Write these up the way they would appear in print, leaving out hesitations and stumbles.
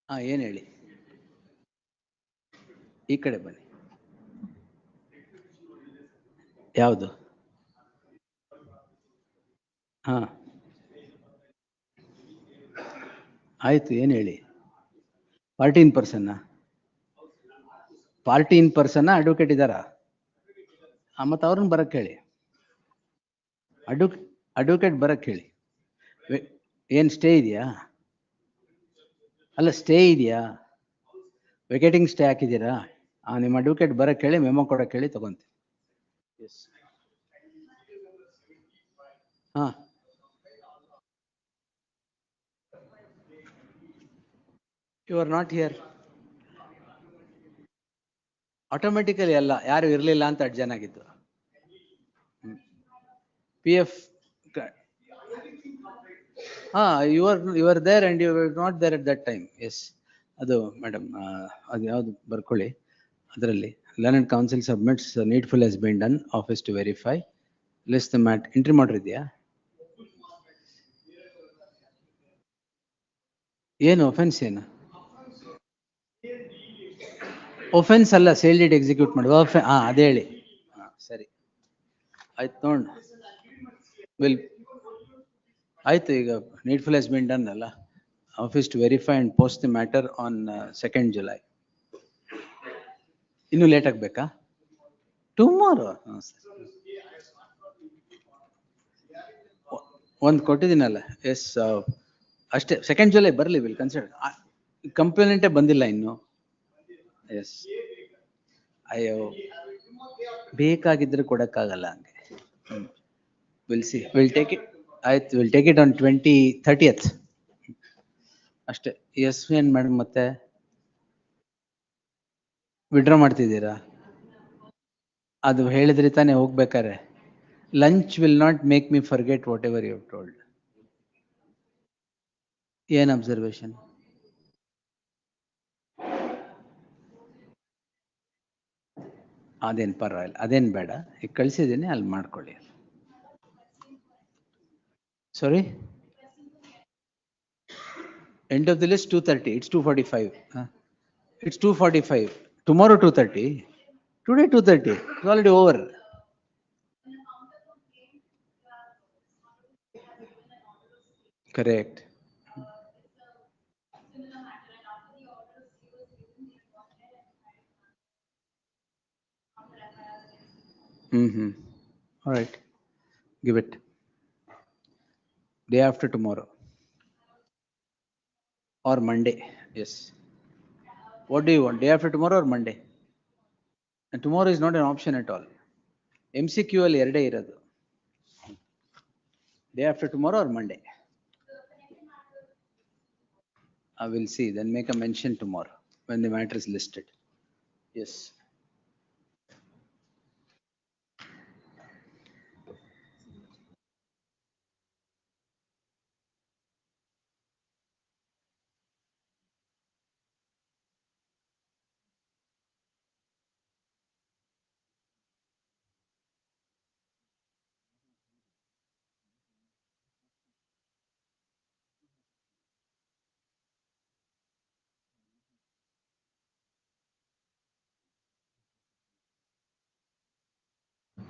ಏನು ಹೇಳಿ, ಈ ಕಡೆ ಬನ್ನಿ. ಯಾವುದು? ಹಾ ಆಯ್ತು, ಏನು ಹೇಳಿ. ಪಾರ್ಟಿ ಇನ್ ಪರ್ಸನ್ನಾ? ಪಾರ್ಟಿ ಇನ್ ಪರ್ಸನ್ನ ಅಡ್ವೊಕೇಟ್ ಇದ್ದಾರಾ? ಮತ್ತು ಅವ್ರನ್ನ ಬರಕ್ಕೆ ಹೇಳಿ. ಅಡ್ವೊಕೇಟ್ ಬರಕ್ಕೆ ಹೇಳಿ. ಏನು ಸ್ಟೇ ಇದೆಯಾ? ಅಲ್ಲ, ಸ್ಟೇ ಇದೆಯಾ? ವೆಕೇಟಿಂಗ್ ಸ್ಟೇ ಹಾಕಿದ್ದೀರಾ? ನಿಮ್ಮ ಅಡ್ವೊಕೇಟ್ ಬರಕ್ಕೆ ಹೇಳಿ, ಮೆಮೊ ಕೊಡಕ್ಕೆ ಹೇಳಿ, ತಗೊಂತೀವಿ. ಎಸ್. ಹಾಂ, you are not here. Automatically ಅಲ್ಲ, ಯಾರು ಇರಲಿಲ್ಲ ಅಂತ ಅಡ್ಜನ್ ಆಗಿತ್ತು. P F you are there and you are not there at that time. Yes, ಅದು ಮೇಡಮ್, ಅದು ಯಾವುದು ಬರ್ಕೊಳ್ಳಿ ಅದರಲ್ಲಿ. Learned counsel submits needful has been done, office to verify list the matter. Entry ಮಾಡಿದ್ಯಾ? ಏನು ಒಫೆನ್ಸ್? ಏನು offence ಅಲ್ಲ, sale deed execute ಮಾಡುವ. ಅದೇ ಹೇಳಿ. ಹಾಂ, ಸರಿ ಆಯ್ತು, ನೋಡೋಣ. ಆಯ್ತು, ಈಗ ನೀಡ್ಫುಲ್ ಹಸ್ ಬಿನ್ ಡನ್ ಅಲ್ಲ, office to verify and post the matter on 2nd July. ಇನ್ನೂ ಲೇಟ್ ಆಗಬೇಕಾ? ಟುಮಾರೋ? ಹಾಂ ಸರ್, ಒಂದು ಕೊಟ್ಟಿದ್ದೀನಲ್ಲ. ಎಸ್, ಅಷ್ಟೇ. 2nd July ಬರಲಿ, ವಿಲ್ ಕನ್ಸಿಡರ್. ಕಂಪ್ಲೇಂಟೇ ಬಂದಿಲ್ಲ ಇನ್ನು. ಎಸ್, ಅಯ್ಯೋ, ಬೇಕಾಗಿದ್ರೆ ಕೊಡೋಕ್ಕಾಗಲ್ಲ ಹಂಗೆ. Will see, will take it. ಆಯ್ತು, will take it on 30th ಅಷ್ಟೇ. ಎಸ್ ಏನು ಮೇಡಮ್, ಮತ್ತೆ ವಿಡ್ರಾ ಮಾಡ್ತಿದ್ದೀರಾ? ಅದು ಹೇಳಿದ್ರಿ ತಾನೇ ಹೋಗ್ಬೇಕಾರೆ. Lunch will not make me forget whatever you have told. ಏನು ಅಬ್ಸರ್ವೇಷನ್? ಅದೇನು ಪರವಾಗಿಲ್ಲ, ಅದೇನು ಬೇಡ. ಈಗ ಕಳಿಸಿದ್ದೀನಿ, ಅಲ್ಲಿ ಮಾಡ್ಕೊಳ್ಳಿ. Sorry, end of the list 2:30. It's 2:45. It's 2:45. Tomorrow 2:30. Today 2:30. It's already over. Correct. All right. Give it. Day after tomorrow. Or Monday. Yes. What do you want? Day after tomorrow or Monday? And tomorrow is not an option at all. MCQ ಅಲ್ಲಿ ಎರಡೇ ಇರೋದು. Day after tomorrow or Monday? I will see. Then make a mention tomorrow when the matter is listed. Yes.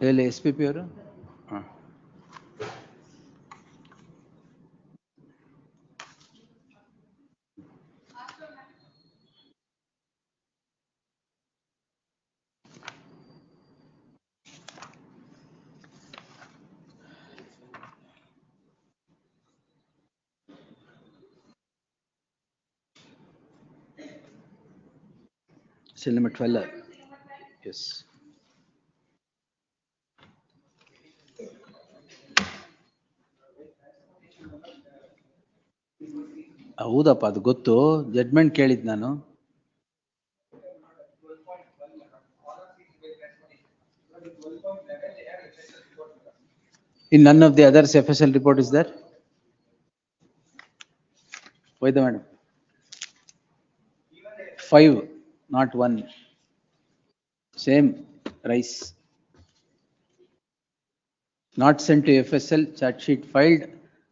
ಎಲ್ಲಿ SPP ಅವರು? ಹಾಂ, cell number 12. Yes. ಹೌದಪ್ಪ, ಅದು ಗೊತ್ತು. Judgement ಕೇಳಿದ್ ನಾನು. In none of the others FSL report is there? Why the madam? 5, not 1. Same rice. Not sent to FSL, chat sheet filed.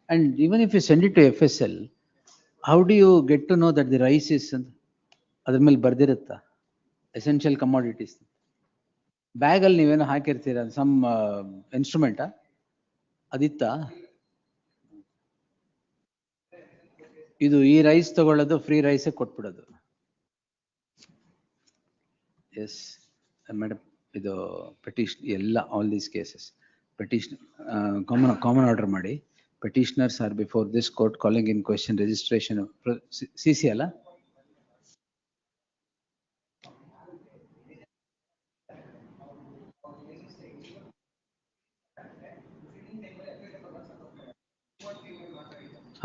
And even if you send it to FSL, How do you get to know that the rice is ಅದ್ರ ಮೇಲೆ ಬರ್ದಿರುತ್ತಾ essential commodities? ಬ್ಯಾಗಲ್ಲಿ ನೀವೇನೋ ಹಾಕಿರ್ತೀರ, some ಇನ್ಸ್ಟ್ರೂಮೆಂಟಾ ಅದಿತ್ತಾ? ಇದು ಈ rice ತಗೊಳ್ಳೋದು free rice ಕೊಟ್ಬಿಡೋದು. Yes madam, ಇದು petition ಎಲ್ಲ all these cases petition common order ಮಾಡಿ. Petitioners are before this court calling in question registration of CC ಅಲ್ಲ?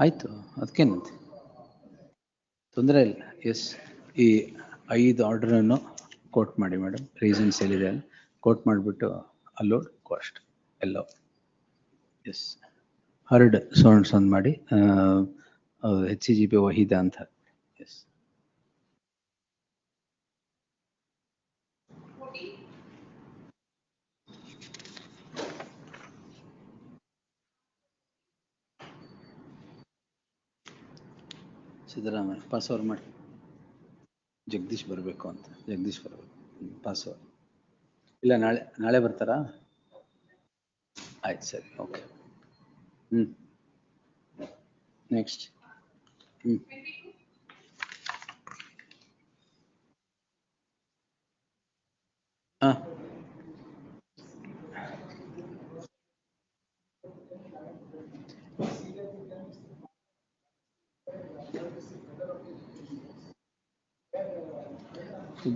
ಆಯ್ತು, ಅದಕ್ಕೇನಂತೆ, ತೊಂದರೆ ಇಲ್ಲ. ಎಸ್, ಈ 5 ಆರ್ಡರನ್ನು ಕೋಟ್ ಮಾಡಿ ಮೇಡಮ್, ರೀಸನ್ಸ್ ಏನಿದೆ ಕೋಟ್ ಮಾಡಿಬಿಟ್ಟು ಅಲ್ಲೋಡ್ ಕಾಸ್ಟ್ ಎಲ್ಲೋ. ಎಸ್, ಹರ್ಡ್ ಸೌಂಡ್ಸ್ ಒಂದು ಮಾಡಿ HCGP ವಹೀದ ಅಂತ. ಎಸ್, ಸಿದ್ದರಾಮಯ್ಯ ಪಾಸ್ ಓವರ್ ಮಾಡಿ. ಜಗದೀಶ್ ಬರಬೇಕು ಅಂತ, ಜಗದೀಶ್ ಬರಬೇಕು ಪಾಸ್ ಓವರ್. ಇಲ್ಲ, ನಾಳೆ ಬರ್ತಾರಾ? ಆಯ್ತು, ಸರಿ, ಓಕೆ. ನೆಕ್ಸ್ಟ್. ಹಾಂ,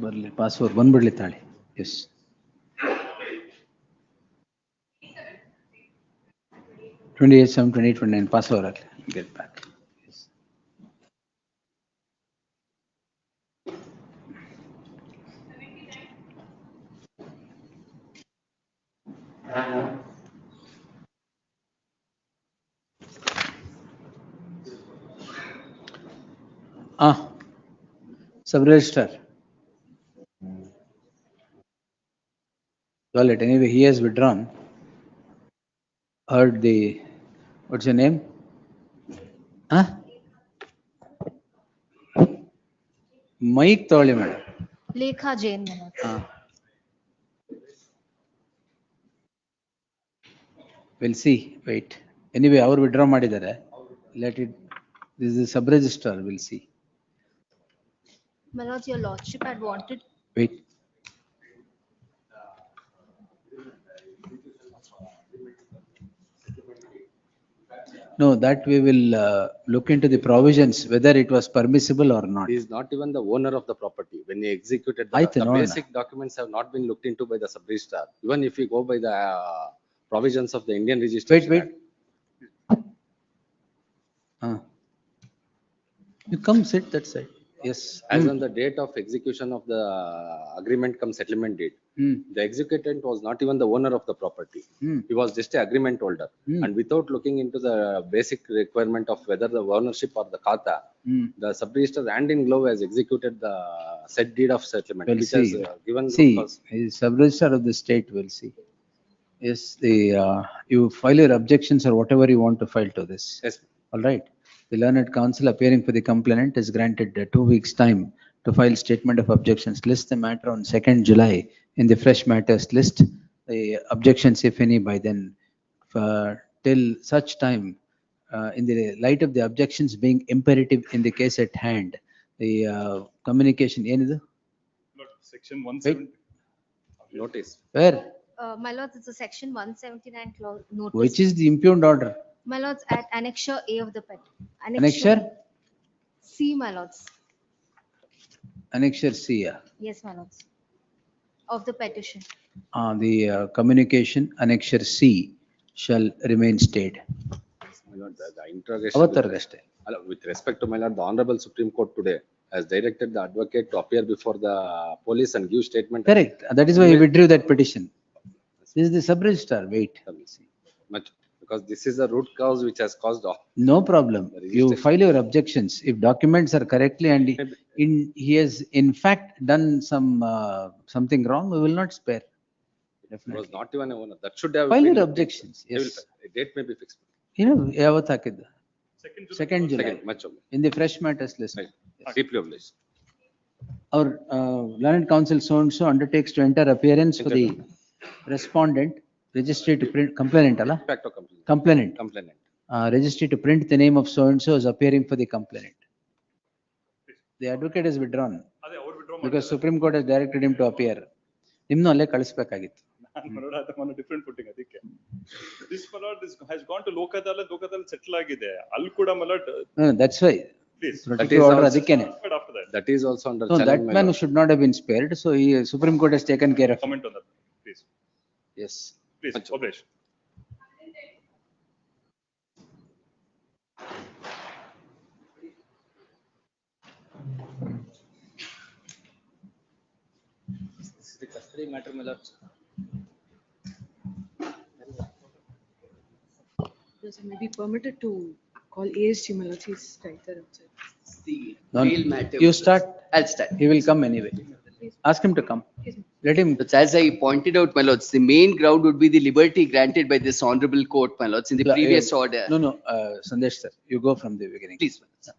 ಬರಲಿ, ಪಾಸ್ ಓವರ್ ಬಂದ್ಬಿಡ್ಲಿ ತಾಳಿ. ಎಸ್, 28/7/2029 ಪಾಸ್ ಓವರ್ ಆಗಲಿ. Get back. Sub registrar. Well, anyway, he has withdrawn. Heard the, what's your name? Mike ತೊಗೊಳ್ಳಿ ಮೇಡಮ್. ಲೇಖಾ Jain. We'll see. Wait. Anyway, ಅವರು withdraw ಮಾಡಿದ್ದಾರೆ. Let it. This is the sub registrar. We'll see. My lord, your lordship had wanted. Wait. No, that we will look into the provisions whether it was permissible or not. He is not even the owner of the property when he executed the basic documents have not been looked into by the sub registrar. Even if we go by the provisions of the Indian Registration Wait. You come sit that side. Yes. As on the date of execution of the agreement come settlement date, the executant was not even the owner of the property. He was just an agreement holder. And without looking into the basic requirement of whether the ownership or the khata, the sub registrar hand in glove has executed the said deed of settlement, We'll which see. has given. See, sub registrar of the state will see. Yes, you file your objections or whatever you want to file to this. Yes. All right. The learned counsel appearing for the complainant is granted 2 weeks' time to file statement of objections. List the matter on 2nd July in the fresh matters list. The objections, if any, by then, till such time, in the light of the objections being imperative in the case at hand, the communication. Enidu? Section 170. Notice. Where? My lord, it's a section 179 clause notice. Which is the impugned order? My lords, at annexure A of the pet. Annexure? C, my lords. Annexure C. Yeah. Yes, my lords. Of the petition. The communication annexure C shall remain stayed. My lord, the interrogation. ಅವತ್ತರ್ಗಷ್ಟೇ. With respect to my lord, the Honorable Supreme Court today has directed the advocate to appear before the police and give statement. Correct. That is why he withdrew that petition. This is the sub registrar. Wait. Much, because this is the root cause which has caused all. No problem. You file your objections. If documents are correctly and he has in fact done something wrong, we will not spare. Definitely. Was not even a owner. That should have File been your objections. Yes. A date may be fixed. You know, ಯಾವತ್ತು ಹಾಕಿದ್ದು? 2nd July, Second, much of in the fresh matters list. right. Deeply obliged. Our learned counsel so and so undertakes to enter appearance for the respondent, registry to print, complainant, alla? Fact or complaint? Complainant. Complainant. Registry to print the name of so and so is appearing for the complainant. The advocate is withdrawn because Supreme Court has directed him to appear. ನಿಮ್ನು ಅಲ್ಲೇ ಕಳಿಸ್ಬೇಕಾಗಿತ್ತು. Different footing ಅದಕ್ಕೆ this ಮಲಾಡ್ has gone to Lok Adalat settle ಆಗಿದೆ ಅಲ್ಲಿ ಕೂಡ ಮಲಾಡ್ That's why. Please Protective order ಅದಕ್ಕೇನೆ. After that That is also under No, that challenge. my man lord. should not have been spared. So Supreme Court has taken care of it. Comment on that please Yes. Please publish This is the custody matter, my lords. Yes, I may be permitted to call ASG Malach, he's right there outside. The No, bail matter. you start. I'll start. He will come anyway. Ask him to come. Yes, ma'am. Let him. But as I pointed out, my lords, the main ground would be the liberty granted by this honorable court, my lords, in the previous order. No, Sandesh sir, you go from the beginning. Please, my lords.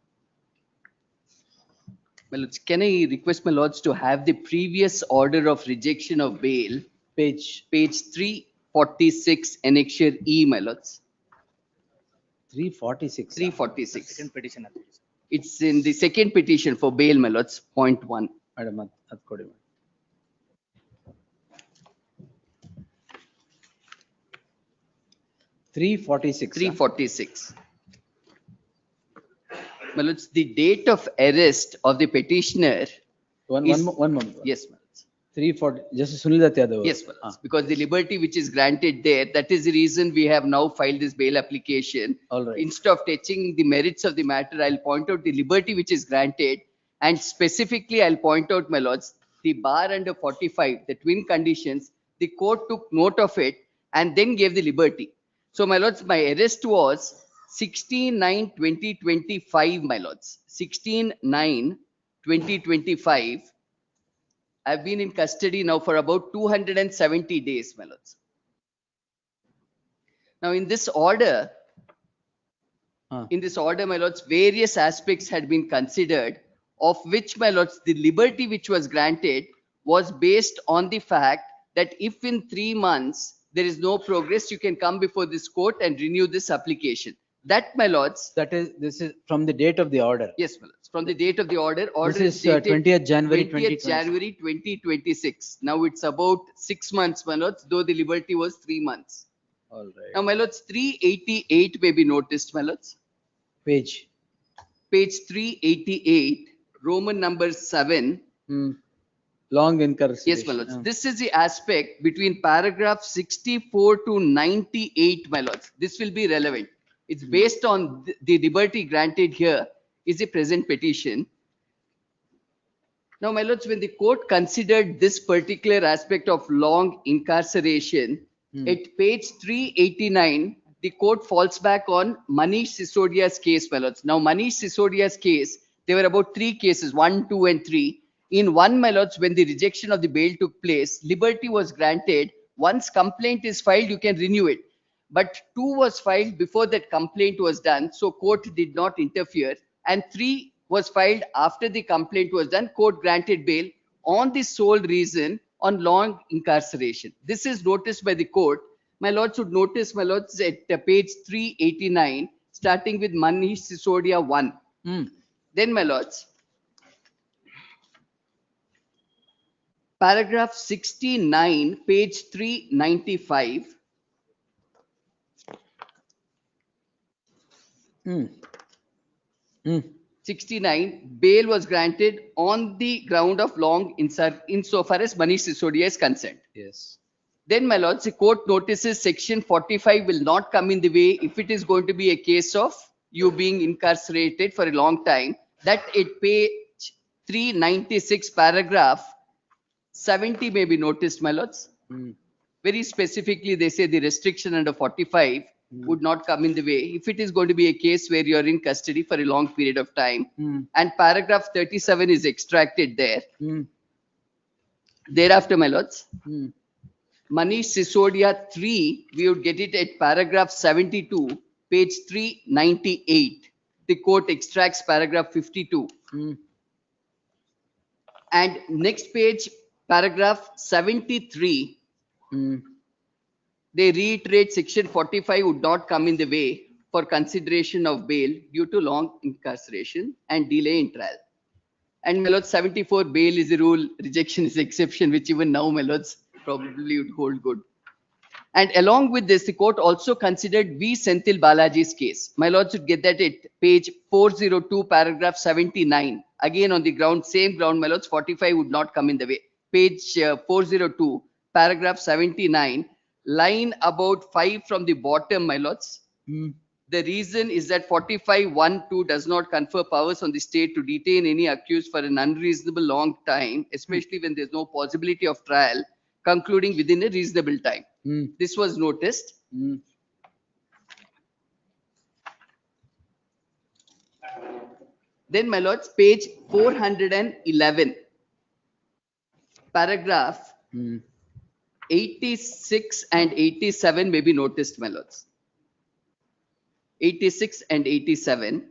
My lords, can I request my lords to have the previous order of rejection of bail, Page page 346, annexure E, my lords, 346. 346. Second petition. It's in the second petition for bail, my lords, point 1. Madam, ಅದು ಕೊಡಿ. 346. 346. My lords, the date of arrest of the petitioner. One is- moment. Yes, my lords. 340, Justice Sunil Dutt Yadav. Yes, my lords. Because the liberty which is granted there, that is the reason we have now filed this bail application. All right. Instead of touching the merits of the matter, I'll point out the liberty which is granted. And specifically, I'll point out, my lords, the bar under 45, the twin conditions, the court took note of it and then gave the liberty. So, my lords, my arrest was 16/9/2025, my lords. 16/9/2025. I've been in custody now for about 270 days, my lords. Now, in this order, my lords, various aspects had been considered, of which, my lords, the liberty which was granted was based on the fact that if in 3 months there is no progress, you can come before this court and renew this application. That, my lords, This is from the date of the order. yes, my lords, from the date of the order. This is dated 20th January 20th 2026. January 2026. Now it's about 6 months, my lords, though the liberty was 3 months. All right. Now, my lords, 388 may be noticed, my lords. Page. Page 388, Roman number 7. Long incarceration. Yes, my lords. This is the aspect between paragraph 64 to 98, my lords. This will be relevant. It's based on the liberty granted here is the present petition. Now, my lords, when the court considered this particular aspect of long incarceration, at page 389, the court falls back on Manish Sisodia's case, my lords. Now, Manish Sisodia's case, there were about 3 cases, 1, 2, and 3. In 1, my lords, when the rejection of the bail took place, liberty was granted. Once complaint is filed, you can renew it. But 2 was filed before that complaint was done, so court did not interfere. And 3 was filed after the complaint was done. Court granted bail on the sole reason on long incarceration. This is noticed by the court. My lords should notice, my lords, at page 389, starting with Manish Sisodia 1. Then, my lords, paragraph 69, page 395. 69, bail was granted on the ground of long insofar as Manish Sisodia is concerned. Yes. Then, my lords, the court notices section 45 will not come in the way if it is going to be a case of you being incarcerated for a long time. That at page 396, paragraph 70 may be noticed, my lords. Very specifically, they say the restriction under 45 would not come in the way if it is going to be a case where you are in custody for a long period of time. And paragraph 37 is extracted there. Thereafter, my lords, Manish Sisodia 3, we would get it at paragraph 72, page 398. the court extracts paragraph 52. And next page, paragraph 73, they reiterate section 45 would not come in the way for consideration of bail due to long incarceration and delay in trial. And my lords, 74, bail is a rule, rejection is exception, which even now, my lords, probably would hold good. And along with this, the court also considered V. Senthil Balaji's case. My lords should get that at page 402, paragraph 79. Again, on the ground, same ground, my lords, 45 would not come in the way. Page 402, paragraph 79, line about 5 from the bottom, my lords. The reason is that 45(1)(2) does not confer powers on the state to detain any accused for an unreasonable long time, especially when there's no possibility of trial concluding within a reasonable time. This was noticed. Then, my lords, page 411, paragraph 86 and 87 may be noticed, my lords. 86 and 87.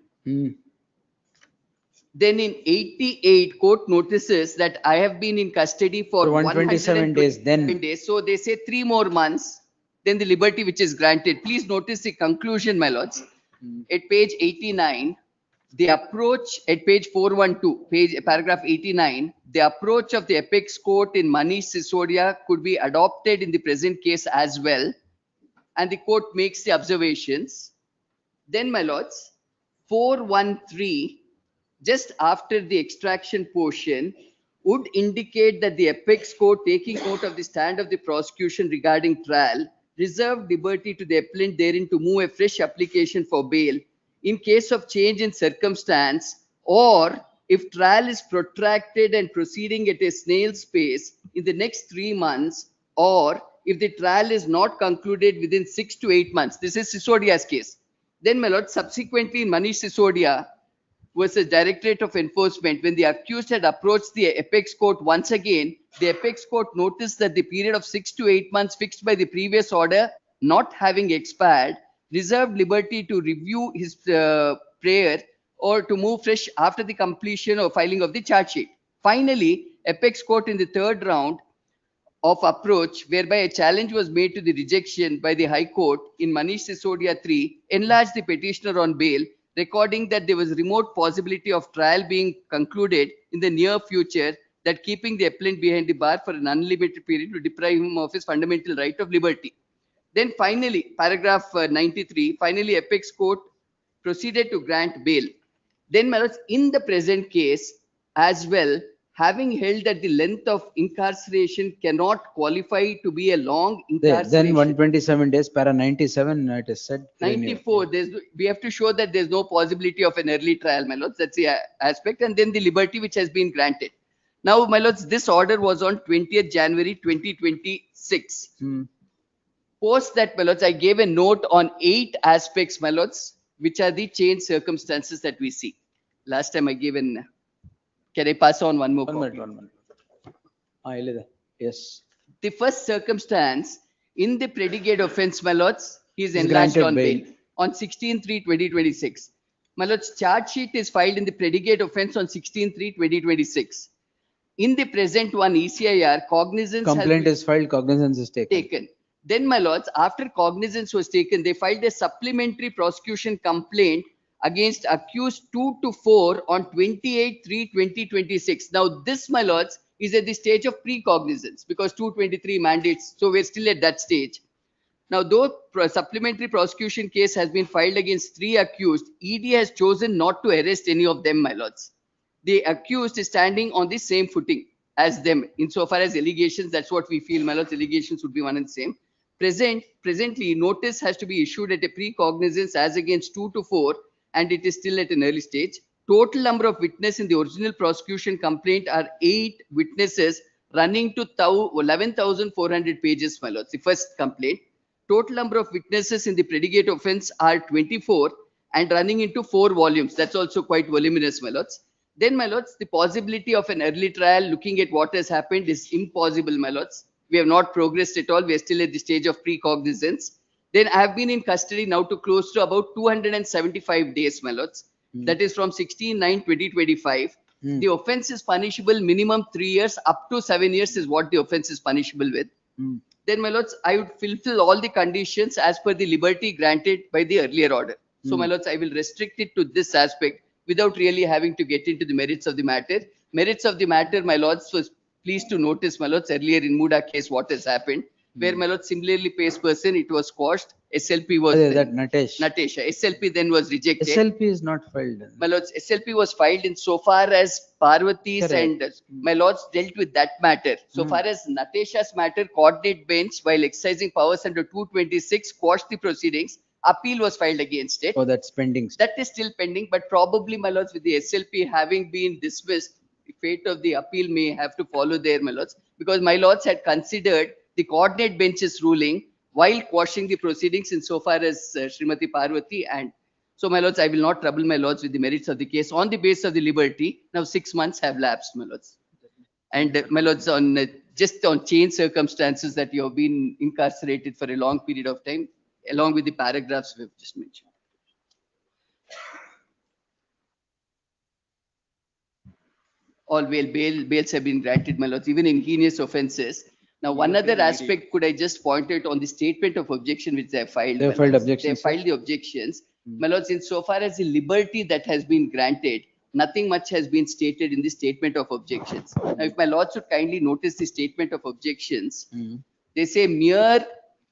Then in 88, court notices that I have been in custody for 127 days. Then days. So they say 3 more months, then the liberty which is granted. Please notice the conclusion, my lords. At page 89, the approach at page 412, paragraph 89, the approach of the apex court in Manish Sisodia could be adopted in the present case as well. And the court makes the observations. Then, my lords, 413, just after the extraction portion, would indicate that the apex court, taking note of the stand of the prosecution regarding trial, reserved liberty to the appellant therein to move a fresh application for bail in case of change in circumstance, or if trial is protracted and proceeding at a snail's pace in the next 3 months, or if the trial is not concluded within 6 to 8 months. This is Sisodia's case. Then, my lord, subsequently in Manish Sisodia versus Directorate of Enforcement, when the accused had approached the apex court once again, the apex court noticed that the period of 6 to 8 months fixed by the previous order not having expired, reserved liberty to review his prayer or to move fresh after the completion or filing of the charge sheet. Finally, apex court in the third round of approach, whereby a challenge was made to the rejection by the High Court in Manish Sisodia 3, enlarged the petitioner on bail, recording that there was remote possibility of trial being concluded in the near future, that keeping the appellant behind the bar for an unlimited period to deprive him of his fundamental right of liberty. Then finally, paragraph 93, finally apex court proceeded to grant bail. Then, my lords, in the present case as well, having held that the length of incarceration cannot qualify to be a long incarceration. then 127 days, para 97, it is said. 94, we have to show that there's no possibility of an early trial, my lords. That's the aspect. And then the liberty which has been granted. Now, my lords, this order was on 20th January 2026. Post that, my lords, I gave a note on 8 aspects, my lords, which are the changed circumstances that we see. Last time I gave an... Can I pass on one more? 1 minute, 1 minute. Yes. The first circumstance, in the predicate offense, my lords, he is enlarged on bail on 16/3/2026. My lords, charge sheet is filed in the predicate offense on 16/3/2026. In the present one, ECIR, cognizance complaint is filed, cognizance is taken. Then, my lords, after cognizance was taken, they filed a supplementary prosecution complaint against accused 2 to 4 on 28/3/2026. Now, this, my lords, is at the stage of pre-cognizance because 223 mandates. So we're still at that stage. Now, though supplementary prosecution case has been filed against 3 accused, ED has chosen not to arrest any of them, my lords. The accused is standing on the same footing as them. Insofar as allegations, that's what we feel, my lords, allegations would be one and the same. Presently, notice has to be issued at a pre-cognizance as against 2 to 4, and it is still at an early stage. Total number of witnesses in the original prosecution complaint are 8 witnesses running to 11,400 pages, my lords, the first complaint. Total number of witnesses in the predicate offense are 24 and running into 4 volumes. That's also quite voluminous, my lords. Then, my lords, the possibility of an early trial, looking at what has happened, is impossible, my lords. We have not progressed at all. We are still at the stage of pre-cognizance. Then I have been in custody now to close to about 275 days, my lords. that is from 16/9/2025. Hmm. The offense is punishable minimum 3 years up to 7 years is what the offense is punishable with. Hmm. Then, my lords, I would fulfill all the conditions as per the liberty granted by the earlier order. So, my lords, I will restrict it to this aspect without really having to get into the merits of the matter. Merits of the matter, my lords, was pleased to notice, my lords, earlier in Muda case, what has happened, where, my lords, similarly placed person, it was quashed, SLP was That Natesh. Natesha, SLP then was rejected. SLP is not filed. My lords, SLP was filed in so far as Parvati's Correct. and my lords dealt with that matter. So far as Natesha's matter, coordinate bench, while exercising powers under 226, quashed the proceedings. Appeal was filed against it. Oh, that's pending. That is still pending, but probably, my lords, with the SLP having been dismissed, the fate of the appeal may have to follow there, my lords, because my lords had considered the coordinate bench's ruling while quashing the proceedings insofar as Srimati Parvati. And so, my lords, I will not trouble my lords with the merits of the case on the basis of the liberty. Now 6 months have lapsed, my lords. And my lords, on just on change circumstances that you have been incarcerated for a long period of time, along with the paragraphs we've just mentioned. All bails have been granted, my lords, even in heinous offences. Now, one other aspect, could I just point out on the statement of objection which they have filed? They have my filed lords. objections, They have filed the objections. My lords, insofar as the liberty that has been granted, nothing much has been stated in the statement of objections. Now, if my lords should kindly notice the statement of objections, they say mere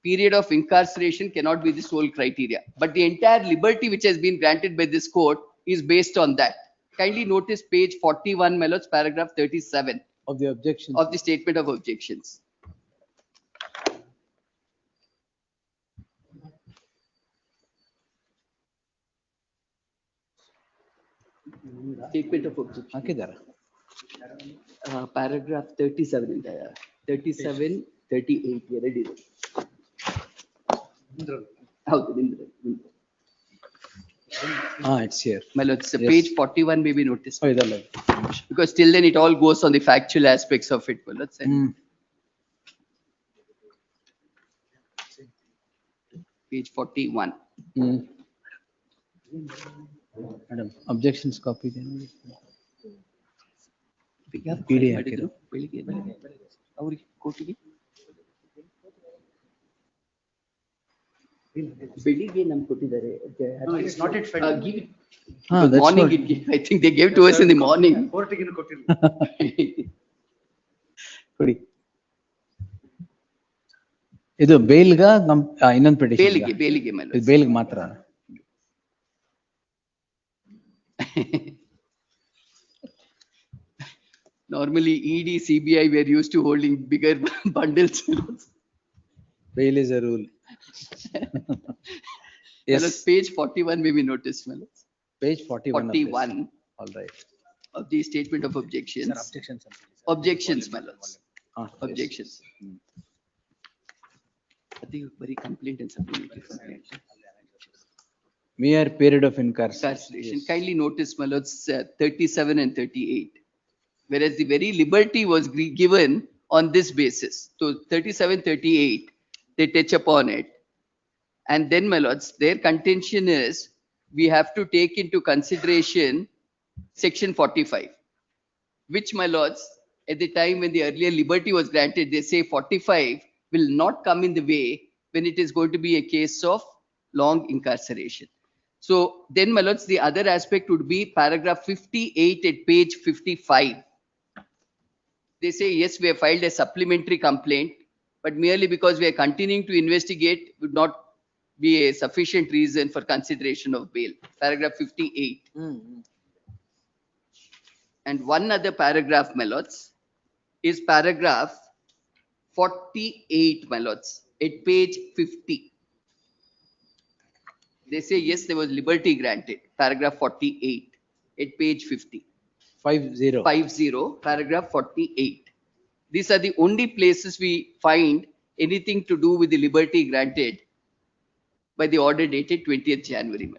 period of incarceration cannot be the sole criteria, but the entire liberty which has been granted by this court is based on that. Kindly notice page 41, my lords, paragraph 37 Of the objection. of the statement of objections. Statement of objection. ಹಾಕಿದಾರ? Paragraph 37 in there. 37, 38 ಎರಡಿದೆ. ಹೌದು, ನಿಂದ್ರಲ್ಲಿ. It's here. My lords, Yes. page 41 may be noticed. Oh, ಇದಲ್ಲ. Because till then it all goes on the factual aspects of it, my lords. And page 41. Madam, objections copy ಇದೆ ನೋಡಿ. ಯಾರು PD ಮಾಡಿದ್ರು? ಬೆಳಿಗ್ಗೆ ಅವ್ರಿಗೆ ಕೋರ್ಟಿಗೆ ಬೆಳಿಗ್ಗೆ ನಮ್ಗೆ ಕೊಟ್ಟಿದ್ದಾರೆ. It's not yet filed. Give it. That's Morning, what- I think they gave to us in the morning. ಕೋರ್ಟಿಗೆ ಕೊಟ್ಟಿಲ್ಲ. ಕೊಡಿ. ಇದು ಬೇಲ್ಗ ಇನ್ನೊಂದು ಪೆಟಿಷನ್ ಬೇಲಿಗೆ ಮೇಲೆ ಇದು ಬೇಲ್ಗೆ ಮಾತ್ರ. Normally ED, CBI were used to holding bigger bundles. Bail is a rule. Yes. Yes, Page 41 may be noticed, my lords. page 41 of this. 41 All right. of the statement of objections. Sir, objections. Objections, my lords. Yes. Objections. I think very complaint and supplementary complaint. Mere period of incarceration. Incarceration. Yes. Kindly notice, my lords, 37 and 38. Whereas the very liberty was given on this basis. So 37, 38, they touch upon it. And then, my lords, their contention is we have to take into consideration section 45, which, my lords, at the time when the earlier liberty was granted, they say 45 will not come in the way when it is going to be a case of long incarceration. So then, my lords, the other aspect would be paragraph 58 at page 55. They say, yes, we have filed a supplementary complaint, but merely because we are continuing to investigate would not be a sufficient reason for consideration of bail. Paragraph 58. And one other paragraph, my lords, is paragraph 48, my lords, at page 50. They say, yes, there was liberty granted. Paragraph 48 at page 50. 50. 50, paragraph 48. These are the only places we find anything to do with the liberty granted by the order dated 20th January.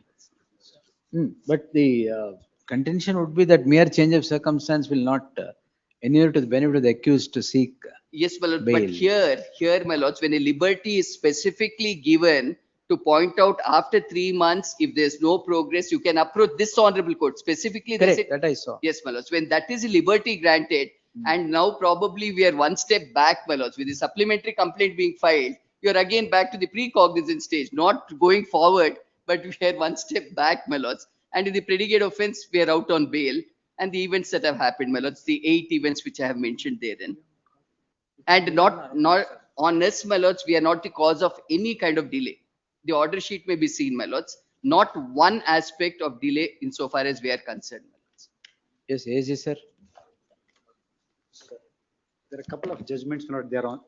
But the contention would be that mere change of circumstance will not inure to the benefit of the accused to seek. Yes, my lord, Bail. but here, my lords, when a liberty is specifically given to point out after 3 months, if there's no progress, you can approach this honorable court. Specifically, they Correct, said, that I saw. yes, my lords, when that is a liberty granted, and now probably we are one step back, my lords, with the supplementary complaint being filed, you're again back to the pre-cognizant stage, not going forward, but we are one step back, my lords. And in the predicate offense, we are out on bail. And the events that have happened, my lords, the 8 events which I have mentioned therein. And not on us, my lords, we are not the cause of any kind of delay. The order sheet may be seen, my lords, not one aspect of delay insofar as we are concerned, my lords. Yes, AG sir. There are a couple of judgments, not there on,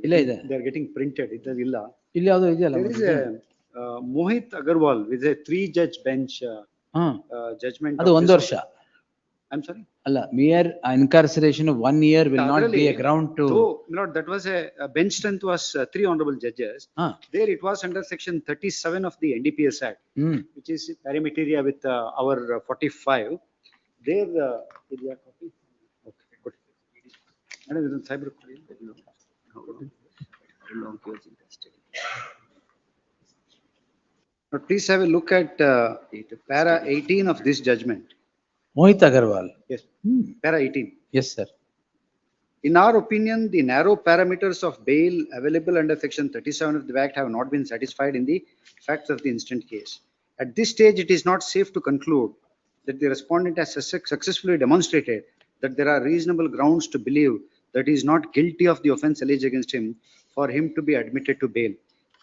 Illa they are getting printed. It is illa. ಇಲ್ಲಿ ಯಾವ್ದೋ ಇದೆಯಲ್ಲ There is a Mohit Agarwal with a 3-judge bench judgment. ಅದು of ಒಂದು this- ವರ್ಷ I'm sorry. ಅಲ್ಲ, mere incarceration of 1 year will not be a ground to. Though, that was a bench strength was 3 honorable judges. ಹಾ. There it was under section 37 of the NDPS Act, which is parameteria with our 45. There, is your copy? Okay, good. And it is in cyber. Now, please have a look at para 18 of this judgment. Mohit Agarwal. Yes, para 18. Yes, sir. In our opinion, the narrow parameters of bail available under section 37 of the Act have not been satisfied in the facts of the instant case. At this stage, it is not safe to conclude that the respondent has successfully demonstrated that there are reasonable grounds to believe that he is not guilty of the offense alleged against him for him to be admitted to bail.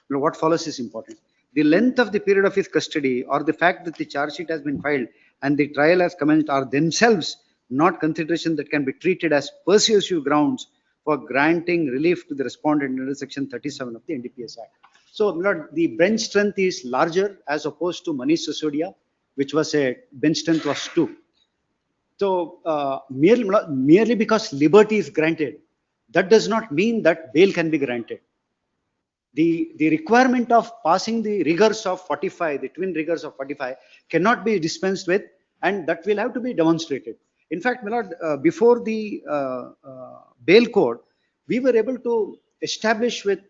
Now, what follows is important. The length of the period of his custody or the fact that the charge sheet has been filed and the trial has commenced are themselves not consideration that can be treated as persuasive grounds for granting relief to the respondent under section 37 of the NDPS Act. So, the bench strength is larger as opposed to Manish Sisodia, which was a bench strength was 2. So, merely because liberty is granted, that does not mean that bail can be granted. The requirement of passing the rigors of 45, the twin rigors of 45 cannot be dispensed with, and that will have to be demonstrated. In fact, my lord, before the bail court, we were able to establish with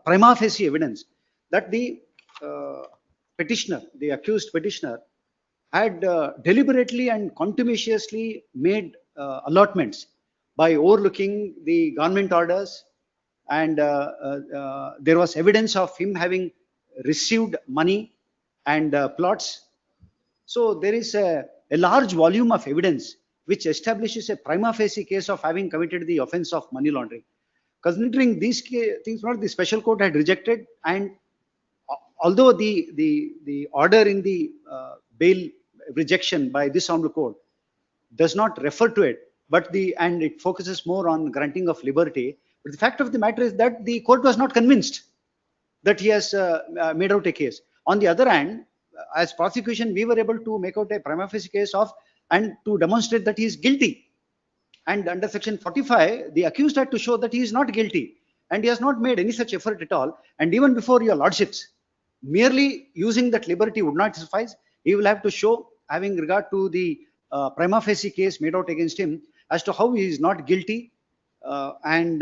prima facie evidence that the petitioner, the accused petitioner, had deliberately and contumaciously made allotments by overlooking the government orders, and there was evidence of him having received money and plots. So there is a large volume of evidence which establishes a prima facie case of having committed the offense of money laundering. Considering these things, what the special court had rejected, and although the order in the bail rejection by this honorable court does not refer to it, but and it focuses more on granting of liberty. But the fact of the matter is that the court was not convinced that he has made out a case. On the other hand, as prosecution, we were able to make out a prima facie case of and to demonstrate that he is guilty. And under section 45, the accused had to show that he is not guilty, and he has not made any such effort at all. And even before your lordships, merely using that liberty would not suffice. He will have to show, having regard to the prima facie case made out against him, as to how he is not guilty, and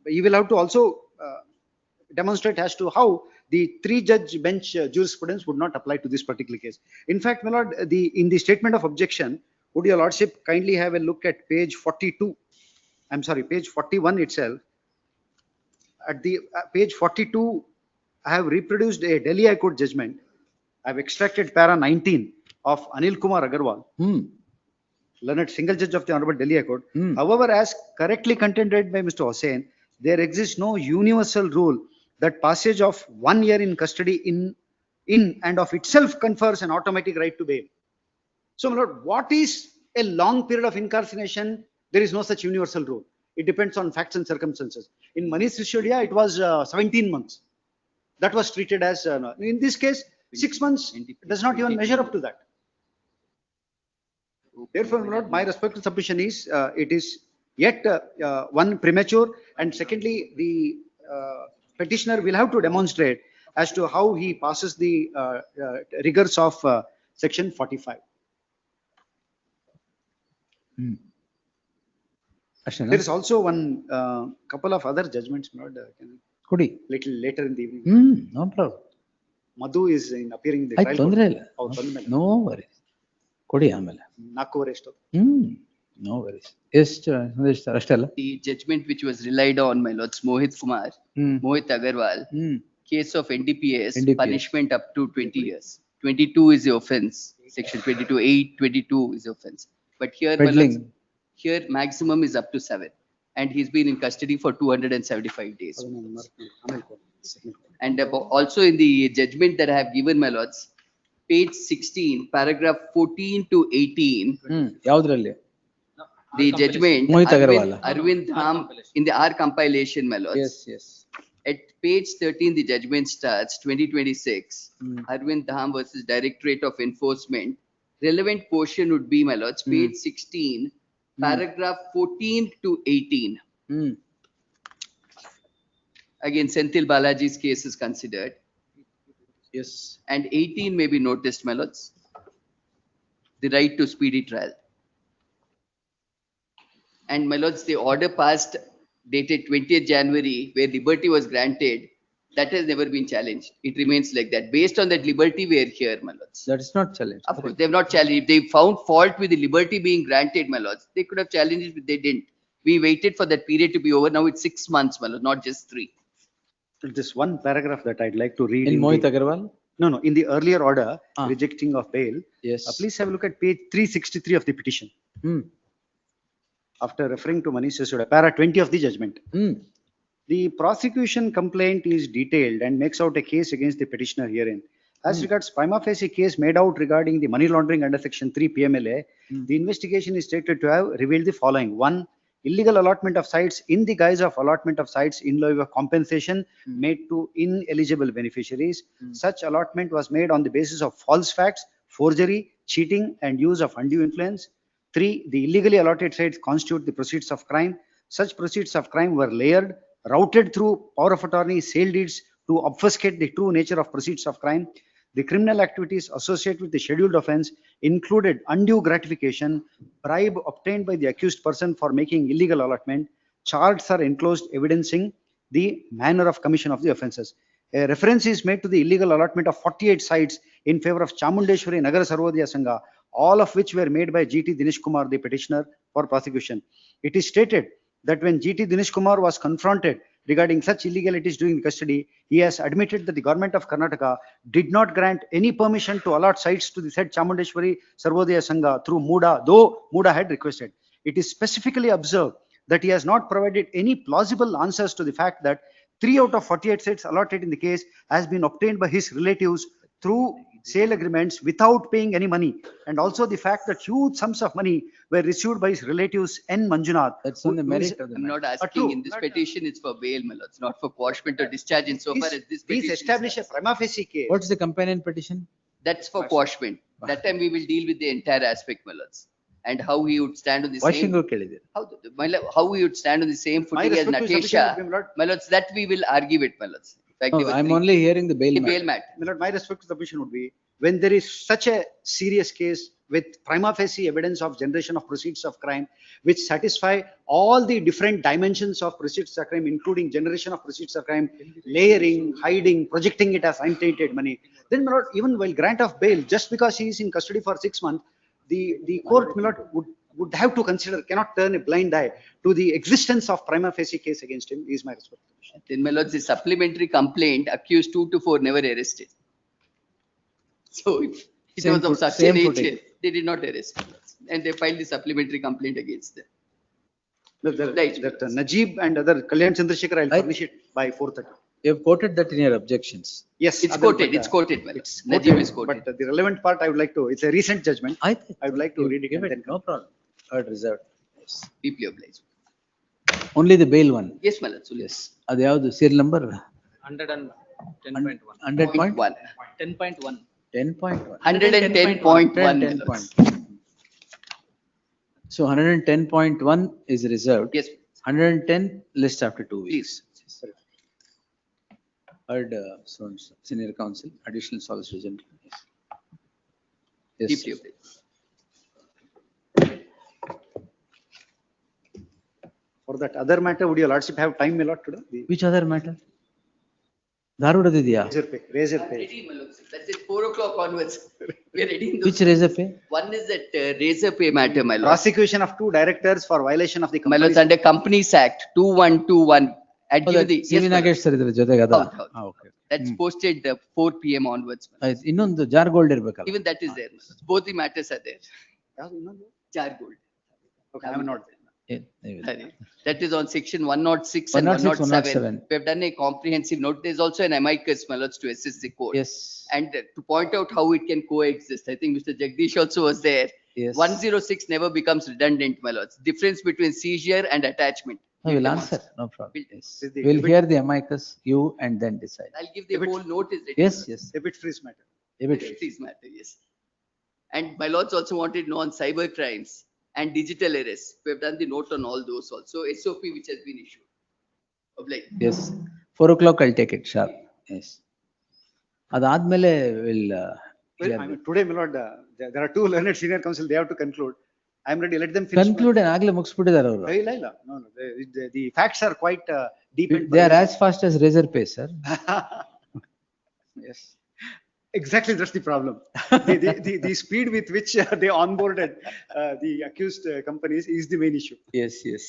he will have to also demonstrate as to how the 3-judge bench jurisprudence would not apply to this particular case. In fact, my lord, in the statement of objection, would your lordship kindly have a look at page 42? I'm sorry, page 41 itself. At the page 42, I have reproduced a Delhi High Court judgment. I've extracted para 19 of Anil Kumar Agarwal, learned single judge of the Honorable Delhi High Court. However, as correctly contended by Mr. Hossain, there exists no universal rule that passage of 1 year in custody in and of itself confers an automatic right to bail. So, my lord, what is a long period of incarceration? There is no such universal rule. It depends on facts and circumstances. In Manish Sisodia, it was 17 months. That was treated as, in this case, 6 months does not even measure up to that. Therefore, my lord, my respectful submission is, it is yet one premature, and secondly, the petitioner will have to demonstrate as to how he passes the rigors of section 45. ಅಷ್ಟೇನಾ? There is also one couple of other judgments, my lord. ಕೊಡಿ. little later in the evening. No problem. Madhu is in appearing in the ಆಯ್ತು, trial ತೊಂದ್ರೆ court. ಇಲ್ಲ. ಅವ್ರು ಬಂದ ಮೇಲೆ no worries. ಕೊಡಿ ಆಮೇಲೆ. 4:15 ಎಷ್ಟೊತ್ತು? No worries. ಎಷ್ಟು ಅಷ್ಟೆಲ್ಲ. The judgment which was relied on, my lords, Mohit Kumar, Mohit Agarwal, case of NDPS, punishment up to 20 years. 22 is the offense, section 22(8), 22 is the offense. But here, my Peddling. lords, here maximum is up to 7. And he's been in custody for 275 days. ಆಮೇಲೆ ಕೊಡಿ. And also in the judgment that I have given, my lords, page 16, paragraph 14 to 18, ಯಾವ್ದ್ರಲ್ಲಿ? the judgment, Mohit Agarwal. Arvind Dham, in the R compilation, my lords. Yes. At page 13, the judgment starts 2026, Arvind Dham versus Directorate of Enforcement. Relevant portion would be, my lords, page 16, paragraph 14 to 18. Again, Senthil Balaji's case is considered. Yes. And 18 may be noticed, my lords. The right to speedy trial. And my lords, the order passed dated 20th January, where liberty was granted, that has never been challenged. It remains like that. Based on that liberty, we are here, my lords. That is not challenged. Of course, they have not challenged. If they found fault with the liberty being granted, my lords, they could have challenged it, but they didn't. We waited for that period to be over. Now it's 6 months, my lord, not just 3. This one paragraph that I'd like to read. In Mohit Agarwal? No, in the earlier order rejecting of bail. Yes. Please have a look at page 363 of the petition. After referring to Manish Sissodia, para 20 of the judgment. The prosecution complaint is detailed and makes out a case against the petitioner herein. As regards prima facie case made out regarding the money laundering under section 3 PMLA, the investigation is stated to have revealed the following. 1, illegal allotment of sites in the guise of allotment of sites in lieu of compensation made to ineligible beneficiaries. Such allotment was made on the basis of false facts, forgery, cheating, and use of undue influence. 3, the illegally allotted sites constitute the proceeds of crime. Such proceeds of crime were layered, routed through power of attorney, sale deeds to obfuscate the true nature of proceeds of crime. The criminal activities associated with the scheduled offense included undue gratification, bribe obtained by the accused person for making illegal allotment. Charts are enclosed evidencing the manner of commission of the offences. A reference is made to the illegal allotment of 48 sites in favor of Chamundeshwari Nagara Sarvodaya Sangha, all of which were made by GT Dinesh Kumar, the petitioner, for prosecution. It is stated that when GT Dinesh Kumar was confronted regarding such illegalities during the custody, he has admitted that the government of Karnataka did not grant any permission to allot sites to the said Chamundeshwari Sarvodaya Sangha through Muda, though Muda had requested. It is specifically observed that he has not provided any plausible answers to the fact that 3 out of 48 sites allotted in the case has been obtained by his relatives through sale agreements without paying any money, and also the fact that huge sums of money were received by his relatives N. Manjunath. That's on the merit of the I'm matter. not asking in this petition, it's for bail, my lords, not for quashment or discharge insofar as this These petition. establish a prima facie case. What's the companion petition? That's for quashment. That time we will deal with the entire aspect, my lords. And how he would stand on the Washing same, ಕೇಳಿದ್ದೀರಿ. how he would stand on the same footing as respective Natesha, submission, my lord. my lords, that we will argue it, my lords. In fact, there were I'm 3 only hearing the bail the matter. bail matter. My lord, my respective submission would be, when there is such a serious case with prima facie evidence of generation of proceeds of crime, which satisfy all the different dimensions of proceeds of crime, including generation of proceeds of crime, layering, hiding, projecting it as untainted money, then my lord, even while grant of bail, just because he is in custody for 6 months, the court, my lord, would have to consider, cannot turn a blind eye to the existence of prima facie case against him, is my respective submission. Then, my lords, the supplementary complaint accused 2 to 4 never arrested. So if it Same was of foot- such a same nature, footing. they did not arrest. And they filed the supplementary complaint against them. Right. That Najib and other Kalyan Chandrasekhar, I'll furnish it by 4:30. You have quoted that in your objections. Yes. It's other- quoted, but, it's quoted, my lords. It's Najib quoted, is quoted. but the relevant part I would like to, it's a recent judgment. I would like to read it Give and it, then no problem. Heard reserved. Yes. Deeply obliged. Only the bail one. Yes, my lords. Yes. ಅದು ಯಾವ್ದು serial number? 110.1. 100 point? 1. 10.1. 10.1. 110.1, my lords. So 110.1 is reserved. Yes, 110 list after 2 weeks. please. Heard so and so, senior counsel, additional solicitor general. Yes. Deeply obliged. For that other matter, would your lordship have time, my lord, today? Which other matter? ಧಾರವಾಡದಿದೆಯಾ? Razor pay. Ready, my lords. That's it, 4 o'clock onwards. We are ready in those. Which razor pay? One is that razor pay matter, my lords. Prosecution of 2 directors for violation of the My lords, Companies. under Companies Act 2121. I'd give the, C V my lord. Nagesh sir ಇದ್ರ ಜೊತೆಗೆ ಅದ? ಹೌದು, ಹೌದು. Okay. That's posted 4 PM onwards. my lords. ಆಯ್ತು, ಇನ್ನೊಂದು ಜಾರ್ ಗೋಲ್ಡ್ ಇರ್ಬೇಕಲ್ಲ? Even that is there, my lords. Both the matters are there. ಯಾವ್ದು ಇನ್ನೊಂದು? Jar gold. Okay, I have not. That is on section 106 and 106, 107. We have done a comprehensive note. There's also an amicus, my lords, to assist the court. Yes. And to point out how it can coexist, I think Mr. Jagdish also was there. Yes. 106 never becomes redundant, my lords. Difference between seizure and attachment. I will answer, no problem. Will- Yes. Is the- We'll hear the amicus, you and then decide. I'll give the If it- whole note is written. Yes, yes. A bit freeze matter. A bit. Please matter, yes. And my lords also wanted to know on cyber crimes and digital arrests. We have done the note on all those also. SOP which has been issued. Of like, Yes. 4 o'clock I'll take it sharp. Yes. ಅದಾದ್ಮೇಲೆ will Well, hear I mean, today, my lord, there are 2 learned senior counsel, they have to conclude. I am ready, let them finish. conclude ಆಗ್ಲೇ ಮುಗಿಸ್ಬಿಟ್ಟಿದ್ದಾರೆ ಅವರು. ಇಲ್ಲ, ಇಲ್ಲ, no, no, the facts are quite deep and. They are as fast as razor pay, sir. Yes. Exactly, that's the problem. The speed with which they onboarded the accused companies is the main issue. Yes, yes.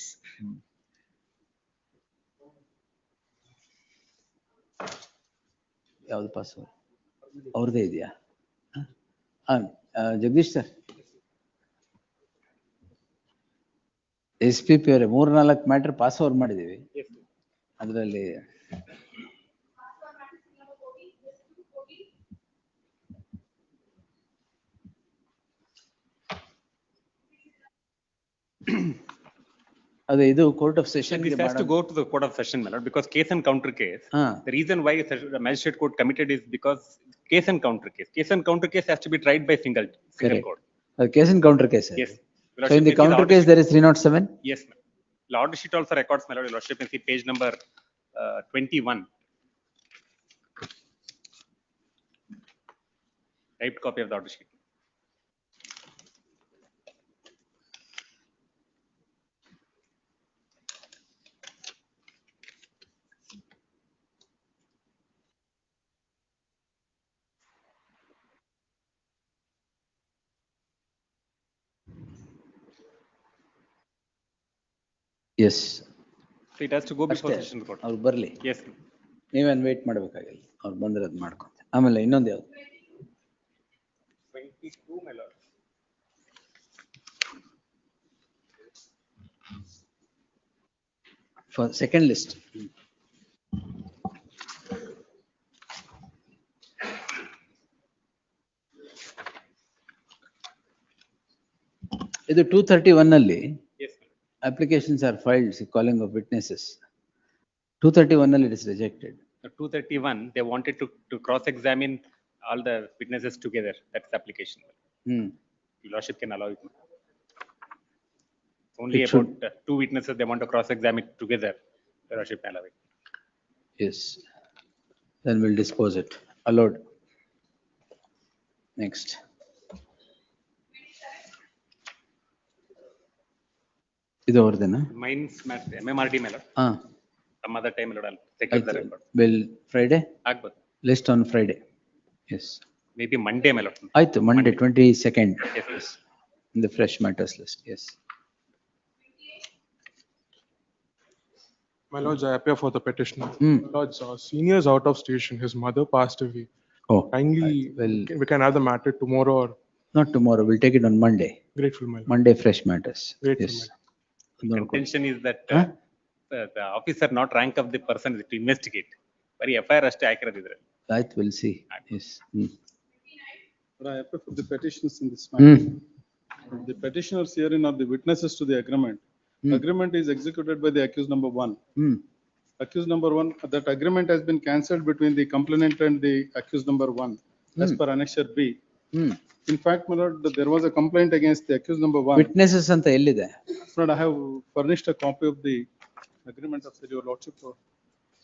ಯಾವ್ದು password ಅವ್ರದೇ ಇದೆಯಾ? Jagadish sir, SPP ಅವರೇ 3-4 matter pass over ಮಾಡಿದೀವಿ. ಅದರಲ್ಲಿ ಅದೇ ಇದು court of session This has to go to the court of session, my lord, because case and counter case. The reason why the magistrate court committed is because case and counter case. Case and counter case has to be tried by single Correct. court. Case in counter case. Yes. So in the counter case there is 307. Yes, ma'am. Lord sheet also records, my lord, your lordship, can see page number 21. Typed copy of the order sheet. Yes. So it has to go before ಅಷ್ಟೇ, session court. ಅವ್ರು ಬರ್ಲಿ, Yes, ma'am. ನೀವೇನ್ wait ಮಾಡ್ಬೇಕಾಗಿಲ್ಲ, ಅವ್ರು ಬಂದ್ರೆ ಅದ್ ಮಾಡ್ಕೊಂತ. ಆಮೇಲೆ ಇನ್ನೊಂದು ಯಾವ್ದು? 22, my lord. For second list. ಇದು 231 ಅಲ್ಲಿ Yes, ma'am. applications are filed, calling of witnesses. 231 ಅಲ್ಲಿ it is rejected. 231, they wanted to cross-examine all the witnesses together. That's the application. Your lordship can allow it. Only It should- about 2 witnesses they want to cross-examine together. Your lordship can allow it. Yes. Then we'll dispose it. Allowed. Next. ಇದು ಅವ್ರದ್ದೇನಾ? Mine's MMRD, my lord. ಹಾ. Some other time, my lord, I'll secure the record. Will Friday? ಆಗ್ಬೋದು. List on Friday. Yes. Maybe Monday, my lord. ಆಯ್ತು, Monday 22nd. Yes, yes. In the fresh matters list. Yes. My lords, I appear for the petitioner. Hmm. My lords, senior is out of station. His mother passed away. Oh. Kindly, Well, we can have the matter tomorrow or not tomorrow. We'll take it on Monday. grateful, my lord. Monday fresh matters. Grateful, Yes. my lord. Contention is that Huh? the officer not rank of the person to investigate. Bari FIR ಅಷ್ಟೇ ಹಾಕಿರೋದಿದ್ರೆ. Right, we'll see. Yes. But I appeal for the petitions in this matter. Hmm. The petitioners herein are the witnesses to the agreement. Agreement is executed by the accused number 1. Hmm. Accused number 1, that agreement has been cancelled between the complainant and the accused number 1 as per annexure B. Hmm. In fact, my lord, there was a complaint against the accused number 1. Witnesses ಅಂತ ಎಲ್ಲಿದೆ? My lord, I have furnished a copy of the agreement of your lordship,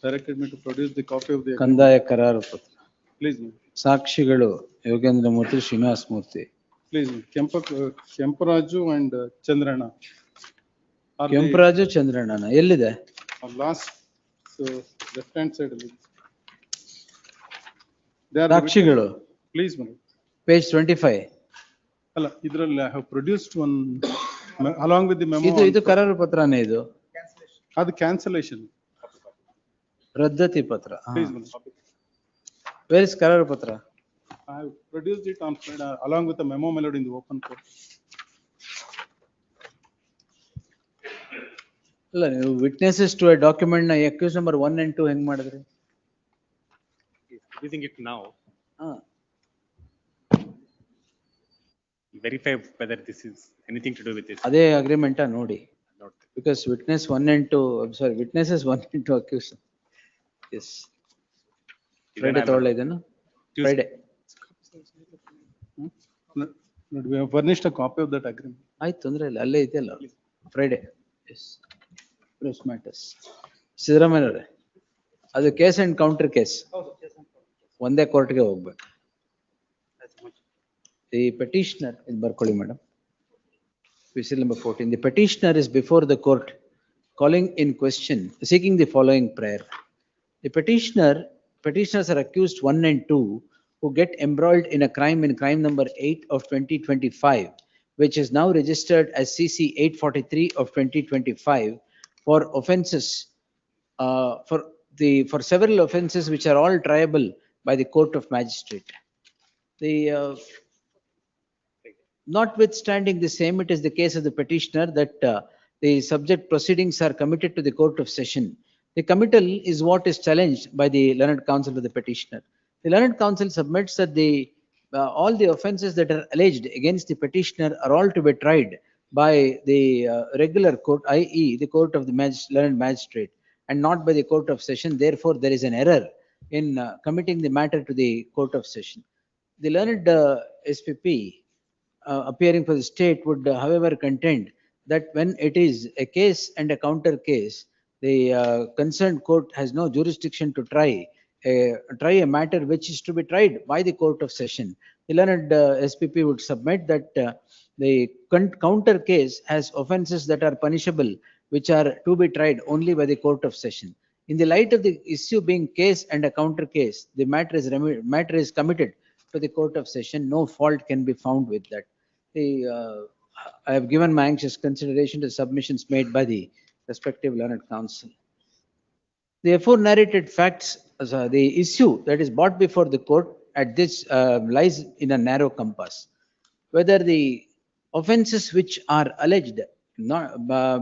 directed me to produce the copy of the agreement. ಕಂದಾಯ ಕರಾರು ಪತ್ರ. Please, ma'am. ಸಾಕ್ಷಿಗಳು ಯೋಗೇಂದ್ರ ಮೂರ್ತಿ, Srinivasa Murthy. Please, ma'am. Kemparaju and Chandrana. Are the- Kemparaju ಚಂದ್ರಣ್ಣನ ಎಲ್ಲಿದೆ? Last, so left hand side. They are the witnesses. ಸಾಕ್ಷಿಗಳು Please, my lord. Page 25. ಅಲ್ಲ, ಇದ್ರಲ್ಲಿ I have produced one along with the memo. ಇದು ಕರಾರು ಪತ್ರನೇ ಇದು. ಅದು cancellation. ರದ್ದತಿ ಪತ್ರ. Please, my lord. Where is ಕರಾರು ಪತ್ರ? I have produced it on Friday along with the memo, my lord, in the open court. ಅಲ್ಲ, ನೀವು ವಿಟ್ನೆಸಸ್ ಟು ಎ ಡಾಕ್ಯುಮೆಂಟ್ ನ ಅಕ್ಯೂಸ್ ನಂಬರ್ 1 and 2 ಹೆಂಗ್ ಮಾಡಿದ್ರಿ? Using it now, ಹಾ, verify whether this is anything to do with this. ಅದೇ agreement ನೋಡಿ. Not- Because witness 1 and 2, I'm sorry, witnesses 1 and 2 accused. Yes. Even Friday I'm- ತಗೊಳ್ಳ ಇದನ್ನು? Tuesday. Friday. Lord, we have furnished a copy of that agreement. ಆಯ್ತು, ತೊಂದ್ರೆ ಇಲ್ಲ, ಅಲ್ಲೇ ಇದೆಯಲ್ಲ. Friday. Yes. Press matters. ಸಿದ್ದರಾಮಯ್ಯನವರೇ, ಅದು ಕೇಸ್ ಅಂಡ್ ಕೌಂಟರ್ ಕೇಸ್. ಒಂದೇ ಕೋರ್ಟ್ಗೆ ಹೋಗ್ಬೇಕು. The petitioner, ಇದು ಬರ್ಕೊಳ್ಳಿ madam. Seal number 14. The petitioner is before the court calling in question, seeking the following prayer. The petitioners are accused 1 and 2 who get embroiled in a crime in crime number 8 of 2025, which is now registered as CC 843 of 2025 for offences, for several offences which are all triable by the court of magistrate. The Notwithstanding the same, it is the case of the petitioner that the subject proceedings are committed to the court of session. The committal is what is challenged by the learned counsel to the petitioner. The learned counsel submits that all the offences that are alleged against the petitioner are all to be tried by the regular court, i.e. the court of the learned magistrate, and not by the court of session. Therefore, there is an error in committing the matter to the court of session. The learned SPP appearing for the state would, however, contend that when it is a case and a counter case, the concerned court has no jurisdiction to try a matter which is to be tried by the court of session. The learned SPP would submit that the counter case has offences that are punishable, which are to be tried only by the court of session. In the light of the issue being case and a counter case, the matter is committed to the court of session. No fault can be found with that. I have given my anxious consideration to submissions made by the respective learned counsel. The aforenarrated facts, the issue that is brought before the court at this lies in a narrow compass. Whether the offences which are alleged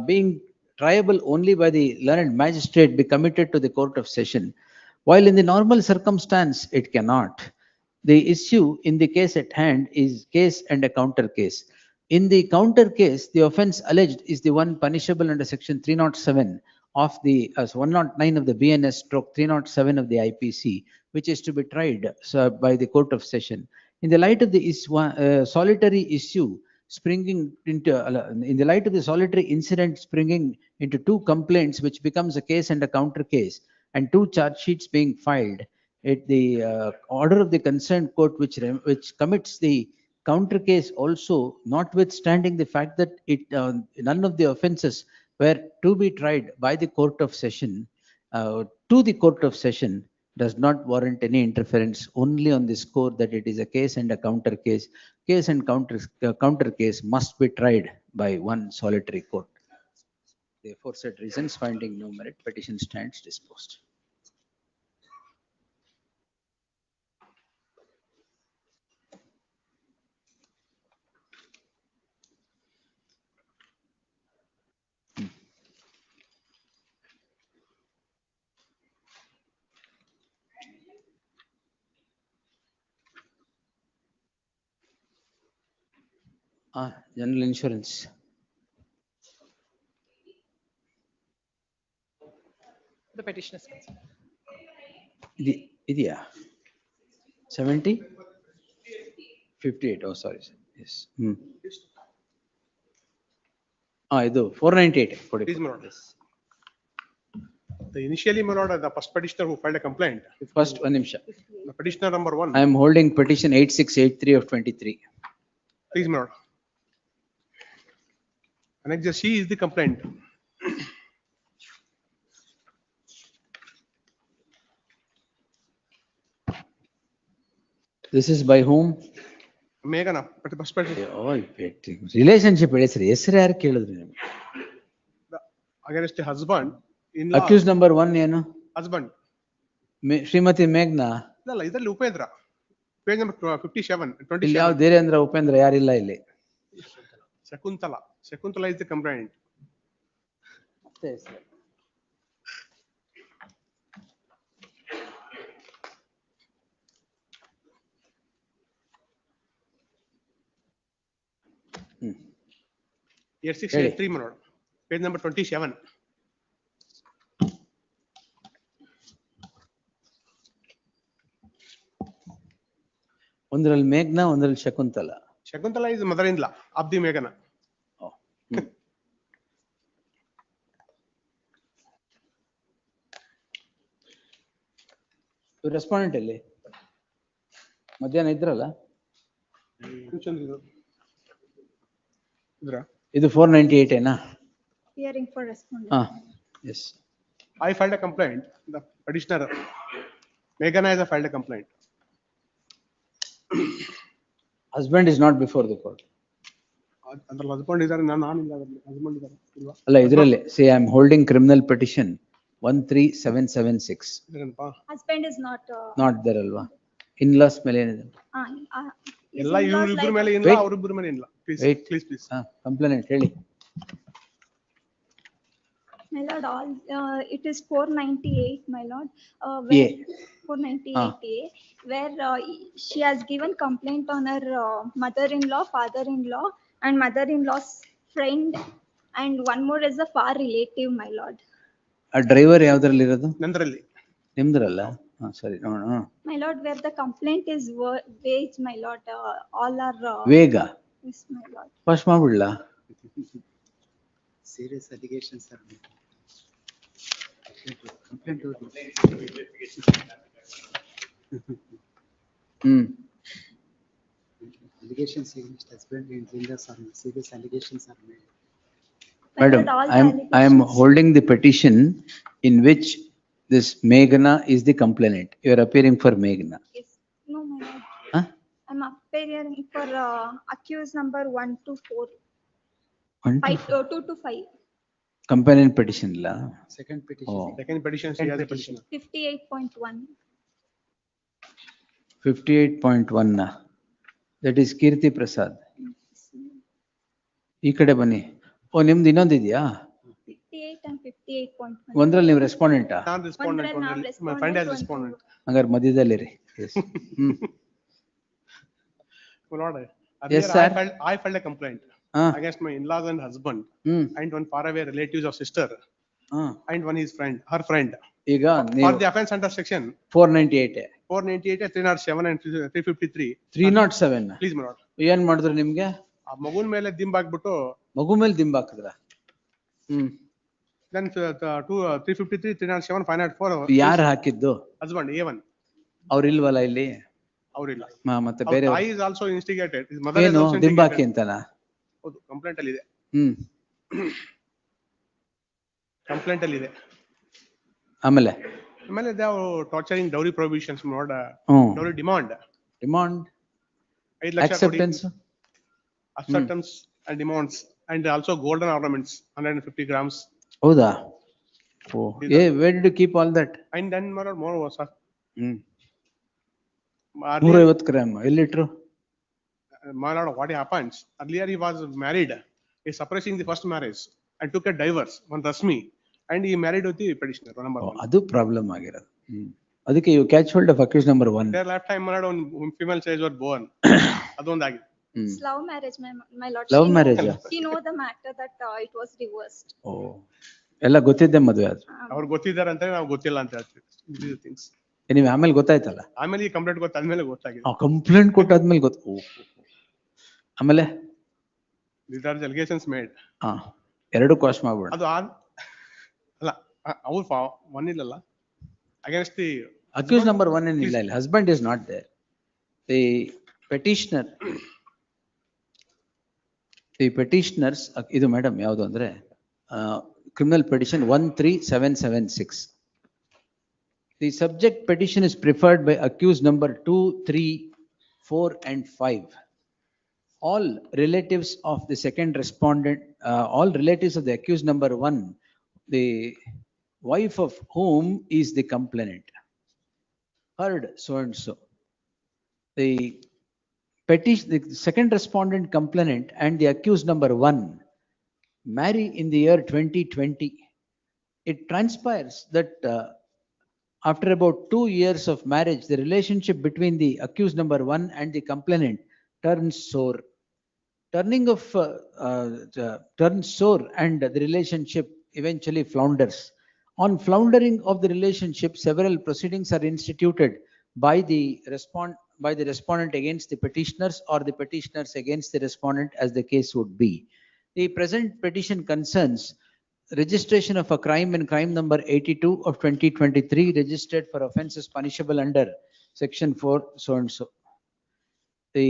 being triable only by the learned magistrate be committed to the court of session, while in the normal circumstance it cannot. The issue in the case at hand is case and a counter case. In the counter case, the offense alleged is the one punishable under section 307 of the 109 of the BNS stroke 307 of the IPC, which is to be tried by the court of session. In the light of the solitary issue springing into, in the light of the solitary incident springing into two complaints, which becomes a case and a counter case, and two charge sheets being filed, the order of the concerned court which commits the counter case also, notwithstanding the fact that none of the offences were to be tried by the court of session to the court of session, does not warrant any interference, only on the score that it is a case and a counter case. Case and counter case must be tried by one solitary court. Therefore, said reasons finding no merit, petition stands disposed. General insurance. The petitioner's concern. Idea 70 58. Oh, sorry. Yes. Idu 498. Please, my lord. Initially, my lord, the first petitioner who filed a complaint. First, one nimsha. The petitioner number 1. I am holding petition 8683 of 23. Please, my lord. Annexure C is the complaint. This is by whom? Meghana, but first petition relationship ಹೆಸರು ಯಾರು ಕೇಳಿದ್ರಿ ನಿಮ್ಗೆ? against the husband, in-law. Accuse number 1 ಏನು? Husband. Shrimati ಮೇಘ್ನಾ. ಇಲ್ಲ, ಇದರಲ್ಲಿ Upendra. Page number 57, 27. ಇಲ್ಲಿ ಯಾವ ಧೀರೇಂದ್ರ ಉಪೇಂದ್ರ ಯಾರಿಲ್ಲ ಇಲ್ಲಿ. Shakuntala is the complaint. Year 683 my lord. Page number 27. ಒಂದರಲ್ಲಿ ಮೇಘ್ನಾ, ಒಂದರಲ್ಲಿ Shakuntala. Shakuntala is mother-in-law of the Meghana. Respondent ಅಲ್ಲಿ ಮಧ್ಯಾಹ್ನ ಇದ್ರಲ್ಲ, ಇದು 498 ಏನಾ? Hearing for respondent. Yes. I filed a complaint. The petitioner Meghana has filed a complaint. Husband is not before the court. ಅದ್ರಲ್ಲಿ husband ಇದ್ದಾರೆ, ನಾನು ಇಲ್ಲ ಅದರಲ್ಲಿ. husband ಇದ್ದಾರೆ ಇಲ್ವಾ? ಅಲ್ಲ ಇದರಲ್ಲಿ say I am holding criminal petition 13776. Husband is not. Not there ಅಲ್ವಾ? In-laws ಮೇಲೆ ಏನಿದೆ? His ಎಲ್ಲ in-laws ಇವ್ರಿಬ್ರ like- ಮೇಲೆ ಇಲ್ಲ, ಅವ್ರಿಬ್ರ ಮೇಲೆ ಇಲ್ಲ. Please, Wait. please. ಕಂಪ್ಲೇಂಟ್ ಹೇಳಿ. My lord, all, it is 498, my lord. Yeah. 498A, where she has given complaint on her mother-in-law, father-in-law, and mother-in-law's friend, and one more is a far relative, my lord. ಆ driver ಯಾವ್ದ್ರಲ್ಲಿ ಇರೋದು? ನಂದ್ರಲ್ಲಿ. ನಿಮ್ದ್ರಲ್ಲ? ಸರಿ ನೋಡೋಣ. My lord, where the complaint is wage, my lord, all are. ವೇಗ. Yes, my lord. First ಮಾಡ್ಬಿಡ್ಲಾ? Serious allegations are made. Complaint to allegations against husband and in-laws are serious allegations are made. My Madam, lord, all the I am allegations- holding the petition in which this Meghna is the complainant. You are appearing for Meghna. Yes, no, my lord. Huh? I'm appearing for accused number 1 to 4, One to 5, 2 to 5, Complainant petition la. Second petition. Oh. Second petition, she has a petition. 58.1. 58.1 na. That is Kirti Prasad. ಈ ಕಡೆ ಬನ್ನಿ. ಓ ನಿಮ್ದು ಇನ್ನೊಂದಿದೆಯಾ? 58 and 58.1. ಒಂದ್ರಲ್ಲಿ ನೀವು ರೆಸ್ಪಾಂಡೆಂಟಾ? ನಾನು respondent, ಒಂದ್ರಲ್ಲಿ ನಾವು ಒಂದ್ರಲ್ಲಿ. My friend has respondent, respondent. ಹಂಗಾರೆ ಮಧ್ಯದಲ್ಲಿರಿ. Yes. My lord, Yes, earlier sir. I filed a complaint against my in-laws and husband, and one faraway relatives of sister, and one his friend, her friend. ಈಗ For ನೀವು the offense under section 498 498, 307 and 353. 307 Please, my lord. ಏನ್ ಮಾಡಿದ್ರು ನಿಮ್ಗೆ? ಆ ಮಗುನ್ ಮೇಲೆ ದಿಂಬಾಕ್ಬಿಟ್ಟು ಮಗು ಮೇಲೆ ದಿಂಬ್ ಹಾಕಿದ್ರ? then 353, 307, 504. ಯಾರು ಹಾಕಿದ್ದು? Husband A1. ಅವ್ರಿಲ್ವಲ್ಲ ಇಲ್ಲಿ? ಅವರಿಲ್ಲ. ಮತ್ತೆ ಬೇರೆ ತಾಯಿ is also instigated. His mother is ಏನು also ದಿಂಬಾಕಿ instigated. ಅಂತನಾ? ಹೌದು, ಕಂಪ್ಲೇಂಟ್ ಅಲ್ಲಿ ಇದೆ. ಕಂಪ್ಲೇಂಟ್ ಅಲ್ಲಿ ಇದೆ. ಆಮೇಲೆ they are torturing dowry provisions, not dowry demand. Demand 5 lakh acceptance acceptance and demands, and also golden ornaments 150 grams. ಹೌದಾ? ಓ where did you keep all that? And then more was 150 gram ಎಲ್ಲಿಟ್ರು? my lord, what happens earlier, he was married, he suppressing the first marriage and took a divorce, one Rasmi, and he married with the petitioner number 1. ಅದು problem ಆಗಿರೋದು. ಅದಕ್ಕೆ you catch hold of accused number 1. their lifetime my lord, when female child was born. ಅದೊಂದಾಗಿದೆ. It's love marriage, my lord. Love marriage. She know the matter that it was divorced. ಓ ಎಲ್ಲ ಗೊತ್ತಿದ್ದೆ ಮದುವೆ ಆದ್ರು. ಅವ್ರು ಗೊತ್ತಿದ್ದಾರೆ ಅಂತ ನಾವು ಗೊತ್ತಿಲ್ಲ ಅಂತ ಹೇಳ್ತೀವಿ. ಥಿಂಗ್ಸ್ ನೀವು ಆಮೇಲೆ ಗೊತ್ತಾಯ್ತಲ್ಲ? ಆಮೇಲೆ ಈ ಕಂಪ್ಲೇಂಟ್ ಗೊತ್ತಾದ್ಮೇಲೆ ಗೊತ್ತಾಗಿದೆ. ಕಂಪ್ಲೇಂಟ್ ಕೊಟ್ಟಾದ್ಮೇಲೆ ಗೊತ್ತು. ಆಮೇಲೆ these are the allegations made. ಎರಡು ಕ್ವಾಶ್ ಮಾಡ್ಬಿಡ. ಅದು ಅಲ್ಲ, ಅವ್ರು ಒನ್ ಇಲ್ಲಲ್ಲ against the accused number 1 ಏನಿಲ್ಲ ಇಲ್ಲಿ. husband is not there. the petitioners ಇದು ಮೇಡಮ್ ಯಾವುದು ಅಂದ್ರೆ criminal petition 13776. The subject petition is preferred by accused number 2, 3, 4 and 5. All relatives of the second respondent, all relatives of the accused number 1, the wife of whom is the complainant, heard so and so. The the second respondent complainant and the accused number 1 marry in the year 2020. It transpires that after about 2 years of marriage, the relationship between the accused number 1 and the complainant turns sour. Turns sour, and the relationship eventually flounders. On floundering of the relationship, several proceedings are instituted by the respondent against the petitioners or the petitioners against the respondent, as the case would be. The present petition concerns registration of a crime in crime number 82 of 2023, registered for offences punishable under section 4 so and so. The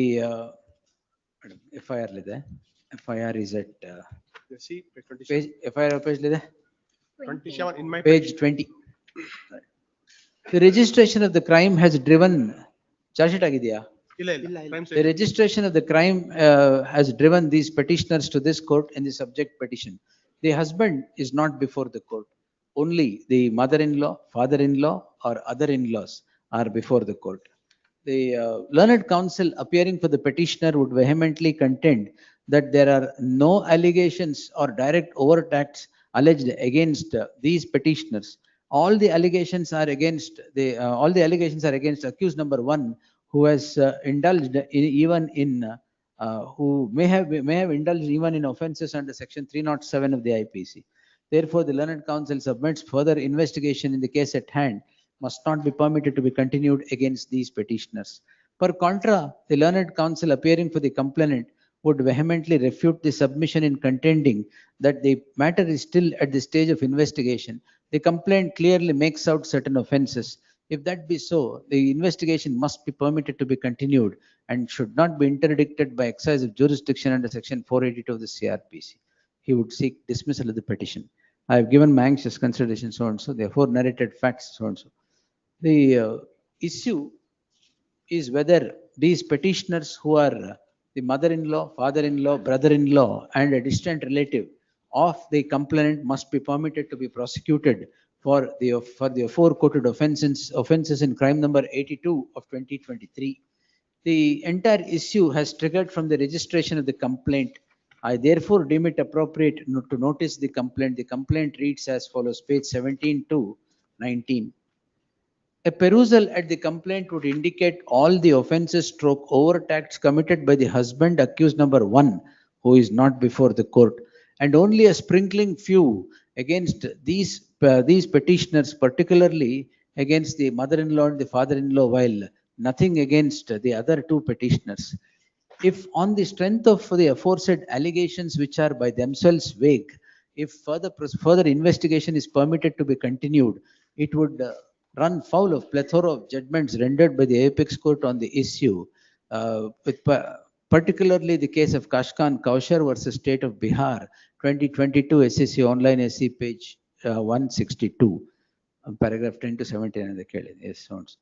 FIR lide. FIR is at See, page 27. page FIR page lide. 27 in my Page 20. The registration of the crime has driven charge sheet ಆಗಿದೆಯಾ? ಇಲ್ಲ. The registration of the crime has driven these petitioners to this court in the subject petition. The husband is not before the court. Only the mother-in-law, father-in-law or other in-laws are before the court. The learned counsel appearing for the petitioner would vehemently contend that there are no allegations or direct overt acts alleged against these petitioners. All the allegations are against accused number 1, who has indulged who may have indulged even in offences under section 307 of the IPC. Therefore, the learned counsel submits further investigation in the case at hand must not be permitted to be continued against these petitioners. Per contra, the learned counsel appearing for the complainant would vehemently refute the submission in contending that the matter is still at the stage of investigation. The complaint clearly makes out certain offences. If that be so, the investigation must be permitted to be continued and should not be interdicted by exercise of jurisdiction under section 482 of the CRPC. He would seek dismissal of the petition. I have given my anxious consideration so and so, therefore narrated facts so and so. The issue is whether these petitioners, who are the mother-in-law, father-in-law, brother-in-law and a distant relative of the complainant, must be permitted to be prosecuted for the aforequoted offences in crime number 82 of 2023. The entire issue has triggered from the registration of the complaint. I therefore deem it appropriate to notice the complaint. The complaint reads as follows, page 17 to 19. A perusal at the complaint would indicate all the offences / overt acts committed by the husband accused number 1, who is not before the court, and only a sprinkling few against these petitioners, particularly against the mother-in-law and the father-in-law, while nothing against the other 2 petitioners. If on the strength of the aforesaid allegations, which are by themselves vague, if further investigation is permitted to be continued, it would run foul of plethora of judgments rendered by the apex court on the issue, with particularly the case of Kashkan Kaushar versus State of Bihar, 2022 SEC online SC page 162, paragraph 10 to 17. Yes, sounds.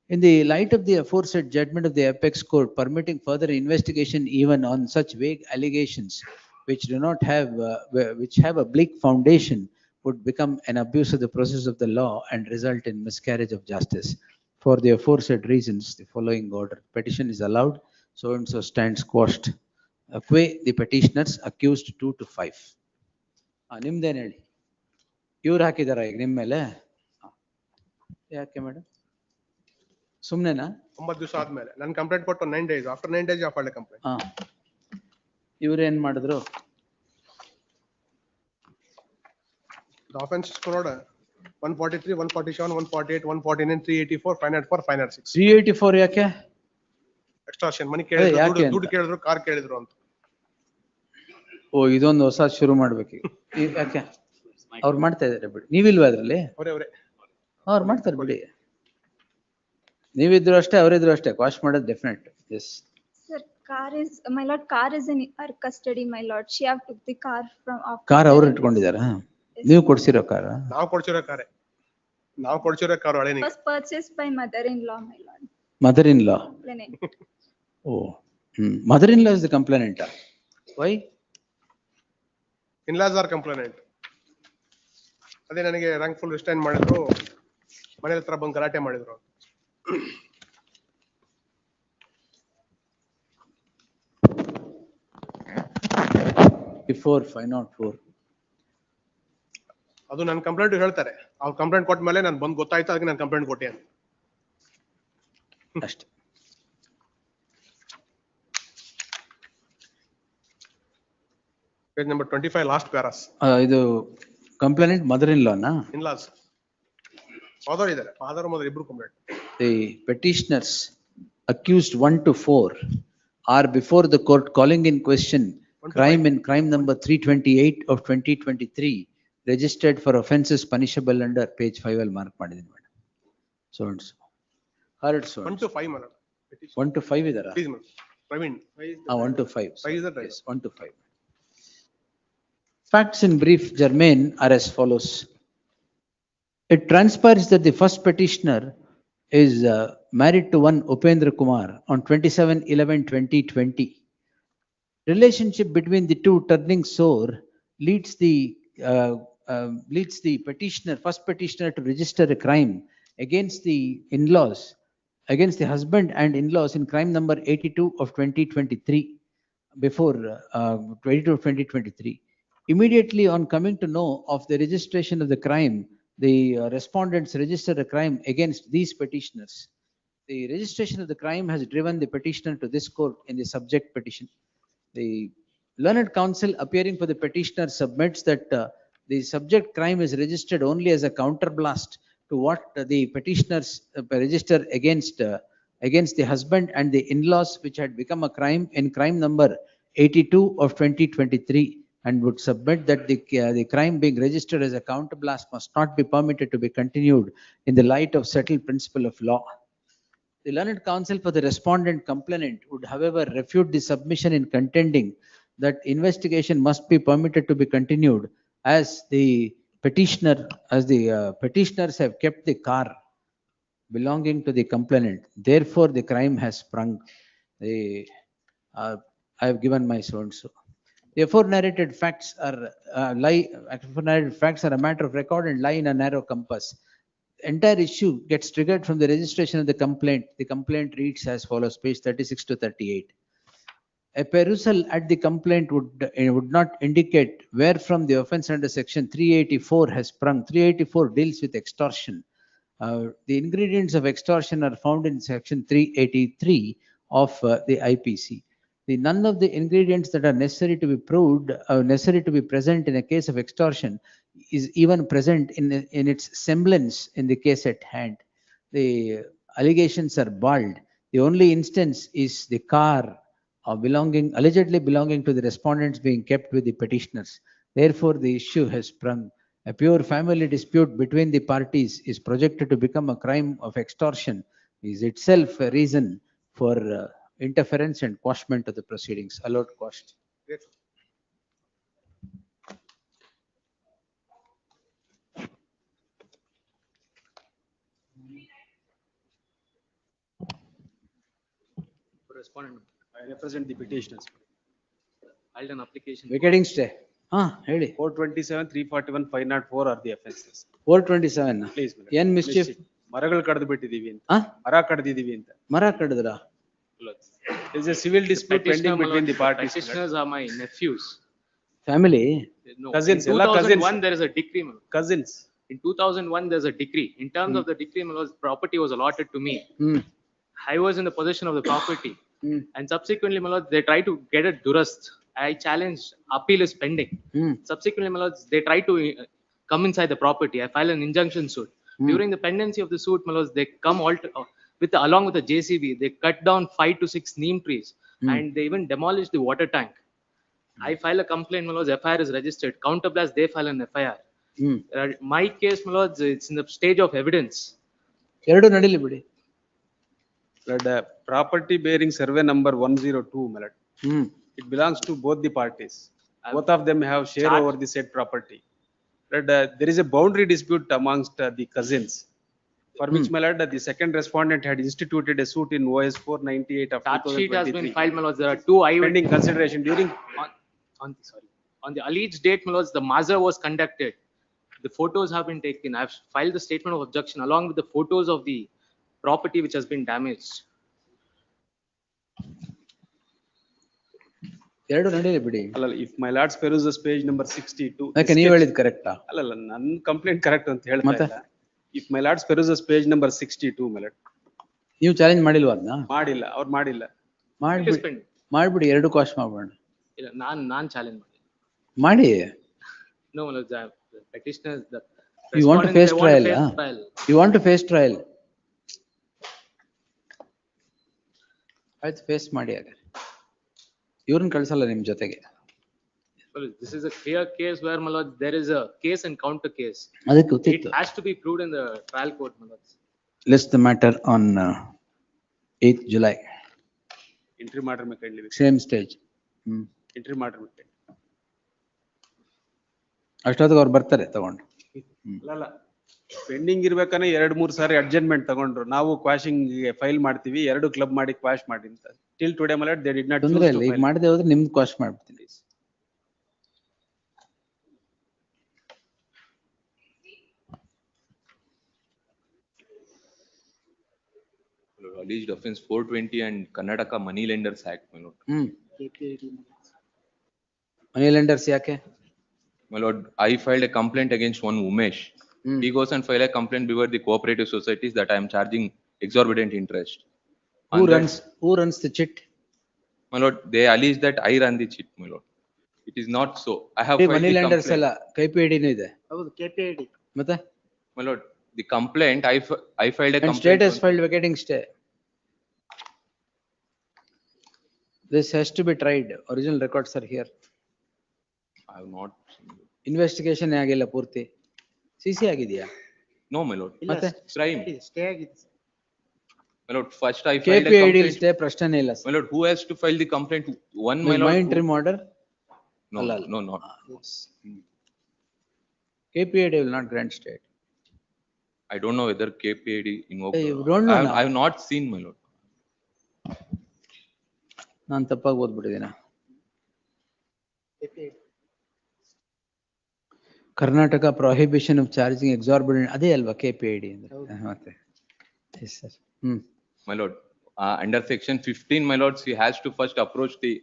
In the light of the aforesaid judgment of the apex court permitting further investigation even on such vague allegations which have a bleak foundation, would become an abuse of the process of the law and result in miscarriage of justice. For the aforesaid reasons, the following order: petition is allowed, so and so stands quashed. Acquit the petitioners accused 2 to 5. ನಿಮ್ದೇನು ಹೇಳಿ, ಇವ್ರು ಹಾಕಿದಾರ ಈಗ ನಿಮ್ಮ ಮೇಲೆ? ಯಾಕೆ madam, ಸುಮ್ನೆನಾ? 9 ದಿವಸ ಆದ್ಮೇಲೆ ನಾನು ಕಂಪ್ಲೇಂಟ್ ಕೊಟ್ಟು 9 days, after 9 days you filed a complaint. ಇವ್ರೇನ್ ಮಾಡಿದ್ರು? The offense code 143, 147, 148, 149, 384, 504, 506. 384 ಯಾಕೆ? Extortion, money ಕೇಳಿದ್ರು, ದುಡ್ಡು ಕೇಳಿದ್ರು, ಕಾರ್ ಕೇಳಿದ್ರು ಅಂತ. ಓ, ಇದೊಂದು ಹೊಸ ಶುರು ಮಾಡ್ಬೇಕು. ಯಾಕೆ ಅವ್ರು ಮಾಡ್ತಾ ಇದಾರೆ ಬಿಡಿ, ನೀವಿಲ್ವಾ ಅದ್ರಲ್ಲಿ? ಅವ್ರು ಮಾಡ್ತಾರೆ ಬಿಡಿ, ನೀವಿದ್ರು ಅಷ್ಟೇ ಅವರಿದ್ರು ಅಷ್ಟೇ, ವಾಶ್ ಮಾಡೋದು definite. Yes sir, my lord, car is in her custody, my lord. She have took the car from off. Car ಅವ್ರು ಇಟ್ಕೊಂಡಿದಾರಾ? ನೀವು ಕೊಡ್ಸಿರೋ ಕಾರ? ನಾವು ಕೊಡ್ಸಿರೋ ಕಾರು ಹಳೆ. Was purchased by mother-in-law, my lord. Mother-in-law. Oh, mother-in-law is the complainant. Why? In-laws are complainant. ಅದೇ ನನಗೆ ರ್ಯಾಂಕ್ಫುಲ್ ರಿಸ್ಟೈನ್ ಮಾಡಿದ್ರು, ಮನೆ ಹತ್ರ ಬಂದು ಗಲಾಟೆ ಮಾಡಿದ್ರು. Before 504. ಅದು ನನ್ನ ಕಂಪ್ಲೇಂಟ್ ಹೇಳ್ತಾರೆ. ಅವ್ರು ಕಂಪ್ಲೇಂಟ್ ಕೊಟ್ಟ ಮೇಲೆ ನಾನು ಬಂದು ಗೊತ್ತಾಯ್ತು, ಅದಕ್ಕೆ ನಾನು ಕಂಪ್ಲೇಂಟ್ ಕೊಟ್ಟೆ ಅಂತ. ಅಷ್ಟೇ. Page number 25, last paras. ಇದು ಕಂಪ್ಲೇನೆಂಟ್ ಮದರ್-ಇನ್-ಲಾನಾ? In-laws. ಫಾದರ್ ಇದ್ದಾರೆ, ಫಾದರ್ ಮದರ್ ಇಬ್ರು complaint. The petitioners accused 1 to 4 are before the court calling in question crime number 328 of 2023 registered for offences punishable under page 5 ಅಲ್ಲಿ mark ಮಾಡಿದ್ದೀನಿ madam. So and so. Heard so. 1 to 5 madam. 1 to 5 ಇದರಾ? Please madam. Praveen. 1 to 5. 5 is the Yes, 1 to 5. Facts in brief germane are as follows. It transpires that the first petitioner is married to one Upendra Kumar on 27/11/2020. Relationship between the two turning sour leads the petitioner, first petitioner, to register a crime against the in-laws, against the husband and in-laws in crime number 82 of 2023, before 22 of 2023. Immediately on coming to know of the registration of the crime, the respondents registered a crime against these petitioners. The registration of the crime has driven the petitioner to this court in the subject petition. The learned counsel appearing for the petitioner submits that the subject crime is registered only as a counterblast to what the petitioners register against the husband and the in-laws, which had become a crime in crime number 82 of 2023, and would submit that the crime being registered as a counterblast must not be permitted to be continued in the light of settled principle of law. The learned counsel for the respondent complainant would, however, refute the submission in contending that investigation must be permitted to be continued as the petitioners have kept the car belonging to the complainant. Therefore, the crime has sprung. I have given my so and so. The aforenarrated facts are a matter of record and lie in a narrow compass. Entire issue gets triggered from the registration of the complaint. The complaint reads as follows, page 36 to 38. A perusal at the complaint would not indicate where from the offense under section 384 has sprung. 384 deals with extortion. The ingredients of extortion are found in section 383 of the IPC. None of the ingredients that are necessary to be proved, necessary to be present in a case of extortion, is even present in its semblance in the case at hand. The allegations are bald. The only instance is the car allegedly belonging to the respondents being kept with the petitioners. Therefore, the issue has sprung. A pure family dispute between the parties is projected to become a crime of extortion, is itself a reason for interference and quashment of the proceedings. Allowed quashed. Great. Respondent, I represent the petitioners. Filed an application. Vacating stay. ಹೇಳಿ. 427, 341, 504 are the offences. 427. Please, madam. ಏನ್ ಮಿಸ್ಚಿಫ್? ಮರಗಳು ಕಡ್ದು ಬಿಟ್ಟಿದೀವಿ ಅಂತ. ಮರ ಕಡ್ದಿದೀವಿ ಅಂತ. ಮರ ಕಡ್ದ್ರಾ? There is a civil dispute pending between the parties. Petitioners are my nephews. Family? No. Cousins, In ಎಲ್ಲ cousins. 2001 there is a decree. Cousins. In 2001 there's a decree. In terms of the decree, property was allotted to me. I was in the possession of the property. And subsequently, my lord, they tried to get it durast. I challenged, appeal is pending. Subsequently, my lord, they tried to come inside the property. I filed an injunction suit. During the pendency of the suit, my lord, they come along with the JCB, they cut down 5 to 6 neem trees and they even demolished the water tank. I file a complaint, my lord, FIR is registered. Counterblast, they file an FIR. My case, my lord, it's in the stage of evidence. ಎರಡು ನಡೀಲಿ ಬಿಡಿ. Property bearing survey number 102, my lord. It belongs to both the parties. Both of them have share over the said property. There is a boundary dispute amongst the cousins for which, my lord, the second respondent had instituted a suit in OS 498 of Charge sheet has been 2023. filed, my lords. There are two Pending consideration during, on the alleged date, my lords, the Maza was conducted. The photos have been taken. I've filed the statement of objection along with the photos of the property which has been damaged. ಎರಡು ನಡೀಲಿ ಬಿಡಿ. ಅಲ್ಲಲ್ಲ, if my lords peruses page number 62. ಯಾಕೆ ನೀವು ಹೇಳಿದ್ ಕರೆಕ್ಟಾ? ಅಲ್ಲಲ್ಲ, ನನ್ನ ಕಂಪ್ಲೇಂಟ್ ಕರೆಕ್ಟ್ ಅಂತ ಹೇಳ್ತಾ ಮತ್ತೆ? ಇಲ್ಲ. If my lords peruses page number 62, my lord. ನೀವು ಚಾಲೆಂಜ್ ಮಾಡಿಲ್ವಾ ಅದನ್ನ? ಮಾಡಿಲ್ಲ, ಅವ್ರು ಮಾಡಿಲ್ಲ. ಮಾಡ್ಬಿಡಿ, ಎರಡು ಕಾಸ್ಟ್ ಮಾಡೋಣ. ಇಲ್ಲ, ನಾನ್ ಚಾಲೆಂಜ್ ಮಾಡಿ. No, my lords, the petitioners, the You want to face trial? You want to face trial? ಆಯ್ತು, ಫೇಸ್ ಮಾಡಿ. ಹಾಗೆ ಇವ್ರನ್ನ ಕಳ್ಸಲ್ಲ ನಿಮ್ ಜೊತೆಗೆ. Well, this is a clear case where, my lords, there is a case and counter case. ಅದಕ್ಕೆ ಗೊತ್ತಿತ್ತು. It has to be proved in the trial court, my lords. List the matter on 8th July. Entry matter may kindly. Same stage. Entry matter may kindly. ಅಷ್ಟೊತ್ತಿಗೆ ಅವ್ರು ಬರ್ತಾರೆ ತಗೊಂಡು. ಅಲ್ಲಲ್ಲ, pending ಇರ್ಬೇಕಾದ್ರೆ 2-3 ಸಾರಿ adjustment ತಗೊಂಡ್ರು. ನಾವು ಕ್ವಾಶಿಂಗ್ ಫೈಲ್ ಮಾಡ್ತೀವಿ, 2 ಕ್ಲಬ್ ಮಾಡಿ ಕ್ವಾಶ್ ಮಾಡಿ ಅಂತ. Till today, my lord, they did not choose ತೊಂದ್ರೆ to ಇಲ್ಲ, ಈಗ file. ಮಾಡದೆ ಹೋದ್ರೆ ನಿಮ್ದು ಕ್ವಾಶ್ ಮಾಡ್ಬಿಡ್ತೀನಿ. Alleged offense 420 and Karnataka Money Lenders Act, my lord. Money lenders ಯಾಕೆ? My lord, I filed a complaint against one Umesh. He goes and file a complaint before the cooperative societies that I am charging exorbitant interest. Who runs the chit? My lord, they allege that I run the chit, my lord. It is not so. I have filed money the lenders complaint. ಎಲ್ಲ KPID ಇದೆ. ಹೌದು, KPID. ಮತ್ತೆ? My lord, the complaint, I filed a And complaint. state has filed vacating stay. This has to be tried. Original records are here. I have not. Investigation ಆಗಿಲ್ಲ ಪೂರ್ತಿ. CC ಆಗಿದೆಯಾ? No, my lord. ಮತ್ತೆ? Crime. Stay ಆಗಿದೆ. My lord, first I filed a KPID complaint. stay ಪ್ರಶ್ನೆ ಇಲ್ಲ. My lord, who has to file the complaint? One, my My lord. interim order? No, no, not. KPID will not grant state. I don't know whether KPID invoked. Hey, you don't know now. I have not seen, my lord. ನಾನು ತಪ್ಪಾಗಿ ಓದ್ಬಿಟ್ಟಿದ್ದೀನ. Karnataka prohibition of charging ಎಕ್ಸಾರ್ಬಿಡೆಂಟ್ ಅದೇ ಅಲ್ವಾ KPID ಅಂದ್ರೆ? ಮತ್ತೆ yes sir. My lord, under section 15, my lord, he has to first approach the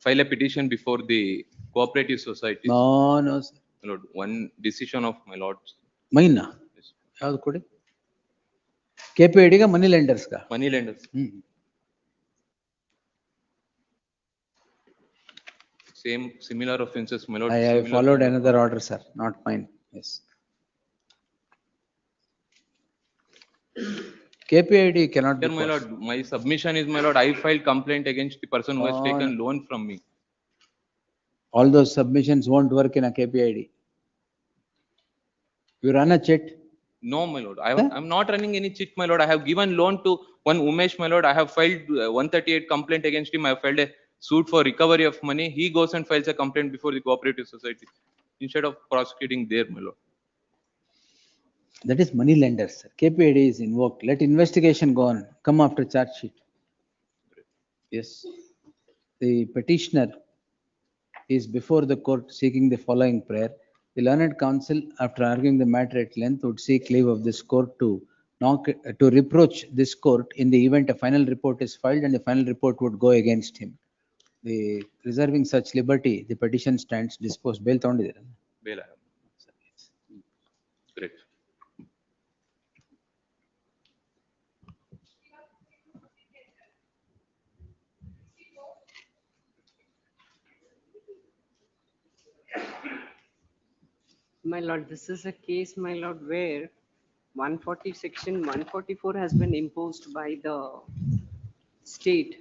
file a petition before the cooperative society. No sir. My lord, one decision of my lord. ಮೈನಾ ಯಾವ್ದು ಕೊಡಿ? KPID ಗ ಮನಿ lenders ಗ? Money lenders. Same similar offenses, my lord. I followed another order, sir, not mine. Yes. KPID cannot be. Sir, my lord, my submission is, my lord, I filed complaint against the person who has taken loan from me. All those submissions won't work in a KPID. You run a chit. No, my lord, I'm not running any chit, my lord. I have given loan to one Umesh, my lord. I have filed 138 complaint against him. I have filed a suit for recovery of money. He goes and files a complaint before the cooperative society instead of prosecuting there, my lord. That is money lenders, sir. KPID is invoked. Let investigation go on. Come after charge sheet. Yes. The petitioner is before the court seeking the following prayer. The learned counsel, after arguing the matter at length, would seek leave of this court to reproach this court in the event a final report is filed and the final report would go against him. The reserving such liberty, the petition stands disposed. Bail ತಗೊಂಡಿದ್ದೀರಾ? Bail. Great. My lord, this is a case, my lord, where 140 section 144 has been imposed by the state,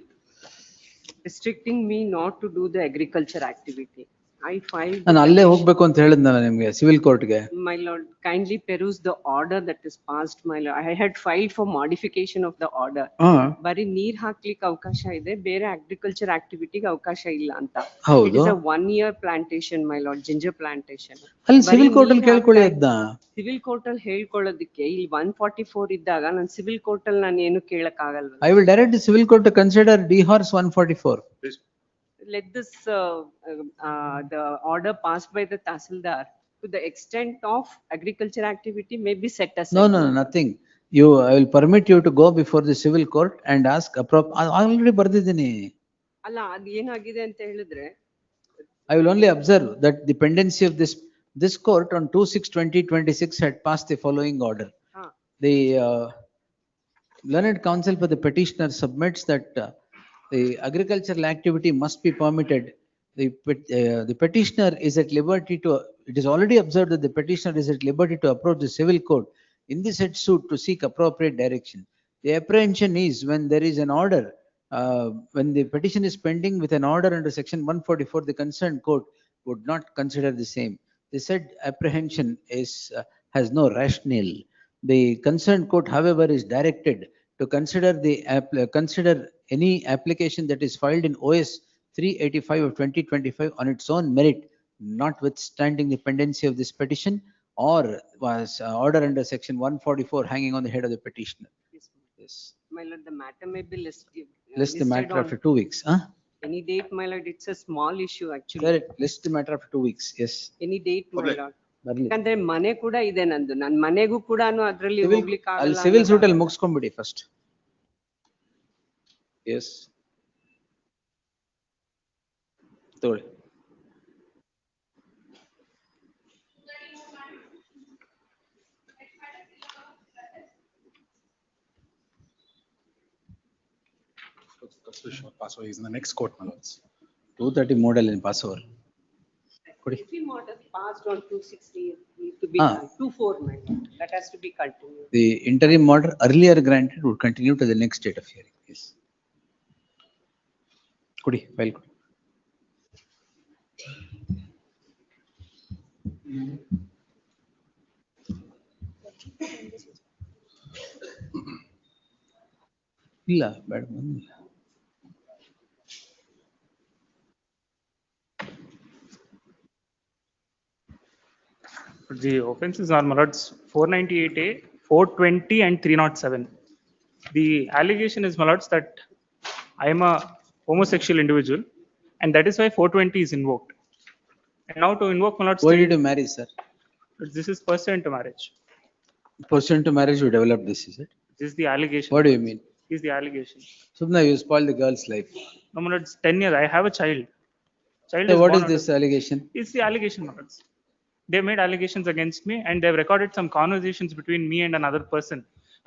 restricting me not to do the agriculture activity. I filed. ನಾನು the ಅಲ್ಲೇ petition. ಹೋಗ್ಬೇಕು ಅಂತ ಹೇಳಿದ್ನಲ್ಲ ನಿಮ್ಗೆ civil ಕೋರ್ಟ್ಗೆ. My lord, kindly peruse the order that is passed, my lord. I had filed for modification of the order. ಬರೀ ನೀರ್ ಹಾಕ್ಲಿಕ್ಕೆ ಅವಕಾಶ ಇದೆ, ಬೇರೆ ಅಗ್ರಿಕಲ್ಚರ್ ಆಕ್ಟಿವಿಟಿಗೆ ಅವಕಾಶ ಇಲ್ಲ ಅಂತ. ಹೌದು. It is a 1 year plantation, my lord, ginger plantation. ಅಲ್ಲಿ ಸಿವಿಲ್ ಕೋರ್ಟ್ ಅಲ್ಲಿ ಕೇಳ್ಕೊಳ್ಳಿ ಅದನ್ನ. ಸಿವಿಲ್ ಕೋರ್ಟ್ ಅಲ್ಲಿ ಹೇಳ್ಕೊಳ್ಳೋದಕ್ಕೆ ಇಲ್ಲಿ 144 ಇದ್ದಾಗ ನಾನು ಸಿವಿಲ್ ಕೋರ್ಟ್ ಅಲ್ಲಿ ನಾನು ಏನು ಕೇಳಕ್ ಆಗಲ್ವ. I will direct the civil court to consider DHORS 144. Let this the order passed by the Tahsildar to the extent of agriculture activity may be set aside. No, nothing. I will permit you to go before the civil court and ask already ಬರ್ದಿದ್ದೀನಿ. ಅಲ್ಲ ಅದು ಏನಾಗಿದೆ ಅಂತ ಹೇಳಿದ್ರೆ. I will only observe that the pendency of this court on 2/6/2026 had passed the following order. The learned counsel for the petitioner submits that the agricultural activity must be permitted. The petitioner is at liberty to, it is already observed that the petitioner is at liberty to approach the civil court in the said suit to seek appropriate direction. The apprehension is when there is an order, when the petition is pending with an order under section 144, the concerned court would not consider the same. The said apprehension has no rationale. The concerned court, however, is directed to consider any application that is filed in OS 385 of 2025 on its own merit, notwithstanding the pendency of this petition or was order under section 144 hanging on the head of the petitioner. Yes. My lord, the matter may be listed. List the matter after 2 weeks. Any date, my lord, it's a small issue actually. Correct. List the matter after 2 weeks. Yes. Any date, my lord. ಯಾಕಂದ್ರೆ ಮನೆ ಕೂಡ ಇದೆ ನಂದು, ನನ್ ಮನೆಗೂ ಕೂಡ ಅದ್ರಲ್ಲಿ ಹೋಗ್ಲಿಕ್ಕೆ ಆಗಲ್ಲ. ಸಿವಿಲ್ ಸೂಟ್ ಅಲ್ಲಿ ಮುಗಿಸ್ಕೊಂಡ್ಬಿಡಿ ಫಸ್ಟ್. ಎಸ್ ತಗೊಳ್ಳಿ. Passover is in the next court, my lords. 230 model in Passover. Interim order passed on 260 need to be 24, my lord. That has to be continued. The interim order earlier granted would continue to the next date of hearing. Yes. Kudi, file kudi. ಇಲ್ಲ ಬೇಡ ಬಂದಿಲ್ಲ. The offenses are, my lords, 498A, 420 and 307. The allegation is, my lords, that I am a homosexual individual and that is why 420 is invoked. And now to invoke, my lords. Why did you marry, sir? This is pursuant to marriage. Pursuant to marriage you developed this, is it? This is the allegation. What do you mean? Is the allegation. Subna, you spoiled the girl's life. No, my lords, 10 years, I have a child. So what is this allegation? It's the allegation, my lords. They made allegations against me and they've recorded some conversations between me and another person,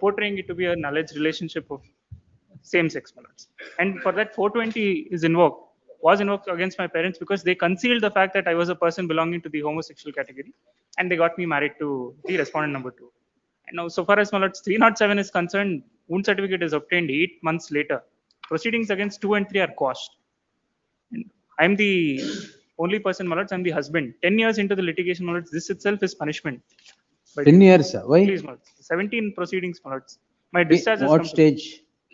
portraying it to be an alleged relationship of same sex, my lords. And for that 420 was invoked against my parents because they concealed the fact that I was a person belonging to the homosexual category and they got me married to the respondent number 2. And now so far as, my lords, 307 is concerned, wound certificate is obtained 8 months later. Proceedings against 2 and 3 are quashed. I'm the only person, my lords, I'm the husband. 10 years into the litigation, my lords, this itself is punishment. But 10 years, why? Please, my lords, 17 proceedings, my lords. My discharge has what come stage?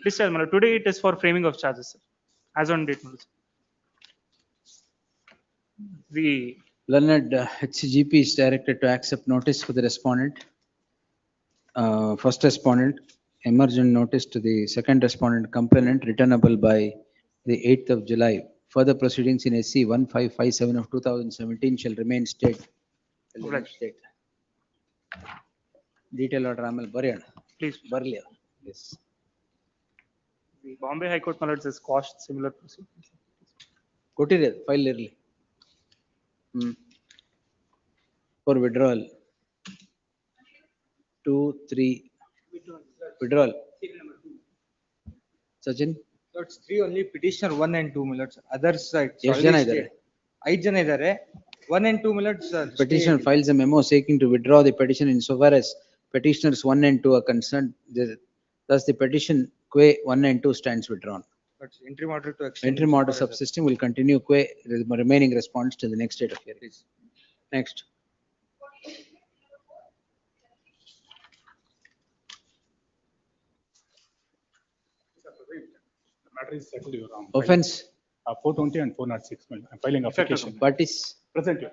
Discharge, my lord. Today it is for framing of charges, sir. As on date, my lords. The learned HCGP is directed to accept notice for the respondent. First respondent, emergent notice to the second respondent complainant returnable by the 8th of July. Further proceedings in SC 1557 of 2017 shall remain state. State. Detail order ಆಮೇಲೆ ಬರೆಯೋಣ. Please. ಬರಲಿ. Yes. The Bombay High Court, my lords, has quashed similar proceedings. ಕೊಟ್ಟಿರಿ file ಇರಲಿ. For withdrawal. 2, 3. Withdrawal. Sachin. Lords, 3 only petitioner 1 and 2, my lords. Others ಎಷ್ಟು ಜನ ಇದ್ದಾರೆ? 5 ಜನ ಇದ್ದಾರೆ. 1 and 2, my lords. Petitioner files a memo seeking to withdraw the petition insofar as petitioners 1 and 2 are concerned. Thus the petition qua 1 and 2 stands withdrawn. But interim order to extend. Interim order subsystem will continue remaining response till the next date of hearing. Next. The matter is settled, Your Honor. Offense. 420 and 406. I'm filing application. Parties. Present, Your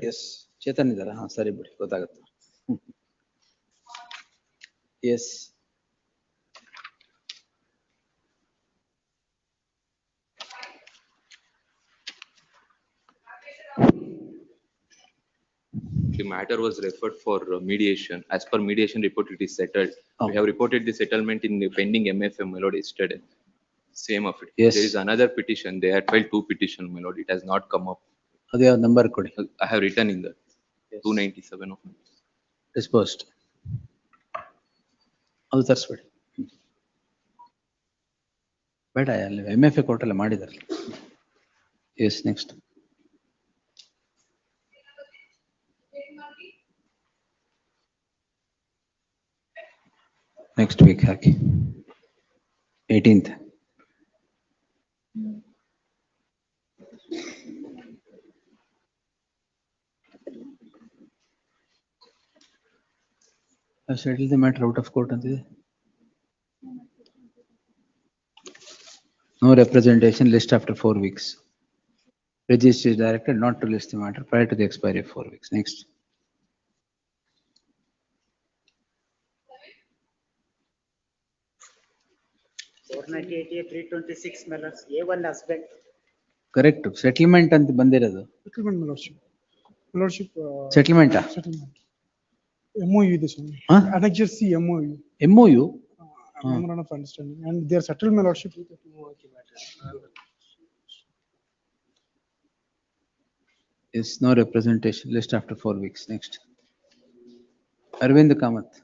Yes. Chetan idara. Ha, sari budi. Gottagatte. Yes. The matter was referred for mediation. As per mediation report, it is settled. We have reported the settlement in the pending MFM, my lord, yesterday. Same of it. Yes. There is another petition. They had filed 2 petitions, my lord. It has not come up. Adya number kodi. I have written in that. Yes. 297 of it. Disposed. ಅದು ತರಿಸ್ಬೇಡಿ ಬೇಡ ಅಲ್ಲಿ MFA ಕೋರ್ಟಲ್ಲ ಮಾಡಿದಾರಲ್ಲ. Yes next. Next week ಹಾಕಿ 18th. Settle the matter out of court ಅಂತಿದೆ. No representation, list after 4 weeks. Registry is directed not to list the matter prior to the expiry of 4 weeks. Next. A1 husband. Correct. Settlement ಅಂತ ಬಂದಿರೋದು. Settlement, my lordship. My lordship. Settlement. Settlement. MOU ಇದೆ ಸ್ವಾಮಿ. Annexure C MOU. MOU. Memorandum of understanding, and their settlement, my lordship. Is no representation, list after 4 weeks. Next. Arvind Kamath.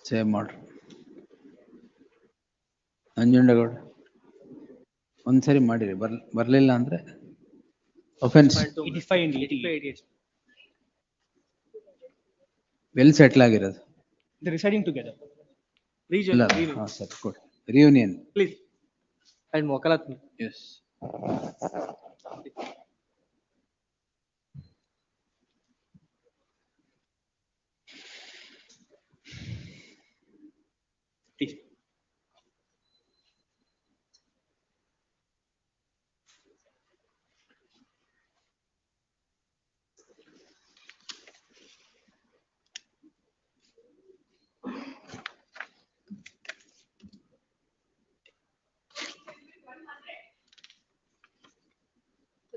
Same order. Nanjundagowda ಒಂದ್ಸರಿ ಮಾಡಿರಿ ಬರ್ಲಿಲ್ಲ ಅಂದ್ರೆ offense. 85 and 88. Well settle ಆಗಿರೋದು. They're residing together. ಇಲ್ಲ sir ಕೊಡಿ reunion. Please. And Mokalat. Yes. Please.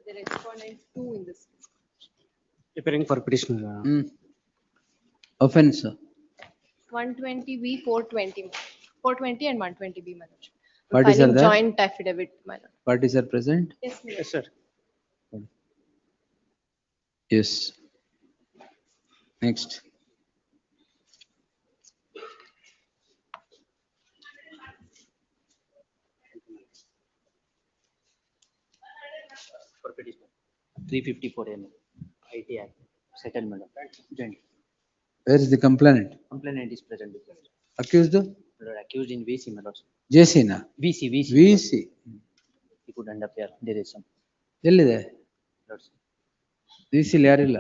The respondent 2 in this. Preparing for petitioner. Offense. 120B, 420. 420 and 120B, my lordship. Parties are Filing there? joint affidavit, my lord. Parties are present? Yes, my lord. Yes, sir. Yes. Next. For petitioner. 354 M. ITI. Settlement. Joint. Where is the complainant? Complainant is present. Accused? Lord, accused in VC, my lord. JC na? VC. VC. He could end up here. There is some. ಎಲ್ಲಿದೆ? Lord. VC ಯಾರಿಲ್ಲ?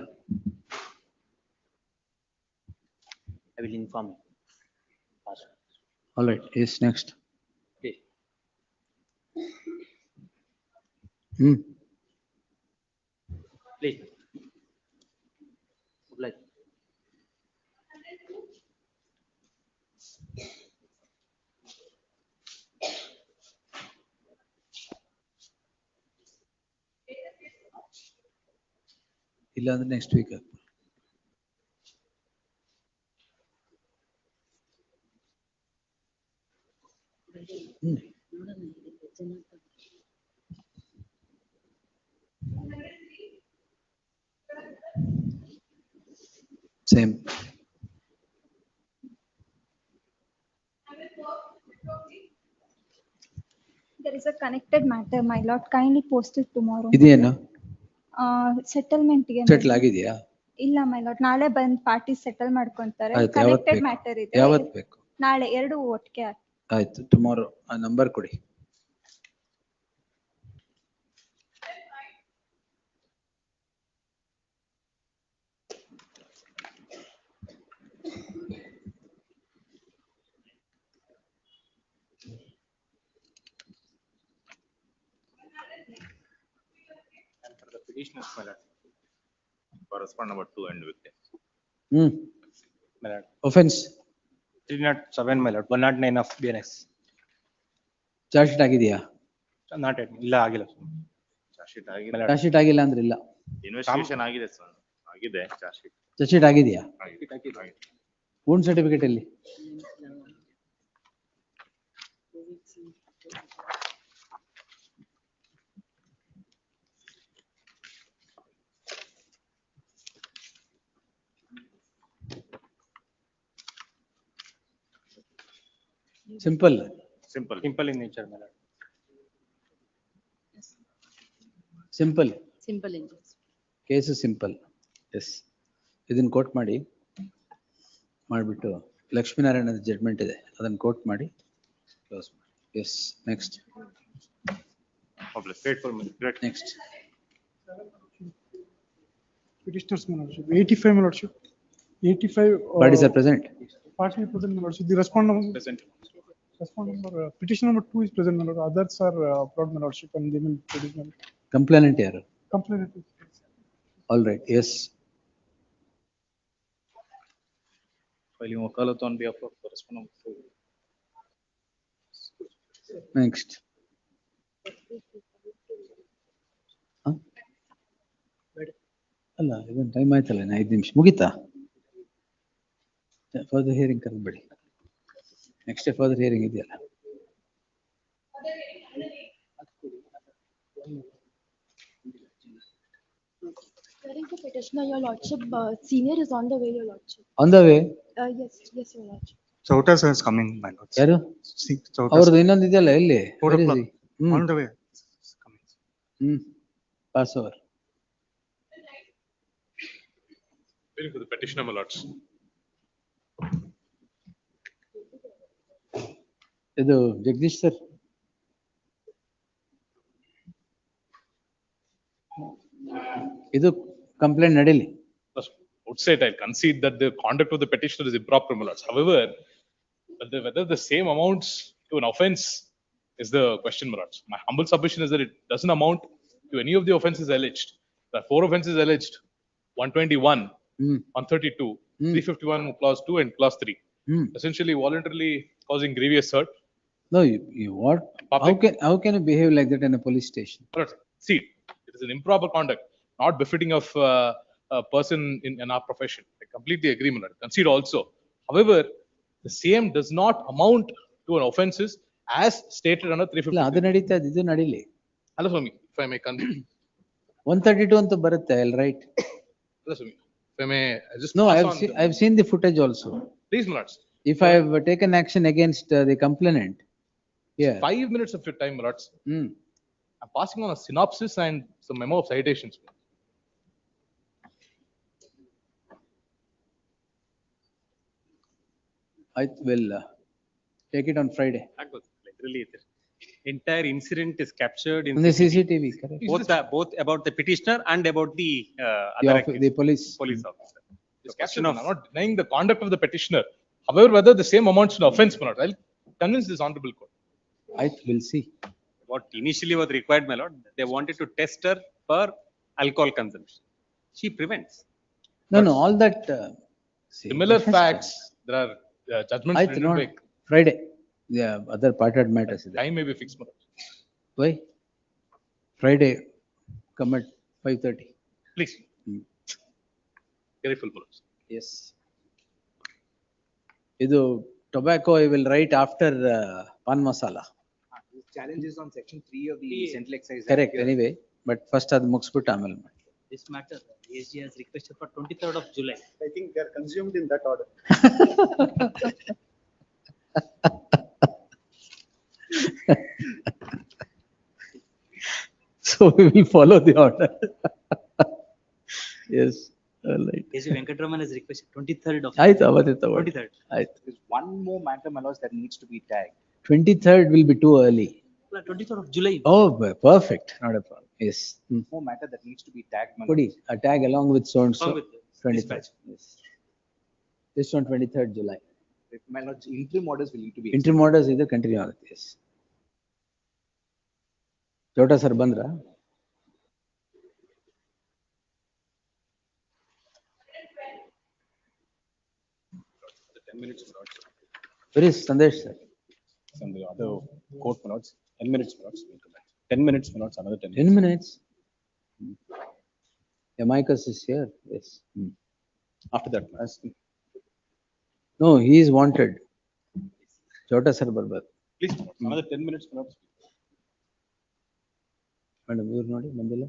I will inform you. Pass. All right. Yes. Next. Please. Please. Would like. ಇಲ್ಲ ಅಂದ್ರೆ next week. Same. There is a connected matter, my lord. Kindly post it tomorrow. ಇದೇನು? Settlement ಗೆ. Settle ಆಗಿದೆಯಾ? ಇಲ್ಲ my lord, ನಾಳೆ ಬಂದ್ party settle ಮಾಡ್ಕೊಂತಾರೆ. ಆಯ್ತು, ಯಾವತ್ ಕನೆಕ್ಟೆಡ್ ಬೇಕು? ಮ್ಯಾಟರ್ ಇದೆ. ಯಾವತ್ ಬೇಕು? ನಾಳೆ ಎರಡು ಒಟ್ಟಿಗೆ ಆಯ್ತು, ಟುಮಾರೋ. ಆ ನಂಬರ್ ಕೊಡಿ. And for the petitioners, my lord, correspond number 2 and victim. My lord. Offense. 307, my lord, 109 of BNS. Charge sheet ಆಗಿದೆಯಾ? Not yet, ಇಲ್ಲ ಆಗಿಲ್ಲ. ಚಾರ್ಜ್ ಶೀಟ್ ಆಗಿದೆ. ಚಾರ್ಜ್ ಶೀಟ್ ಆಗಿಲ್ಲ ಅಂದ್ರೆ ಇಲ್ಲ. ಇನ್ವೆಸ್ಟಿಗೇಷನ್ ಆಗಿದೆ ಸರ್, ಆಗಿದೆ ಚಾರ್ಜ್ ಶೀಟ್. ಚಾರ್ಜ್ ಶೀಟ್ ಆಗಿದೆಯಾ? ಆಗಿದೆ. ಓನ್ ಸರ್ಟಿಫಿಕೇಟ್ ಅಲ್ಲಿ simple Simple in nature, my lord. Simple Simple in nature. Case simple. Yes, ಇದನ್ನ ಕೋಟ್ ಮಾಡಿಬಿಟ್ಟು ಲಕ್ಷ್ಮೀನಾರಾಯಣದ ಜಡ್ಮೆಂಟ್ ಇದೆ, ಅದನ್ನು ಕೋಟ್ ಮಾಡಿ ಕ್ಲೋಸ್ ಮಾಡಿ. Yes, next. Next. Petitioners, my lordship, 85, my lordship. 85. Parties are present. Parties are present, my lordship. The respondent present. Respondent number, petition number 2 is present, my lord. Others are abroad, my lordship, and they will produce, my lord. Complainant ಯಾರು? Complainant. All right, yes. Filing wakalat on behalf of the respondent. Next. ಅಲ್ಲ, ಇದೊಂದು time ಆಯ್ತಲ್ಲ, 5 ನಿಮಿಷ ಮುಗಿತಾ? Further hearing ಕರೆದ್ಬಿಡಿ. Next further hearing ಇದೆಯಲ್ಲ. Where is the petitioner, your lordship? Senior is on the way, your lordship. On the way? Yes, your lordship. Chautas is coming, my lord. ಯಾರು? ಅವ್ರದ್ದು ಇನ್ನೊಂದು ಇದೆಯಲ್ಲ, ಎಲ್ಲಿ? On the way. Pass over. Waiting for the petitioner, my lords. ಇದು Jagadish sir. ಇದು complaint ನಡೀಲಿ. Outside, I'll concede that the conduct of the petitioner is improper, my lords. However, whether the same amounts to an offense is the question, my lords. My humble submission is that it doesn't amount to any of the offenses alleged. There are 4 offenses alleged: 121, 132, 351 clause 2 and clause 3. Essentially, voluntarily causing grievous hurt. No, you what? How can you behave like that in a police station? See, it is an improper conduct, not befitting of a person in our profession. I completely agree, my lord. Concede also. However, the same does not amount to an offenses as stated under 350. ಇಲ್ಲ, ಅದು ನಡೀತಾ ಇದೆ, ಇದು ನಡೀಲಿ. ಅಲ್ಲ ಸ್ವಾಮಿ, if I may conclude. 132 ಅಂತ ಬರುತ್ತೆ, I'll write. ಅಲ್ಲ ಸ್ವಾಮಿ, if I may just. No, I've seen the footage also. Please, my lords. If I have taken action against the complainant, yeah. 5 minutes of your time, my lords. I'm passing on a synopsis and some memo of citations. I will take it on Friday. Literally, entire incident is captured in the CCTV. Correct. Both about the petitioner and about the other the police officer. It's captured. I'm not denying the conduct of the petitioner. However, whether the same amounts to offense or not, I'll convince this honorable court. I will see. What initially was required, my lord, they wanted to test her for alcohol consumption. She prevents. No, all that. Similar facts. There are judgments. Friday. Yeah, other parted matters. Time may be fixed, my lord. Why? Friday, come at 5:30. Please. Careful, my lord. Yes. Idu tobacco I will write after pan masala. Challenges on section 3 of the Central Excise Act. Correct, anyway, but first ad mugsbittu amel. This matter, ASG has requested for 23rd of July. I think they are consumed in that order. So we will follow the order. Yes, all right. Chairman has requested 23rd of. ಆಯ್ತು ಅವತ್ತೇ ತಗೊಳ್ಳಿ. 23rd. ಆಯ್ತು. There's one more matter, my lords, that needs to be tagged. 23rd will be too early. 23rd of July. Oh, perfect. Not a problem. Yes. More matter that needs to be tagged, my Kodi, lords. a tag along with so and so. Along with 23rd. Yes. This on 23rd July. My lords, interim orders will need to be. Interim orders either continue on. Yes. Chota sir bandra. The 10 minutes, my lords. Where is Sandesh sir? From the other court, my lords. 10 minutes, my lords. We'll come back. 10 minutes, my lords. Another 10 10 minutes. minutes. Amicus is here. Yes. After that, my lords. No, he is wanted. Chota sir barbar. Please, my lords. Another 10 minutes, my lords. Madam, you are not Mandela.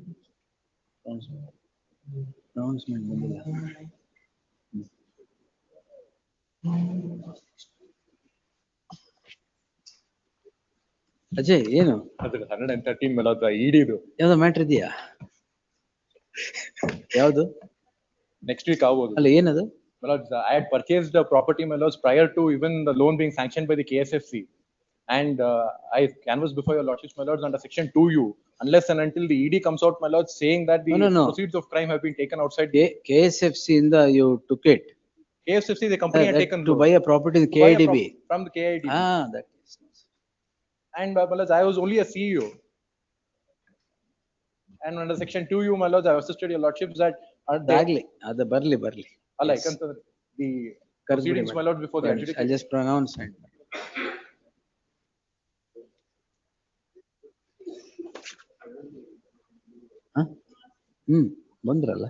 Announcement Mandela. Ajay ಏನು ಅದು 113 my lords, ED ಇದು. ಯಾವ್ದೋ matter ಇದೆಯಾ? ಯಾವುದು? Next week ಆಗ್ಬೋದು. ಅಲ್ಲ ಏನದು? My lords, I had purchased a property, my lords, prior to even the loan being sanctioned by the KSFC. And I canvassed before your lordships, my lords, under section 2U, unless and until the ED comes out, my lords, saying that the No. proceeds of crime have been taken outside. KSFC ಇಂದ you took it. KSFC, the company had taken to loan. buy a property in To buy a KIDB. From the KIDB. That is. And my lords, I was only a CEO. And under section 2U, my lords, I assisted your lordships that ಅದಾಗ್ಲಿ ಅದು ಬರ್ಲಿ. ಅಲ್ಲ ಯಾಕಂತಂದ್ರೆ the proceedings, my lord, before the adjudication. I'll just pronounce it. ಬಂದ್ರಲ್ಲ.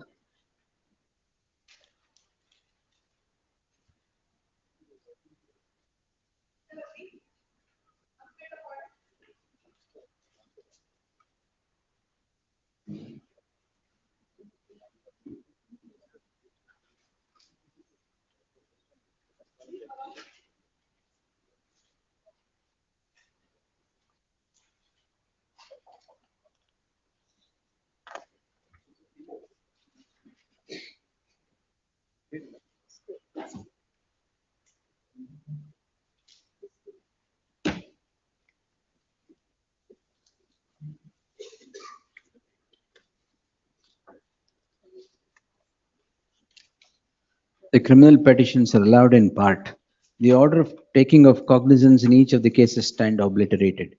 The criminal petitions are allowed in part. The order of taking of cognizance in each of the cases stand obliterated.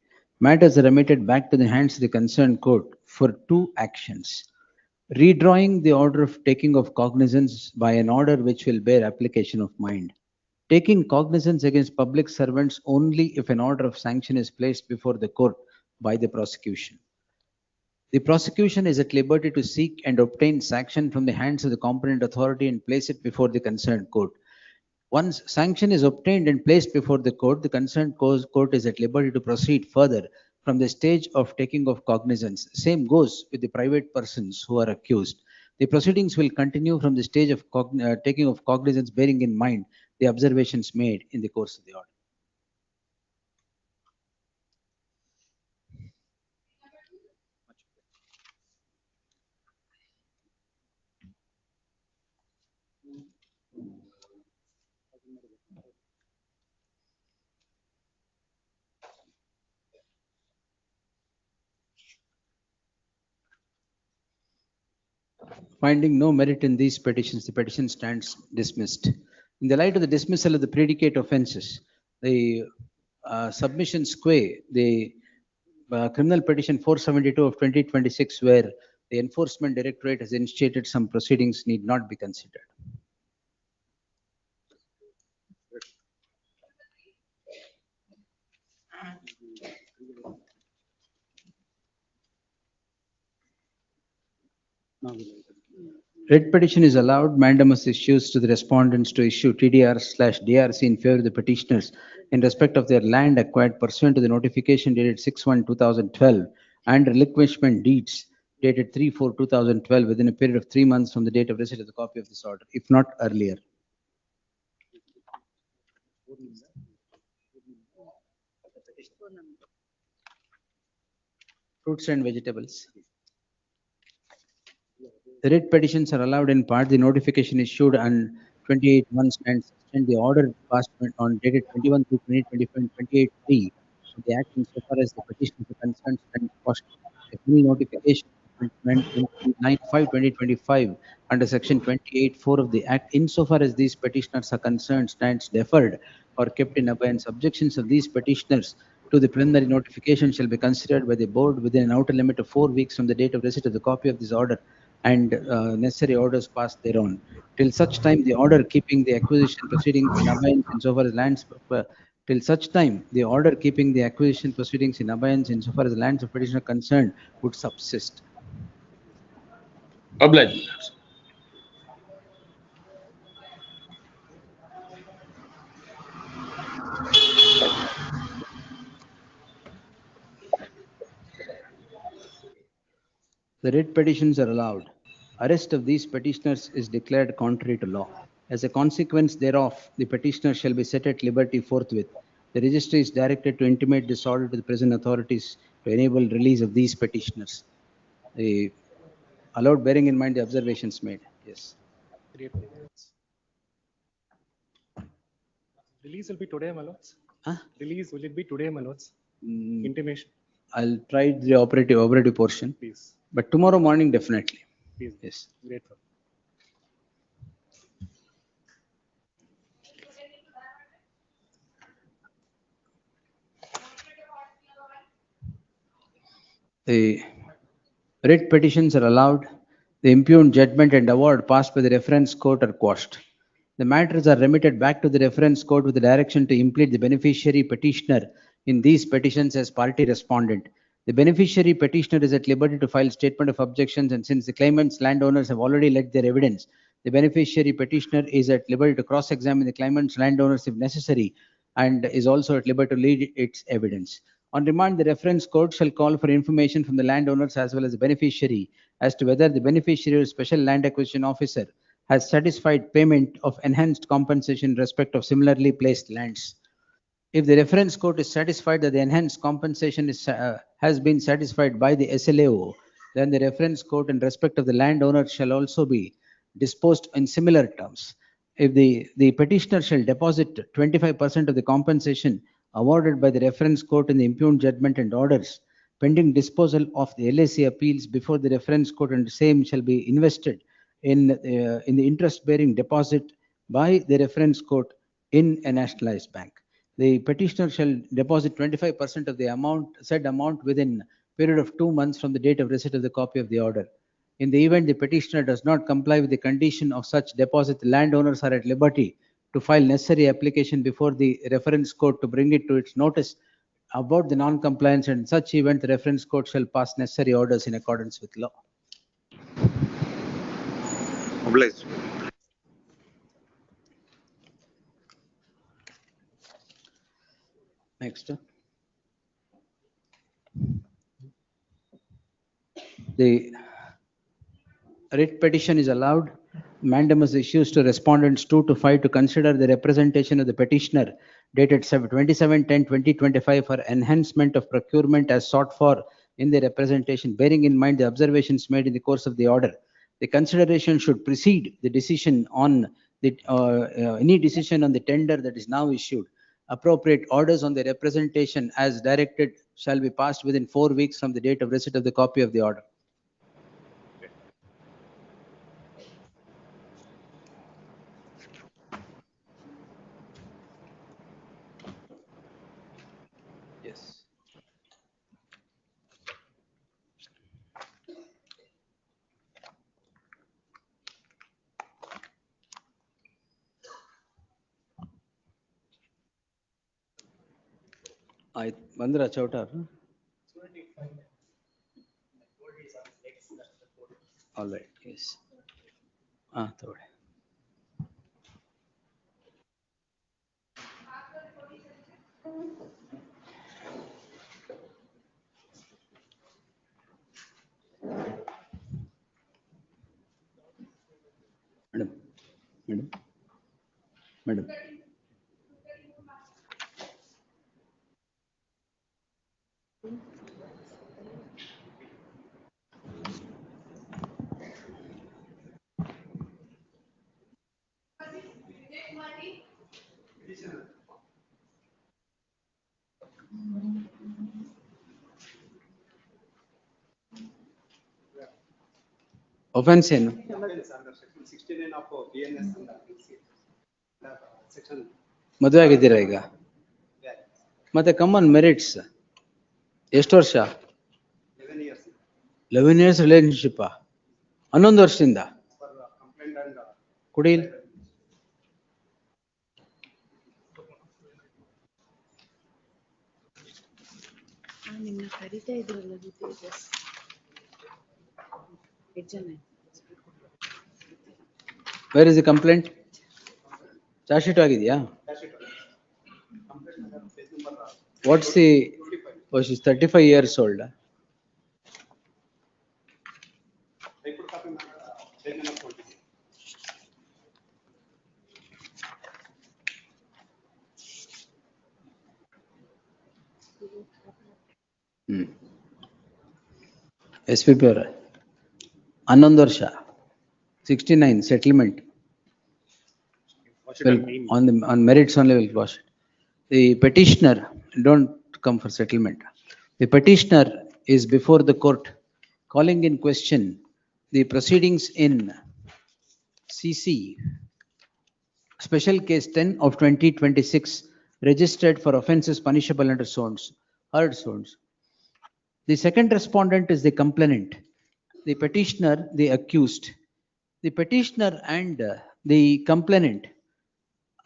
Matters are remitted back to the hands of the concerned court for two actions. Redrawing the order of taking of cognizance by an order which will bear application of mind. Taking cognizance against public servants only if an order of sanction is placed before the court by the prosecution. The prosecution is at liberty to seek and obtain sanction from the hands of the competent authority and place it before the concerned court. Once sanction is obtained and placed before the court, the concerned court is at liberty to proceed further from the stage of taking of cognizance. Same goes with the private persons who are accused. The proceedings will continue from the stage of taking of cognizance, bearing in mind the observations made in the course of the order. Finding no merit in these petitions, the petition stands dismissed. In the light of the dismissal of the predicate offences, the submission sque, the criminal petition 472 of 2026, where the Enforcement Directorate has initiated some proceedings, need not be considered. Writ petition is allowed. Mandamus issues to the respondents to issue TDR/DRC in favor of the petitioners in respect of their land acquired pursuant to the notification dated 6/1/2012 and relinquishment deeds dated 3/4/2012 within a period of 3 months from the date of receipt of the copy of this order, if not earlier. Fruits and vegetables. The writ petitions are allowed in part. The notification issued on 28/1 and suspend the order passed on dated 21/2/2025 and 28/3 of the Act insofar as the petitions are concerned and quashed. The final notification went in 9/5/2025 under Section 28(4) of the Act insofar as these petitioners are concerned stands deferred or kept in abeyance. Objections of these petitioners to the preliminary notification shall be considered by the board within an outer limit of 4 weeks from the date of receipt of the copy of this order and necessary orders passed thereon. Till such time, the order keeping the acquisition proceedings in abeyance insofar as lands till such time, the order keeping the acquisition proceedings in abeyance insofar as the lands of petitioner concerned would subsist. Obliged. The writ petitions are allowed. Arrest of these petitioners is declared contrary to law. As a consequence thereof, the petitioner shall be set at liberty forthwith. The registry is directed to intimate this order to the present authorities to enable release of these petitioners. The allowed bearing in mind the observations made. Yes. Release will be today, my lords. Huh? Release, will it be today, my lords? Mm, Intimation, I'll try the operative portion, please. but tomorrow morning definitely. Please. Yes. Grateful. The writ petitions are allowed. The impugned judgment and award passed by the reference court are quashed. The matters are remitted back to the reference court with the direction to implead the beneficiary petitioner in these petitions as party respondent. The beneficiary petitioner is at liberty to file statement of objections, and since the claimant's landowners have already led their evidence, the beneficiary petitioner is at liberty to cross-examine the claimant's landowners if necessary, and is also at liberty to lead its evidence. On remand, the reference court shall call for information from the landowners as well as the beneficiary as to whether the beneficiary or special land acquisition officer has satisfied payment of enhanced compensation in respect of similarly placed lands. If the reference court is satisfied that the enhanced compensation has been satisfied by the SLAO, then the reference court in respect of the landowner shall also be disposed in similar terms. If the petitioner shall deposit 25% of the compensation awarded by the reference court in the impugned judgment and orders, pending disposal of the LAC appeals before the reference court, and the same shall be invested in the interest-bearing deposit by the reference court in a nationalized bank. The petitioner shall deposit 25% of the said amount within period of 2 months from the date of receipt of the copy of the order. In the event the petitioner does not comply with the condition of such deposit, the landowners are at liberty to file necessary application before the reference court to bring it to its notice about the non-compliance, and in such event the reference court shall pass necessary orders in accordance with law. Obliged. Next. The writ petition is allowed. Mandamus issues to respondents 2 to 5 to consider the representation of the petitioner dated 27/10/2025 for enhancement of procurement as sought for in the representation, bearing in mind the observations made in the course of the order. The consideration should precede the decision on the any decision on the tender that is now issued. Appropriate orders on the representation as directed shall be passed within 4 weeks from the date of receipt of the copy of the order. Yes. ಬಂದ್ರ ಚೌಟಾರ್ all right yes ತಗೊಳ್ಳಿ madam madam madam Offense ಏನು? ಮದುವೆ ಆಗಿದ್ದೀರಾ ಈಗ? ಮತ್ತೆ common merits ಎಷ್ಟು ವರ್ಷ? 11 years relationship 11 ವರ್ಷದಿಂದ ಕುಡಿ. ನಿನ್ನ ಕರೀತಾ ಇದ್ರಲ್ಲ ಜೊತೆಗೆ ಜನ. Where is the complaint? Charge sheet ಆಗಿದೆಯಾ? What's the she is 35 years old. SPP ಅವರ 11 ವರ್ಷ 69 settlement. Well, on merits only will wash it. The petitioner don't come for settlement. The petitioner is before the court calling in question the proceedings in CC Special Case 10 of 2026 registered for offences punishable under zones, heard zones. The second respondent is the complainant, the petitioner, the accused. The petitioner and the complainant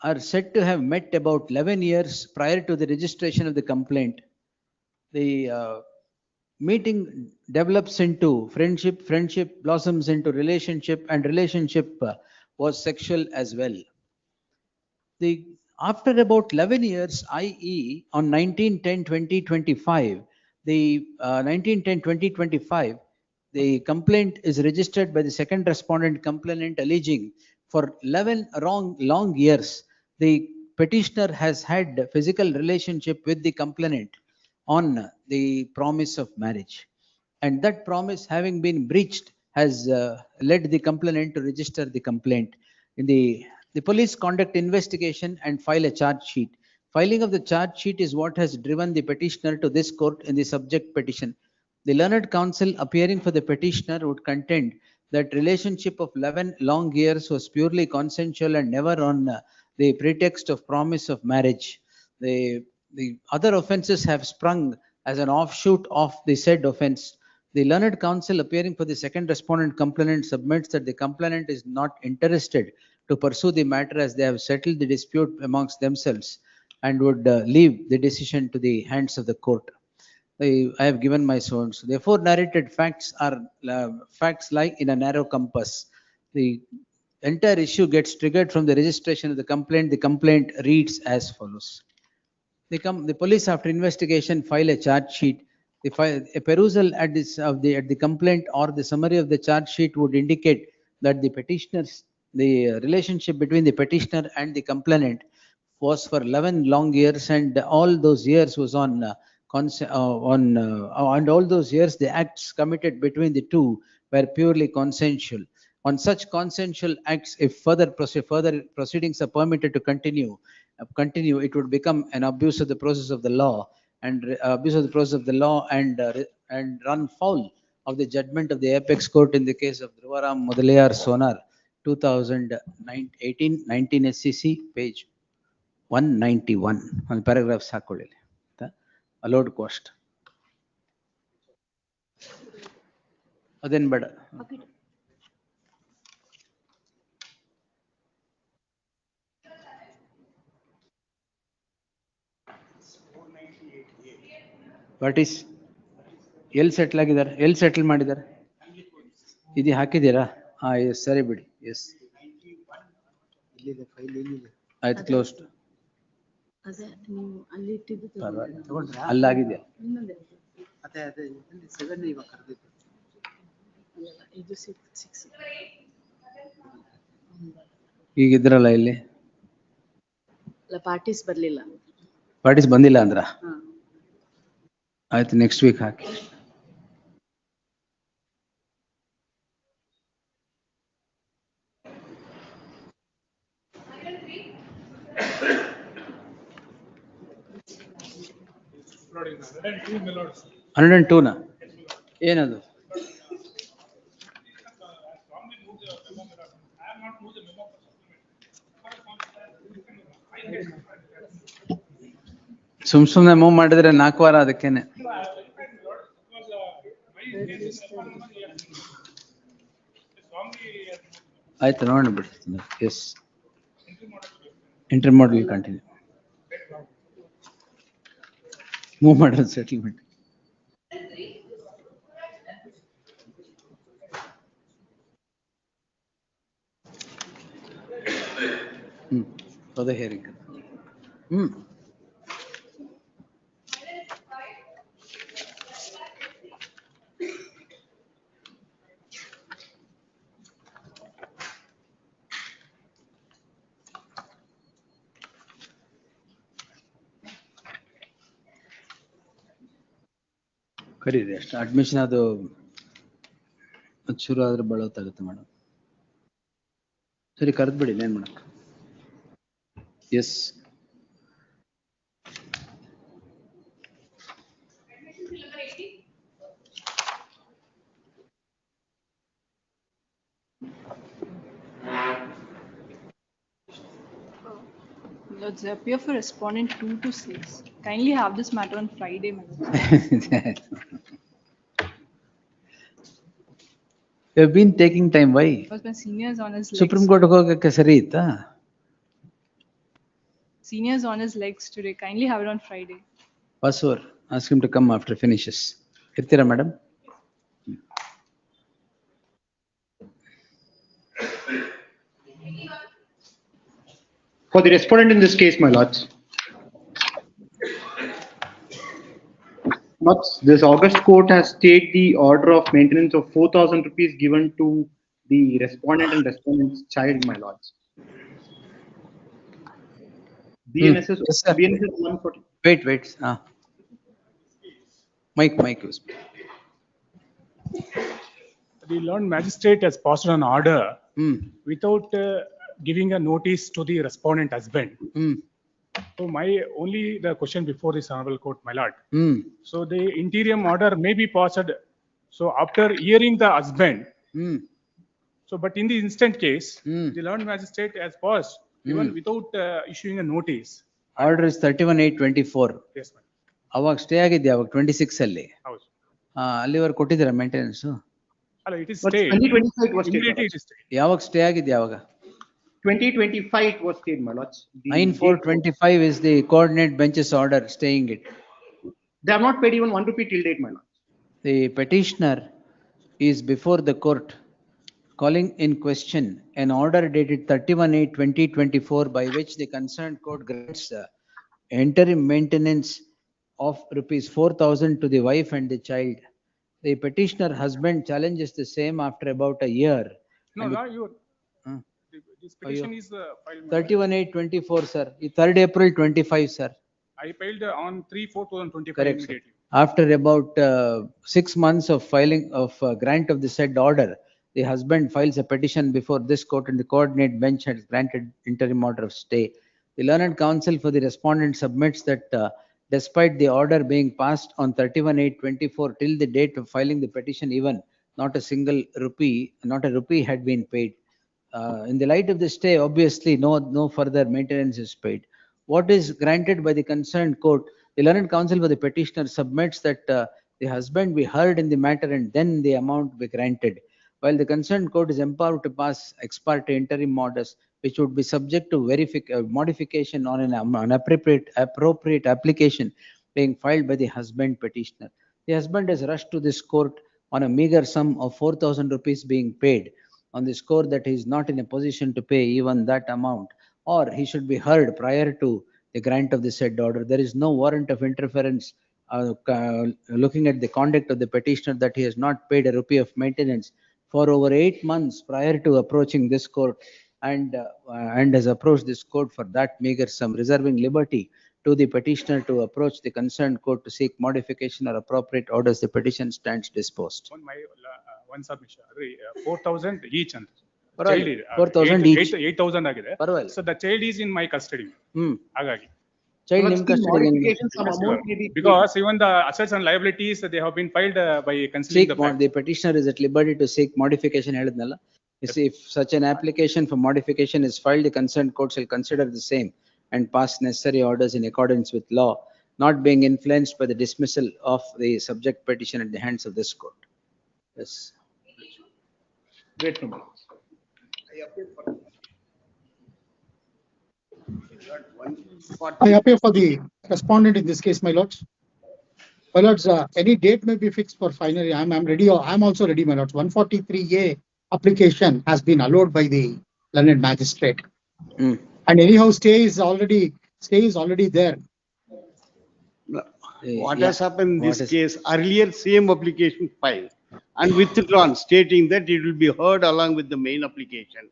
are said to have met about 11 years prior to the registration of the complaint. The meeting develops into friendship, friendship blossoms into relationship, and relationship was sexual as well. After about 11 years, i.e. on 19/10/2025, the 19/10/2025, the complaint is registered by the second respondent complainant alleging for 11 long years, the petitioner has had physical relationship with the complainant on the promise of marriage. And that promise having been breached has led the complainant to register the complaint. The police conduct investigation and file a charge sheet. Filing of the charge sheet is what has driven the petitioner to this court in the subject petition. The learned counsel appearing for the petitioner would contend that relationship of 11 long years was purely consensual and never on the pretext of promise of marriage. The other offences have sprung as an offshoot of the said offence. The learned counsel appearing for the second respondent complainant submits that the complainant is not interested to pursue the matter as they have settled the dispute amongst themselves and would leave the decision to the hands of the court. I have given my source. Therefore, narrated facts are facts lie in a narrow compass. The entire issue gets triggered from the registration of the complaint. The complaint reads as follows. The police, after investigation, file a charge sheet. A perusal at the complaint or the summary of the charge sheet would indicate that the relationship between the petitioner and the complainant was for 11 long years, and all those years was and all those years the acts committed between the two were purely consensual. On such consensual acts, if further proceedings are permitted to continue, it would become an abuse of the process of the law and run foul of the judgment of the apex court in the case of Dhruvaram Mudalayar Sonar 2018-19 SCC page 191 on paragraphs ಹಾಕೊಳ್ಳಿ. Allowed cost ಅದೇನ್ ಬೇಡ. What is ಎಲ್ಲಿ settle ಆಗಿದ್ದಾರೆ, ಎಲ್ಲಿ settle ಮಾಡಿದ್ದಾರೆ, ಇದು ಹಾಕಿದ್ದೀರಾ? ಹಾ ಎಸ್, ಸರಿ ಬಿಡಿ. ಎಸ್ ಆಯ್ತು, ಕ್ಲೋಸ್ಡ್. ಅದೇ ನೀವು ಅಲ್ಲಿ ಇಟ್ಟಿದ್ದು ಅಲ್ಲಾಗಿದೆ. ಇದು 6 ಈಗ ಇದ್ರಲ್ಲ ಇಲ್ಲಿ ಪಾರ್ಟೀಸ್ ಬರ್ಲಿಲ್ಲ. ಪಾರ್ಟೀಸ್ ಬಂದಿಲ್ಲ ಅಂದ್ರ ಆಯ್ತು, ನೆಕ್ಸ್ಟ್ ವೀಕ್ ಹಾಕಿ. 102 ನ ಏನದು? ಸುಮ್ನೆ ಮೂವ್ ಮಾಡಿದ್ರೆ 4 ವಾರ ಅದಕ್ಕೇನೆ. ಆಯ್ತು ನೋಡೋಣ ಬಿಡಿ. ಎಸ್ ಇಂಟರ್ ಮಾಡಲ್ ಕಂಟಿನ್ಯೂ ಮೂವ್ ಮಾಡಿರೋದು ಸೆಟಲ್ಮೆಂಟ್. For the hearing. ಕರೀರಿ ಅಷ್ಟು ಅಡ್ಮಿಷನ್ ಅದು ಶುರು ಆದ್ರೆ ಬಳತ್ತಾಗುತ್ತೆ ಮೇಡಮ್. ಸರಿ ಕರೆದ್ಬಿಡಿ, ಏನ್ ಮಾಡಕ್. Yes Lords, they appear for respondent 2 to 6. Kindly have this matter on Friday, madam. You have been taking time, why? Because my seniors on his legs. Supreme Court ಹೋಗಕ್ಕೆ ಸರಿ ಇತ್ತಾ? Seniors on his legs today. Kindly have it on Friday. Pasur, ask him to come after finishes. ಇರ್ತೀರಾ madam? For the respondent in this case, my lords. This August court has stayed the order of maintenance of 4,000 rupees given to the respondent and respondent's child, my lords. BNSS, Yes, sir. BNSS 140. Wait. Mike. The learned magistrate has passed an order without giving a notice to the respondent husband. So the question before this honorable court, my lord. So the interim order may be passed. So after hearing the husband. So but in the instant case, the learned magistrate has passed even without issuing a notice. Order is 31/8/24. Yes, ma'am. ಅವಾಗ stay ಆಗಿದ್ಯಾ ಅವಾಗ 26 ಅಲ್ಲಿ? ಹೌದು. ಅಲ್ಲಿವರೆಗೆ ಕೊಟ್ಟಿದ್ದೀರಾ maintenance? ಅಲ್ಲ, it is stayed. 2025 was stayed. Immediately it is stayed. ಯಾವಾಗ stay ಆಗಿದ್ಯಾ ಅವಾಗ? 2025 it was stayed, my lords. 9/4/25 is the coordinate bench's order staying it. They have not paid even 1 rupee till date, my lords. The petitioner is before the court calling in question an order dated 31/8/2024 by which the concerned court grants interim maintenance of rupees 4,000 to the wife and the child. The petitioner husband challenges the same after about a year. No, this petition is filed. 31/8/24, sir. 3rd April 25, sir. I filed on 3/4/2025 Correct, sir. immediately. After about 6 months of filing of grant of the said order, the husband files a petition before this court and the coordinate bench has granted interim order of stay. The learned counsel for the respondent submits that despite the order being passed on 31/8/24 till the date of filing the petition, even not a rupee had been paid. In the light of the stay, obviously no further maintenance is paid. What is granted by the concerned court, the learned counsel for the petitioner submits that the husband be heard in the matter and then the amount be granted. While the concerned court is empowered to pass ex parte interim orders, which would be subject to modification on an appropriate application being filed by the husband petitioner. The husband has rushed to this court on a meager sum of 4,000 rupees being paid on the score that he is not in a position to pay even that amount, or he should be heard prior to the grant of the said order. There is no warrant of interference looking at the conduct of the petitioner that he has not paid a rupee of maintenance for over 8 months prior to approaching this court and has approached this court for that meager sum, reserving liberty to the petitioner to approach the concerned court to seek modification or appropriate orders. The petition stands disposed. One submission, 4,000 each. And child is 4,000 each. 8,000 ಆಗಿದೆ. ಪರವಾಗಿಲ್ಲ. So the child is in my custody. ಹಾಗಾಗಿ. Child ನಿಮ್ custody Because even the assets and liabilities, they have been filed by concealing the fact. The petitioner is at liberty to seek modification ಹೇಳಿದ್ನಲ್ಲ. If such an application for modification is filed, the concerned court shall consider the same and pass necessary orders in accordance with law, not being influenced by the dismissal of the subject petition at the hands of this court. Yes. Great. I appear for the respondent in this case, my lords. My lords, any date may be fixed for finally. I'm ready. I'm also ready, my lords. 143A application has been allowed by the learned magistrate. And anyhow, stay is already there. What has happened in this case, earlier same application filed and withdrawn, stating that it will be heard along with the main application.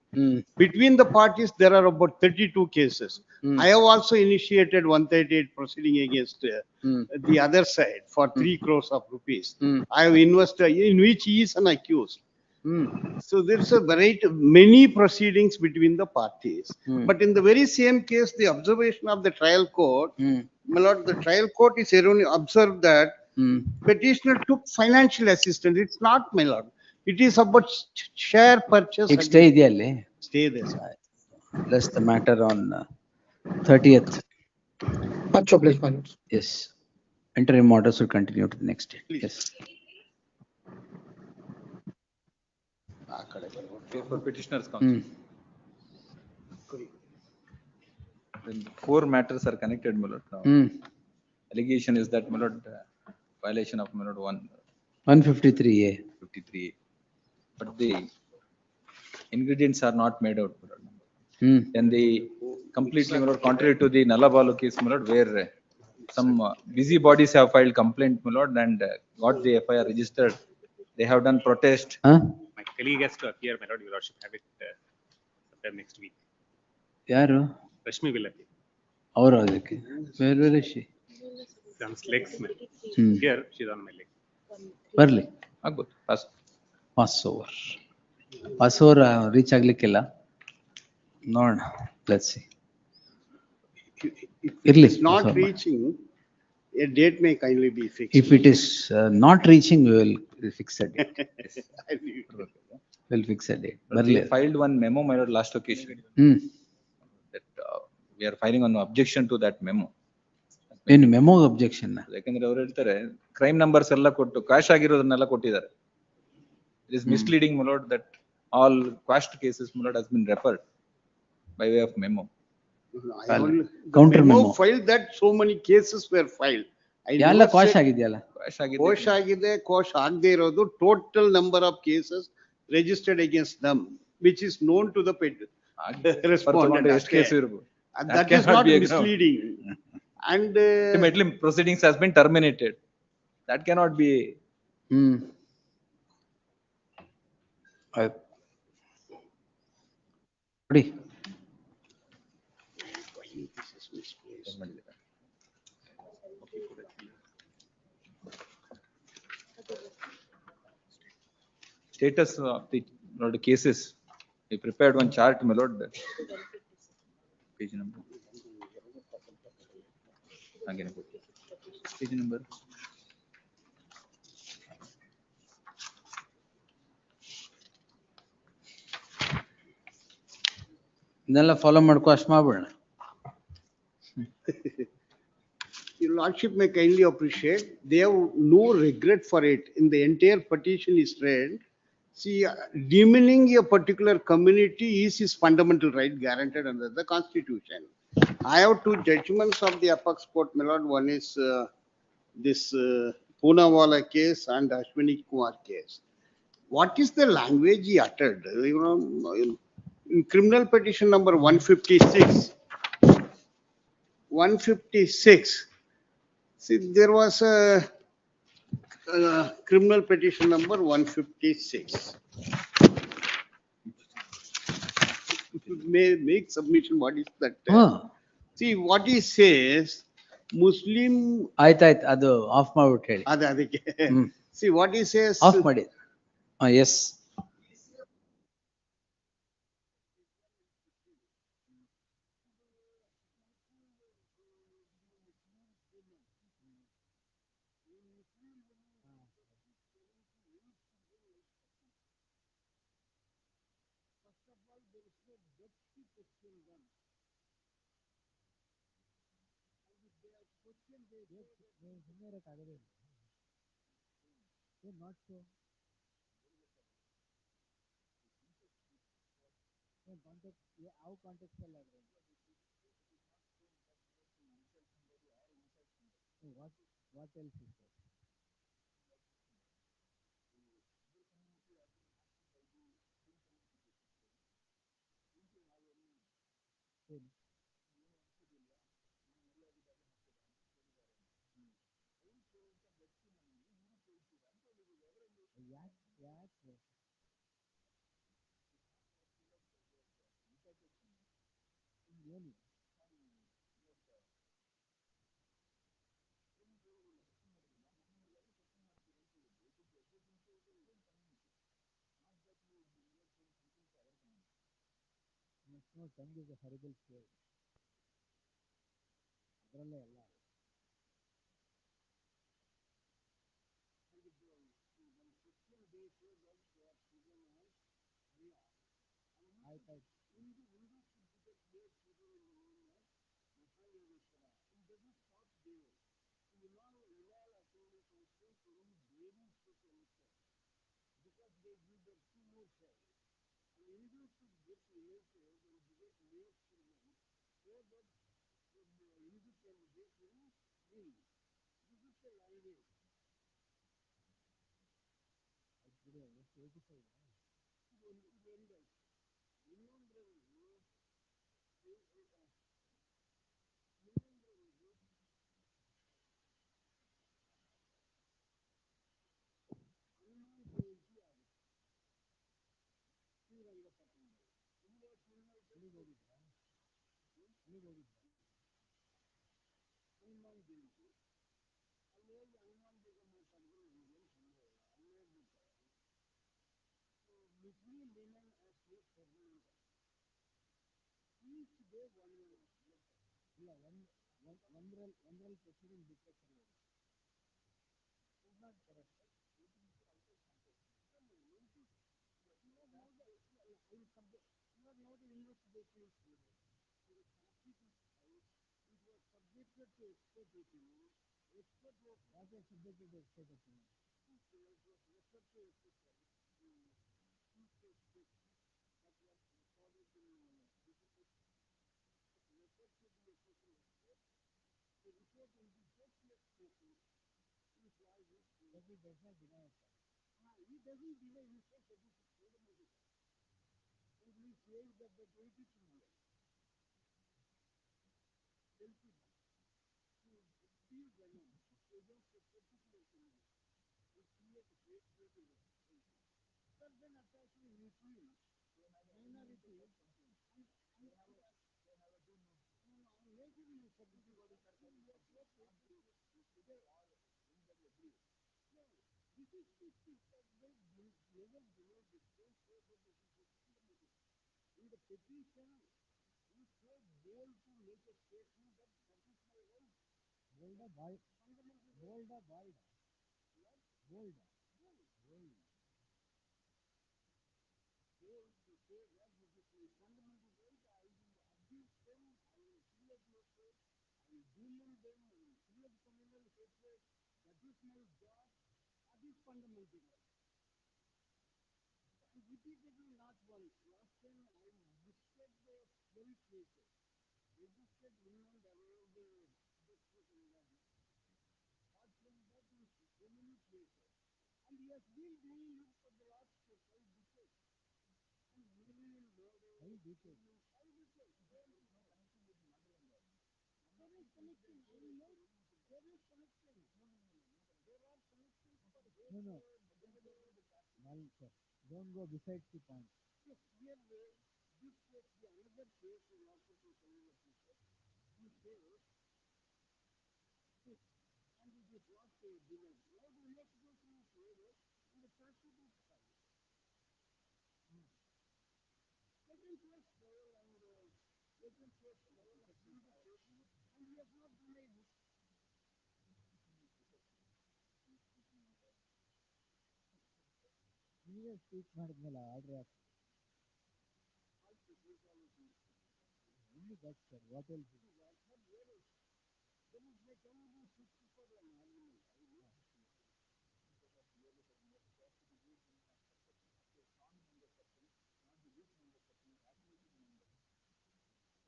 Between the parties, there are about 32 cases. I have also initiated 138 proceeding against the other side for 3 crores of rupees. I have invested in which he is an accused. So there's a variety, many proceedings between the parties. But in the very same case, the observation of the trial court, my lord, the trial court is erroneous, observed that petitioner took financial assistance. It's not, my lord. It is about share purchase. Stay ಇದೆಯಲ್ಲಿ. Stay there, sir. Plus the matter on 30th. Much obliged, my lords. Yes. Interim orders will continue to the next date. Yes. For petitioners counsel. Then 4 matters are connected, my lord. Now, allegation is that, my lord, violation of, my lord, 153A. 53A. But the ingredients are not made out, my lord. And they completely, my lord, contrary to the Nalabalu case, my lord, where some busy bodies have filed complaint, my lord, and got the FIR registered. They have done protest. My colleague has to appear, my lord, your lordship, have it sometime next week. ಯಾರು? Rashmi will appear. ಅವರು ಅದಕ್ಕೆ. Where is she? On legs, here she is on my leg. ಬರ್ಲಿ. ಆಗ್ಬೋದು. Pass over reach ಆಗ್ಲಿಕ್ಕಿಲ್ಲ. ನೋಡೋಣ. Let's see. If it is not reaching, a date may kindly be fixed. If it is not reaching, we will fix a date. We'll fix a date. We filed one memo, my lord, last occasion. That we are filing an objection to that memo. ಏನು memo objection? ಯಾಕಂದ್ರೆ ಅವ್ರು ಹೇಳ್ತಾರೆ crime numbers ಎಲ್ಲ ಕೊಟ್ಟು quash ಆಗಿರೋದನ್ನೆಲ್ಲ ಕೊಟ್ಟಿದ್ದಾರೆ. It is misleading, my lord, that all quashed cases, my lord, has been referred by way of memo. Counter memo filed that so many cases were filed. ಎಲ್ಲ quash ಆಗಿದೆಯಲ್ಲ? Quash ಆಗಿದೆ, quash ಆಗದೆ ಇರೋದು total number of cases registered against them, which is known to the respondent. That is not misleading. And ultimately proceedings has been terminated. That cannot be. Status of the, lord, cases. We prepared one chart, my lord. Page number. Again, page number. ಇದನ್ನೆಲ್ಲ follow ಮಾಡ್ಕೊ ಅಷ್ಟು ಮಾಡ್ಬಿಡೋಣ. Your lordship may kindly appreciate, they have no regret for it. In the entire petition is read. See, demeaning a particular community is his fundamental right guaranteed under the Constitution. I have 2 judgments of the apex court, my lord. One is this Poonawalla case and Ashwini Kumar case. What is the language he uttered? You know, in criminal petition number 156. See, there was a criminal petition number 156. May make submission. What is that? See what he says. Muslim. ಆಯ್ತು ಅದು of ಮಾಡ್ಬಿಟ್ಟು ಹೇಳಿ. ಅದಕ್ಕೆ. See what he says. Of ಮಾಡಿ. Yes. question them. And if they are questioned, they say that They're not so. Context, how contextual language? What else is there? Then, ಯಾಕೆ ಏನು No, tongue is a horrible skill. ಅದರಲ್ಲೇ ಎಲ್ಲ and when question they say that they are children of Allah. ಆಯ್ತಾಯ್ತು Hindu should become their children in the name of Mahayogeshwara. It doesn't stop there. In all authorities also very, very special because they give them two more cells. And Hindu should get related and get male children so that the Hindu can get free. This is the language. ಅದು ಎಷ್ಟು 85 ಹನುಮಾನ್ ಜಯಂತಿ ಅಲ್ಲಿ ಹೋಗಿ ಹನುಮಾನ್ ಬೇಗ ಮಾತಾಡಿದ್ರೆ ನಿಮಗೇನು ತೊಂದರೆ ಇಲ್ಲ ಅಲ್ಲೇ ಹೋಗ್ಬಿಟ್ಟು Muslim women as a permanent. Each day one woman. ಇಲ್ಲ ಒಂದರಲ್ಲಿ ಪ್ರೊಸೀಡಿಂಗ್ ಬಿಟ್ಟರೆ ಸರಿ ಹೋಗಿ is not correct You are not investigation is needed. On the constitutional side, it was subjected to expert opinion. Expert opinion. What is subjected to expert opinion? It was referred to exercise. Two cases that was recorded in referred to the official report. The report will be just like cases. But he does not deny it. He doesn't deny, he says that this is fundamental. And he says that the 82 years. Feel venom against a particular thing. It creates a great deal. But then attaching Muslim minority and making you substitute what is this is never below the same say that this is fundamental. In the petition, you so bold to make a statement that that is my right. Bolda bold. Bolda bold. Bolda. Bold. To say that this is my fundamental right, I will abuse them, I will create hatred, I will demon them, I will create communal hatred. That is my job. That is fundamental right. And repeatedly not once. Last time I visited the 12 places. Registered women available district in India. Apart from that, in so many places. And he has been doing it for the last 5 decades. And living in murder. 5 decades. 5 decades. There is no connection with murder and all. There is connection. I know. There is connection. There are connections for hatred. No. Nalin sir, don't go besides the point. Yes, here this case, the another case in also to tell you he says, and it is not denied. Now the investigation is over and the prosecutor is filed. Let him face trial and let him face trial and he has not denied it. ನೀವೇ speak ಮಾಡಿದ್ಮೇಲೆ order ಯಾಕೆ Also, only that, sir. What else?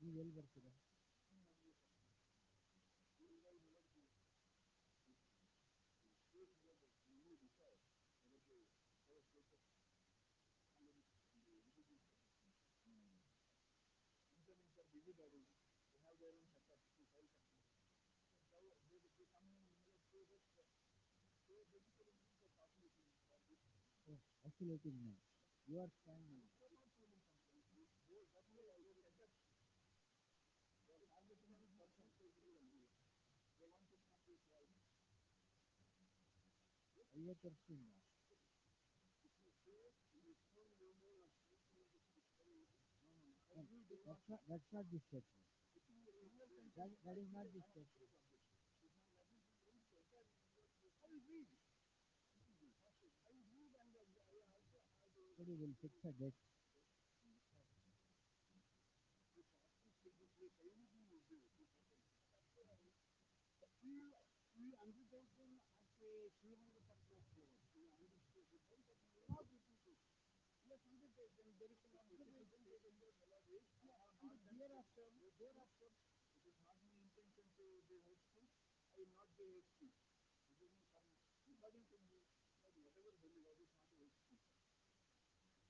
ನೀವು ಎಲ್ಲಿ ಬರ್ತೀರಾ? Oscillating now. You are standing. You are testing now. That's not the statement. That is not the statement. So we will fix a date.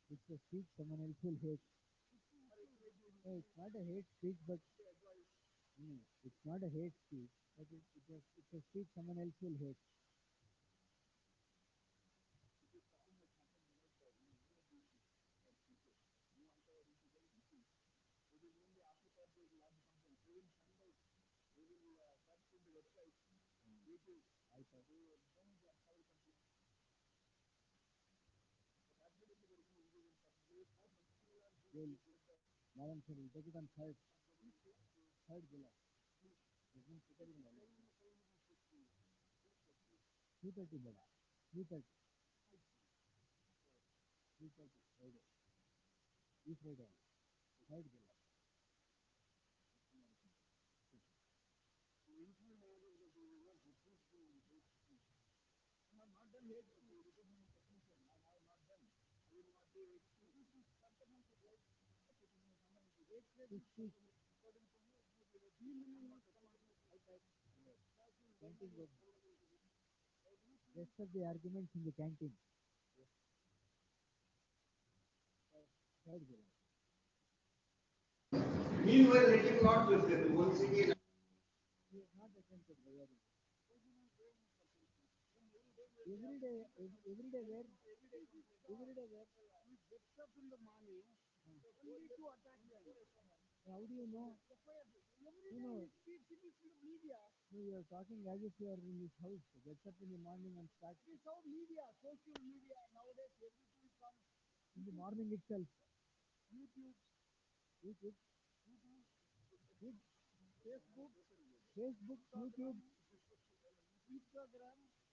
It's a speech someone else will hate. No, it's not a hate speech, but it's not a hate speech, but it's a speech someone else will hate. Madam, sir, we'll take it on third July. 2:30 bada. 3:30. 3:30 Friday. This Friday. 3rd July. Rest of the arguments in the canteen. 3rd July. Meanwhile, let him not listen. Once again. He has not attempted the hearing. Every day where? Every day where? He gets up in the morning only to attack them. How do you know? No, you are talking as if you are in his house. Gets up in the morning and starts. This is how media, social media, nowadays everything comes in the morning itself. YouTube, Facebook, YouTube,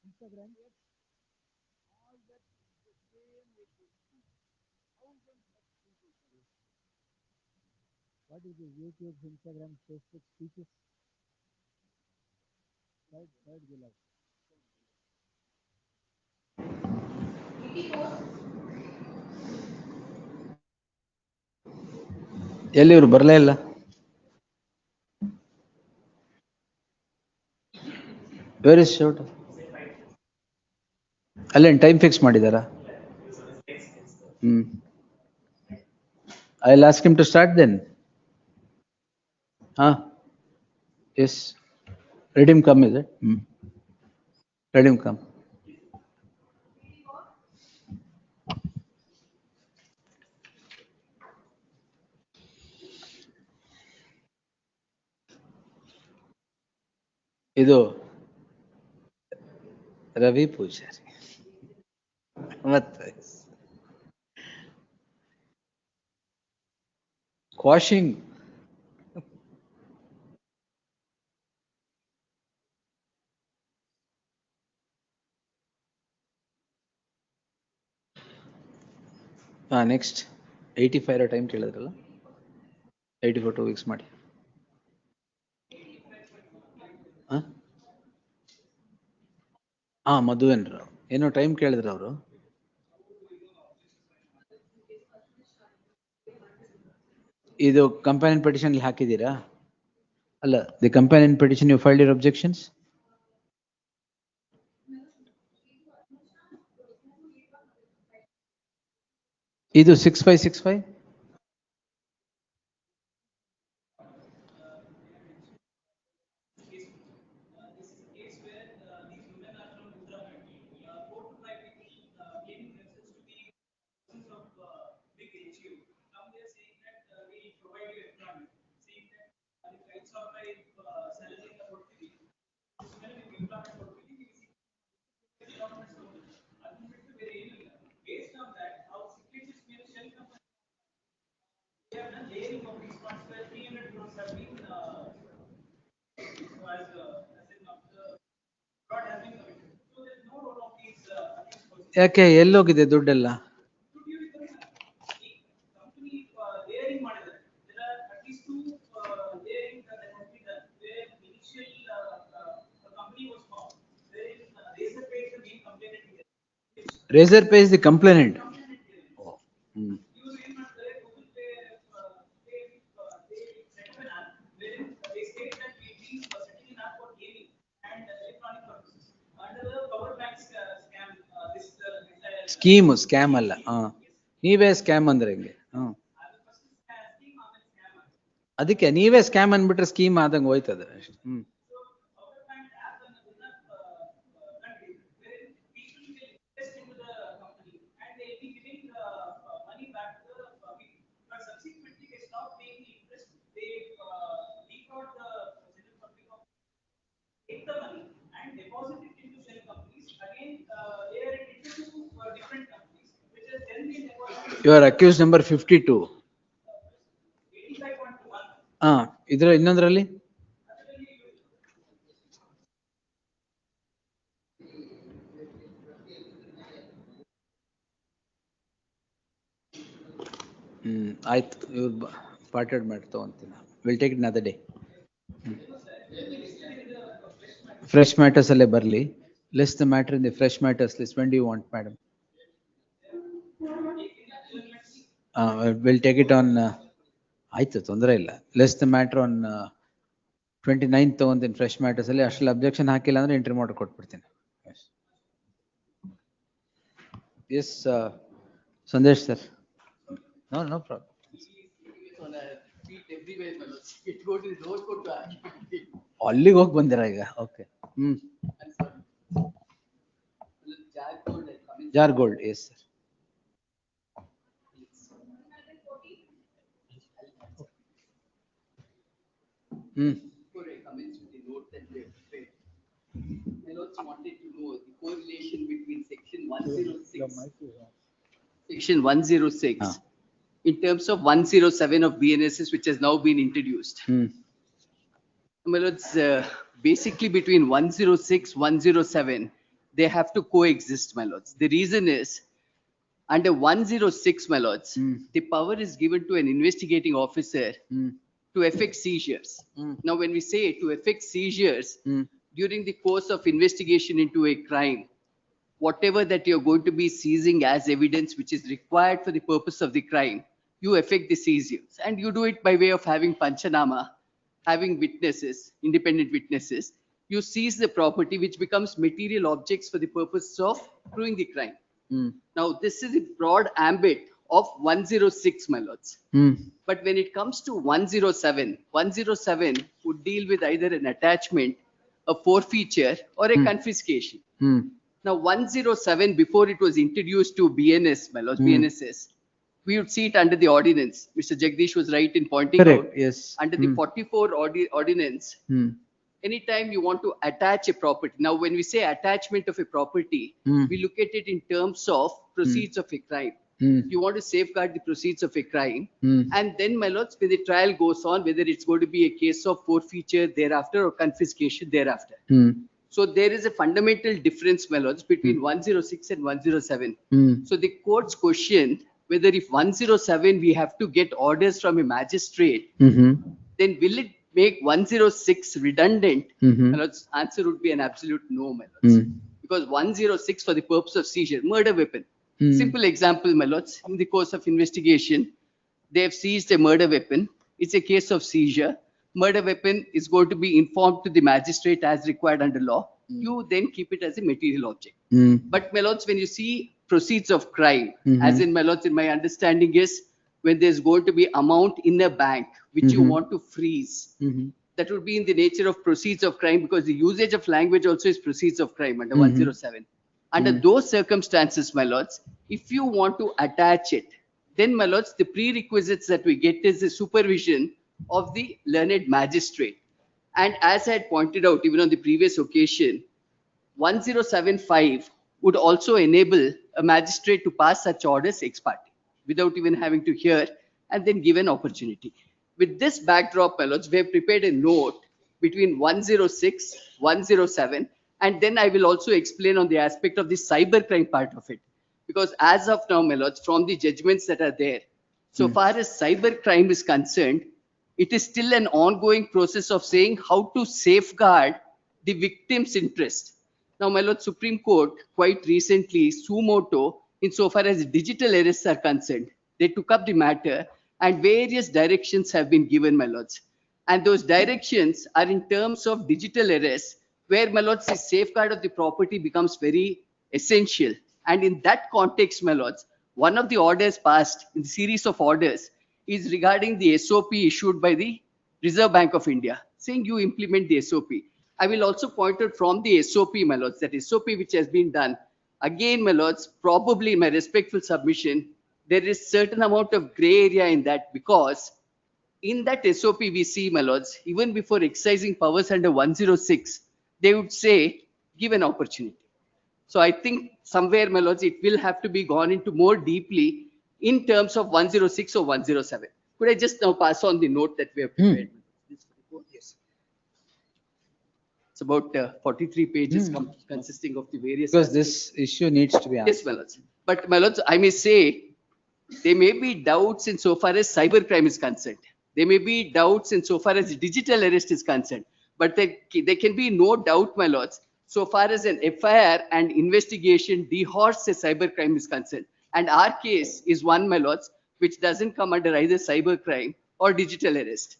Instagram, all that is the same with thousands of people. What is the YouTube, Instagram, Facebook speeches? 3rd July. ಎಲ್ಲಿ ಇವ್ರು ಬರಲೇ ಇಲ್ಲ. Where is shoot? ಅಲ್ಲೇನು time fix ಮಾಡಿದಾರಾ? I will ask him to start then. Yes, let him come, is it? Let him come. ಇದು ರವಿ ಪೂಜಾರಿ ಮತ್ತೆ ಕ್ವಾಶಿಂಗ್. Next 85 time ಕೇಳಿದ್ರಲ್ಲ, 84 2 weeks ಮಾಡಿ. ಮಧುವೇನ್ರು ಏನೋ ಟೈಮ್ ಕೇಳಿದ್ರು ಅವರು. ಇದು ಕಂಪ್ಯಾನಿಯನ್ ಪಿಟಿಷನ್ ಹಾಕಿದ್ದೀರಾ? ಅಲ್ಲ, the companion petition you filed your objections? ಇದು 6565? ಯಾಕೆ ಎಲ್ಲೋಗಿದೆ ದುಡ್ಡೆಲ್ಲ? Razor Pay is the complainant. Scheme ಅಲ್ಲ. ನೀವೇ ಸ್ಕ್ಯಾಮ್ ಅಂದ್ರೆ ಹೆಂಗೆ? ಅದಕ್ಕೆ ನೀವೇ ಸ್ಕ್ಯಾಮ್ ಅಂದ್ಬಿಟ್ರೆ ಸ್ಕೀಮ್ ಆದಂಗೆ ಹೋಯ್ತದೆ. You are accused number 52. ಇದ್ರ ಇನ್ನೊಂದ್ರಲ್ಲಿ ಆಯ್ತು. ಇವ್ರು ಪಾರ್ಟೆಡ್ ಮಾಡ್ತಾ ಅಂತೀನಿ. Will take it another day. Fresh matters ಅಲ್ಲೇ ಬರಲಿ. List the matter in the fresh matters list. When do you want madam? Will take it on. ಆಯ್ತು, ತೊಂದರೆ ಇಲ್ಲ. List the matter on 29th ತಗೊಂತೀನಿ ಫ್ರೆಶ್ ಮ್ಯಾಟರ್ಸ್ ಅಲ್ಲಿ. ಅಷ್ಟಲ್ಲಿ objection ಹಾಕಿಲ್ಲ ಅಂದ್ರೆ ಎಂಟ್ರಿ ಮಾಡಿ ಕೊಟ್ಬಿಡ್ತೀನಿ. Yes Sandesh sir. No problem. ಅಲ್ಲಿಗೆ ಹೋಗಿ ಬಂದಿರ ಈಗ? ಓಕೆ. ಜಾರ್ಗೋಲ್ಡ್, yes sir. Before I commence with the note that we have prepared, I also wanted to know the correlation between section 106 in terms of 107 of BNSS, which has now been introduced. My lords, basically between 106, 107, they have to coexist, my lords. The reason is, under 106, my lords, the power is given to an investigating officer to effect seizures. Now, when we say to effect seizures, during the course of investigation into a crime, whatever that you're going to be seizing as evidence which is required for the purpose of the crime, you effect the seizures. And you do it by way of having Panchanama, having witnesses, independent witnesses. You seize the property which becomes material objects for the purpose of proving the crime. Now, this is a broad ambit of 106, my lords. But when it comes to 107 would deal with either an attachment, a forfeiture, or a confiscation. Now, 107, before it was introduced to BNS, my lords, BNSS, we would see it under the ordinance. Mr. Jagdish was right in pointing out. Yes. Under the 44 ordinance, anytime you want to attach a property. Now, when we say attachment of a property, we look at it in terms of proceeds of a crime. You want to safeguard the proceeds of a crime. And then, my lords, when the trial goes on, whether it's going to be a case of forfeiture thereafter or confiscation thereafter. So there is a fundamental difference, my lords, between 106 and 107. So the court's question, whether if 107 we have to get orders from a magistrate, then will it make 106 redundant, my lords, answer would be an absolute no, my lords. Because 106 for the purpose of seizure, murder weapon. Simple example, my lords, in the course of investigation, they have seized a murder weapon. It's a case of seizure. Murder weapon is going to be informed to the magistrate as required under law. You then keep it as a material object. But my lords, when you see proceeds of crime, as in my lords, in my understanding is when there's going to be amount in a bank which you want to freeze, that would be in the nature of proceeds of crime, because the usage of language also is proceeds of crime under 107. Under those circumstances, my lords, if you want to attach it, then my lords, the prerequisites that we get is the supervision of the learned magistrate. And as I had pointed out even on the previous occasion, 1075 would also enable a magistrate to pass such orders ex parte without even having to hear and then give an opportunity. With this backdrop, my lords, we have prepared a note between 106, 107, and then I will also explain on the aspect of the cybercrime part of it. Because as of now, my lords, from the judgments that are there, so far as cybercrime is concerned, it is still an ongoing process of saying how to safeguard the victim's interest. Now, my lord, Supreme Court quite recently, suo motu, insofar as digital arrests are concerned, they took up the matter and various directions have been given, my lords. And those directions are in terms of digital arrests, where, my lords, the safeguard of the property becomes very essential. And in that context, my lords, one of the orders passed in the series of orders is regarding the SOP issued by the Reserve Bank of India, saying you implement the SOP. I will also point out from the SOP, my lords, that SOP which has been done. Again, my lords, probably in my respectful submission, there is certain amount of gray area in that, because in that SOP we see, my lords, even before exercising powers under 106, they would say, give an opportunity. So I think somewhere, my lords, it will have to be gone into more deeply in terms of 106 or 107. Could I just now pass on the note that we have prepared? Yes. It's about 43 pages consisting of the various. Because this issue needs to be answered. Yes, my lords. But my lords, I may say, there may be doubts in so far as cybercrime is concerned. There may be doubts in so far as digital arrest is concerned. But there can be no doubt, my lords, so far as an FIR and investigation dehorse a cybercrime is concerned. And our case is one, my lords, which doesn't come under either cybercrime or digital arrest.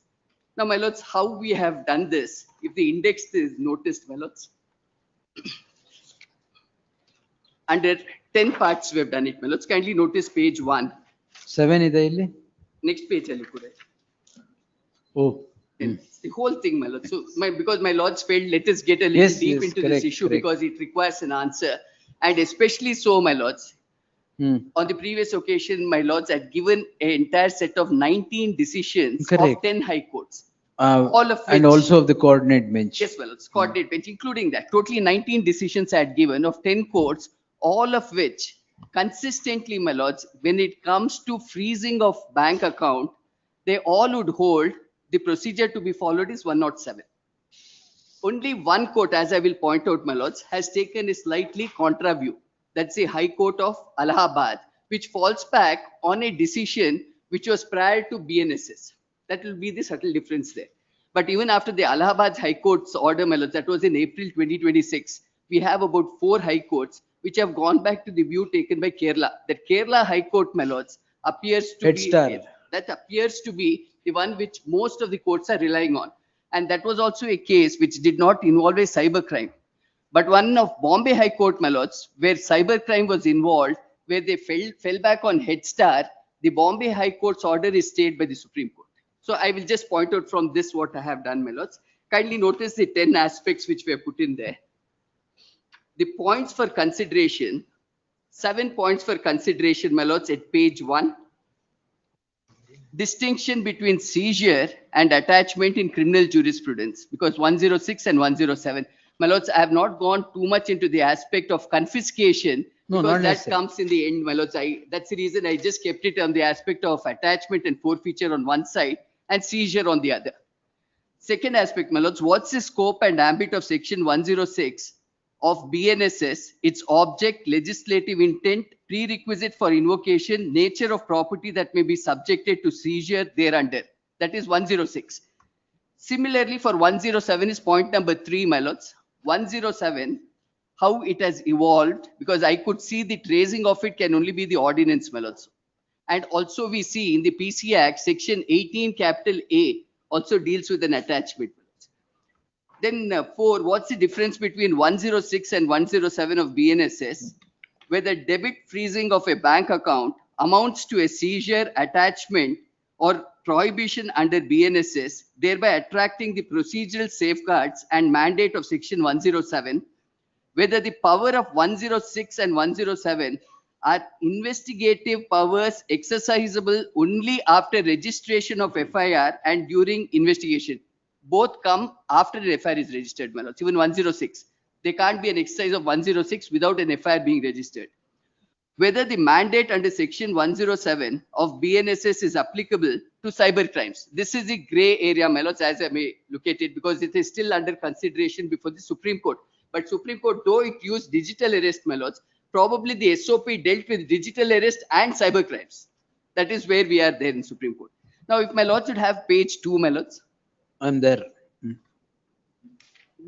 Now, my lords, how we have done this, if the index is noticed, my lords, under 10 parts we have done it, my lords. Kindly notice page 1. 7 ಇದೆ ಇಲ್ಲಿ. Next page, Ali Kurai. Oh. The whole thing, my lord. So, because my lords felt, let us get a little deep into this issue because it requires an answer. And especially so, my lords, on the previous occasion, my lords had given an entire set of 19 decisions of 10 high courts. All of which, and also of the coordinate bench. Yes, my lords, coordinate bench, including that. Totally 19 decisions I had given of 10 courts, all of which consistently, my lords, when it comes to freezing of bank account, they all would hold the procedure to be followed is 107. Only one court, as I will point out, my lords, has taken a slightly contra view. That's the High Court of Allahabad, which falls back on a decision which was prior to BNSS. That will be the subtle difference there. But even after the Allahabad High Court's order, my lords, that was in April 2026, we have about 4 high courts which have gone back to the view taken by Kerala. That Kerala High Court, my lords, appears to be the one which most of the courts are relying on. And that was also a case which did not involve a cybercrime. But one of Bombay High Court, my lords, where cybercrime was involved, where they fell back on Head Start, the Bombay High Court's order is stayed by the Supreme Court. So I will just point out from this what I have done, my lords. Kindly notice the 10 aspects which we have put in there. The points for consideration, 7 points for consideration, my lords, at page 1. Distinction between seizure and attachment in criminal jurisprudence, because 106 and 107. My lords, I have not gone too much into the aspect of confiscation, because that comes in the end, my lords. That's the reason I just kept it on the aspect of attachment and forfeiture on one side and seizure on the other. Second aspect, my lords, what's the scope and ambit of section 106 of BNSS, its object, legislative intent, prerequisite for invocation, nature of property that may be subjected to seizure thereunder. That is 106. Similarly, for 107 is point number 3, my lords. 107, how it has evolved, because I could see the tracing of it can only be the ordinance, my lords. And also we see in the PC Act, section 18 capital A also deals with an attachment. Then 4, what's the difference between 106 and 107 of BNSS? Whether debit freezing of a bank account amounts to a seizure, attachment, or prohibition under BNSS, thereby attracting the procedural safeguards and mandate of section 107. Whether the power of 106 and 107 are investigative powers exercisable only after registration of FIR and during investigation. Both come after an FIR is registered, my lords. Even 106. There can't be an exercise of 106 without an FIR being registered. Whether the mandate under section 107 of BNSS is applicable to cyber crimes. This is the gray area, my lords, as I may look at it, because it is still under consideration before the Supreme Court. But Supreme Court, though it used digital arrest, my lords, probably the SOP dealt with digital arrest and cyber crimes. That is where we are there in Supreme Court. Now, if my lords would have page 2, my lords. I'm there.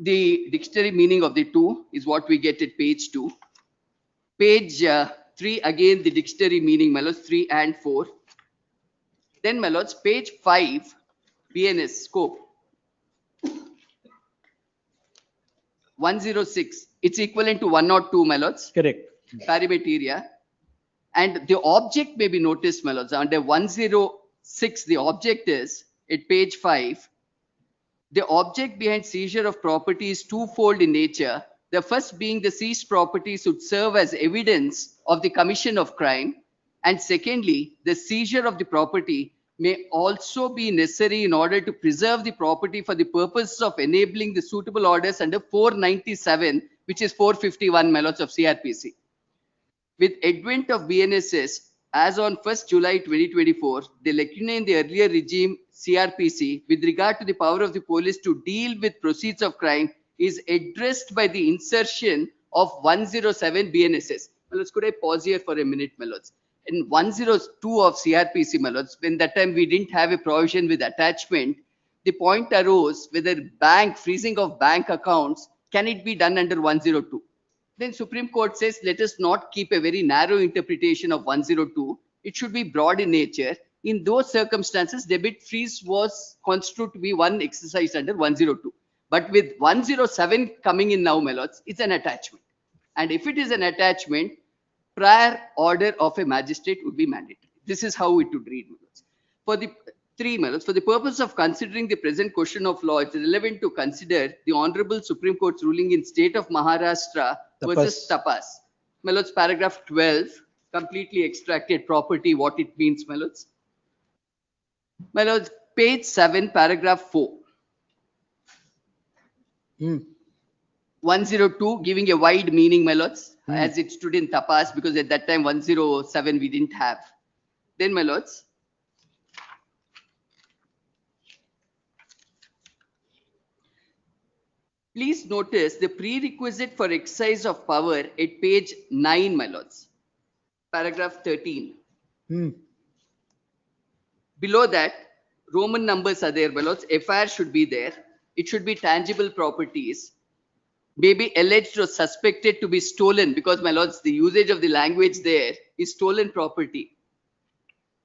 The dictionary meaning of the 2 is what we get at page 2. Page 3, again, the dictionary meaning, my lords, 3 and 4. Then, my lords, page 5, BNS scope. 106, it's equivalent to 102, my lords. Correct. Parameteria. And the object may be noticed, my lords. Under 106, the object is, at page 5, the object behind seizure of property is twofold in nature. The first being the seized property should serve as evidence of the commission of crime. And secondly, the seizure of the property may also be necessary in order to preserve the property for the purpose of enabling the suitable orders under 497, which is 451, my lords, of CRPC. With advent of BNSS, as on 1st July 2024, the lacunae in the earlier regime CRPC with regard to the power of the police to deal with proceeds of crime is addressed by the insertion of 107 BNSS. My lords, could I pause here for a minute, my lords? In 102 of CRPC, my lords, when that time we didn't have a provision with attachment, the point arose whether freezing of bank accounts, can it be done under 102? Then Supreme Court says, let us not keep a very narrow interpretation of 102. It should be broad in nature. In those circumstances, debit freeze was construed to be one exercise under 102. But with 107 coming in now, my lords, it's an attachment. And if it is an attachment, prior order of a magistrate would be mandatory. This is how it would read, my lords. For the 3, my lords, for the purpose of considering the present question of law, it's relevant to consider the Honorable Supreme Court's ruling in State of Maharashtra versus Tapas. My lords, paragraph 12, completely extracted property, what it means, my lords. My lords, page 7, paragraph 4. 102 giving a wide meaning, my lords, as it stood in Tapas, because at that time 107 we didn't have. Then, my lords, please notice the prerequisite for exercise of power at page 9, my lords, paragraph 13. Below that, Roman numbers are there, my lords. FIR should be there. It should be tangible properties. May be alleged or suspected to be stolen, because, my lords, the usage of the language there is stolen property.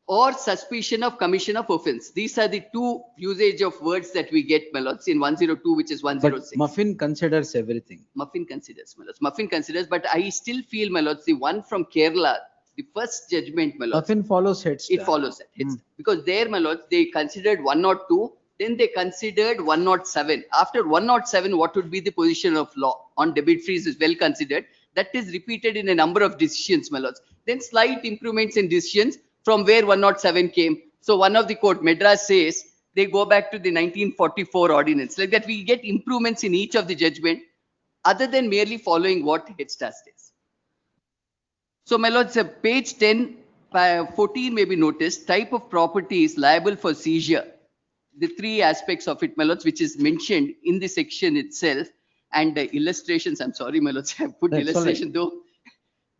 Or suspicion of commission of offense. These are the two usage of words that we get, my lords, in 102, which is 106. But Muffin considers everything. Muffin considers, my lords. Muffin considers, but I still feel, my lords, the one from Kerala, the first judgment, my lords. Muffin follows heads. It follows that. Because there, my lords, they considered 102, then they considered 107. After 107, what would be the position of law on debit freeze is well considered. That is repeated in a number of decisions, my lords. Then slight improvements in decisions from where 107 came. So one of the court, Madras, says they go back to the 1944 ordinance. Like that, we get improvements in each of the judgment other than merely following what Headstart says. So, my lords, page 10, 14 may be noticed. Type of property is liable for seizure. The 3 aspects of it, my lords, which is mentioned in the section itself. And illustrations, I'm sorry, my lords, I have put That's illustration right. though.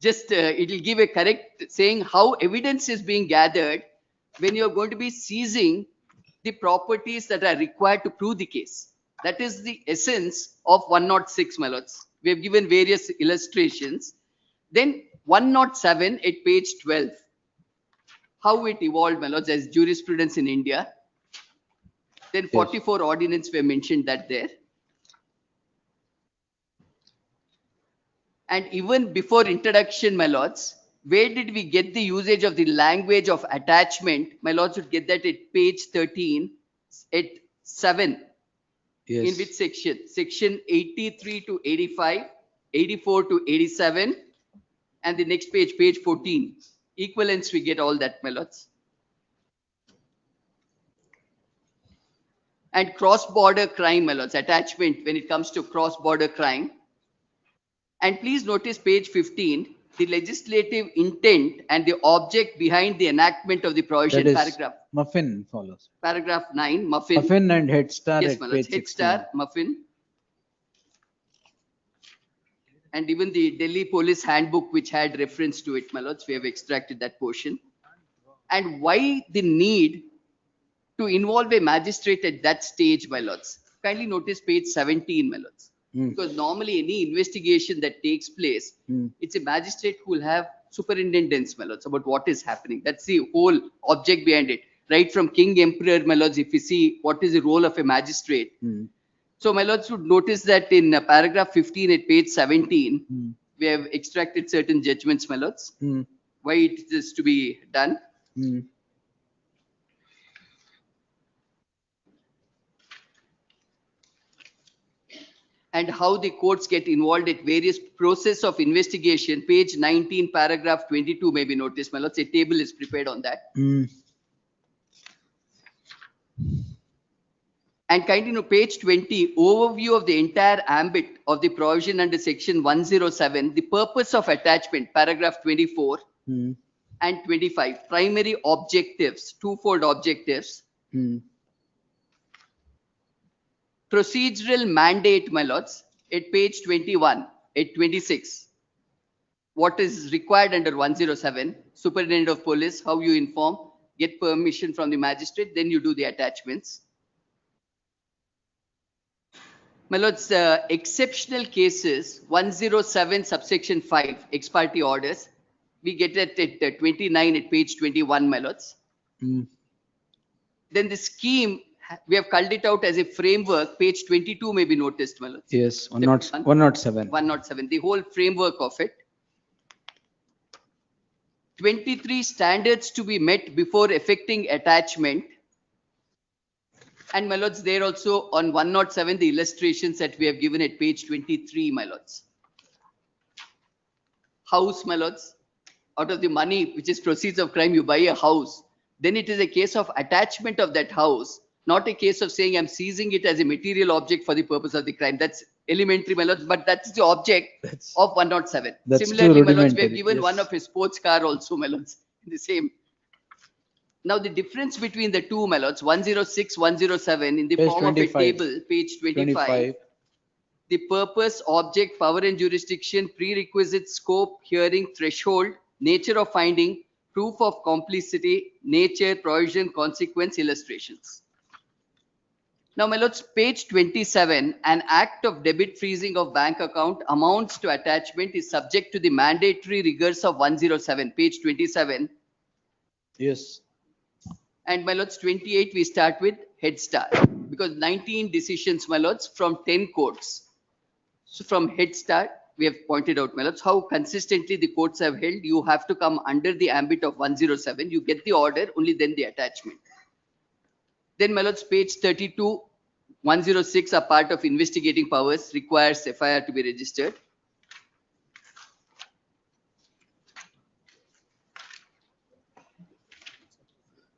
Just it will give a correct saying how evidence is being gathered when you're going to be seizing the properties that are required to prove the case. That is the essence of 106, my lords. We have given various illustrations. Then 107 at page 12. How it evolved, my lords, as jurisprudence in India. Then 44 ordinance, we have mentioned that there. And even before introduction, my lords, where did we get the usage of the language of attachment? My lords would get that at page 13, at 7. Yes. In which section? Section 83 to 85, 84 to 87, and the next page, page 14. Equivalence, we get all that, my lords. And cross-border crime, my lords, attachment when it comes to cross-border crime. And please notice page 15, the legislative intent and the object behind the enactment of the provision. That is Paragraph. Muffin follows. Paragraph 9, Muffin. Muffin and Head Start Yes, at my page lords, Head 16. Start, Muffin. And even the Delhi Police Handbook, which had reference to it, my lords, we have extracted that portion. And why the need to involve a magistrate at that stage, my lords? Kindly notice page 17, my lords. Because normally any investigation that takes place, it's a magistrate who will have superintendence, my lords, about what is happening. That's the whole object behind it. Right from King Emperor, my lords, if you see what is the role of a magistrate. So my lords would notice that in paragraph 15 at page 17, we have extracted certain judgments, my lords. Why it is to be done. And how the courts get involved at various process of investigation. Page 19, paragraph 22 may be noticed, my lords. A table is prepared on that. And kindly note page 20, overview of the entire ambit of the provision under section 107, the purpose of attachment, paragraph 24 and 25, primary objectives, twofold objectives. Procedural mandate, my lords, at page 21, at 26. What is required under 107, superintendent of police, how you inform, get permission from the magistrate, then you do the attachments. My lords, exceptional cases, 107 subsection 5, ex parte orders, we get it at 29 at page 21, my lords. Then the scheme, we have culled it out as a framework, page 22 may be noticed, my lords. Yes, 107. 107, the whole framework of it. 23 standards to be met before effecting attachment. And my lords, there also on 107, the illustrations that we have given at page 23, my lords. House, my lords, out of the money which is proceeds of crime, you buy a house. Then it is a case of attachment of that house, not a case of saying I'm seizing it as a material object for the purpose of the crime. That's elementary, my lords, but that's the object of 107. Similarly, my lords, we have given one of a sports car also, my lords, the same. Now the difference between the two, my lords, 106, 107 in the Page form 25. of a table, page 25. The purpose, object, power and jurisdiction, prerequisite, scope, hearing, threshold, nature of finding, proof of complicity, nature, provision, consequence, illustrations. Now, my lords, page 27, an act of debit freezing of bank account amounts to attachment is subject to the mandatory rigors of 107, page 27. Yes. And my lords, 28, we start with Head Start, because 19 decisions, my lords, from 10 courts. So from Head Start, we have pointed out, my lords, how consistently the courts have held. You have to come under the ambit of 107. You get the order, only then the attachment. Then, my lords, page 32, 106 are part of investigating powers, requires FIR to be registered.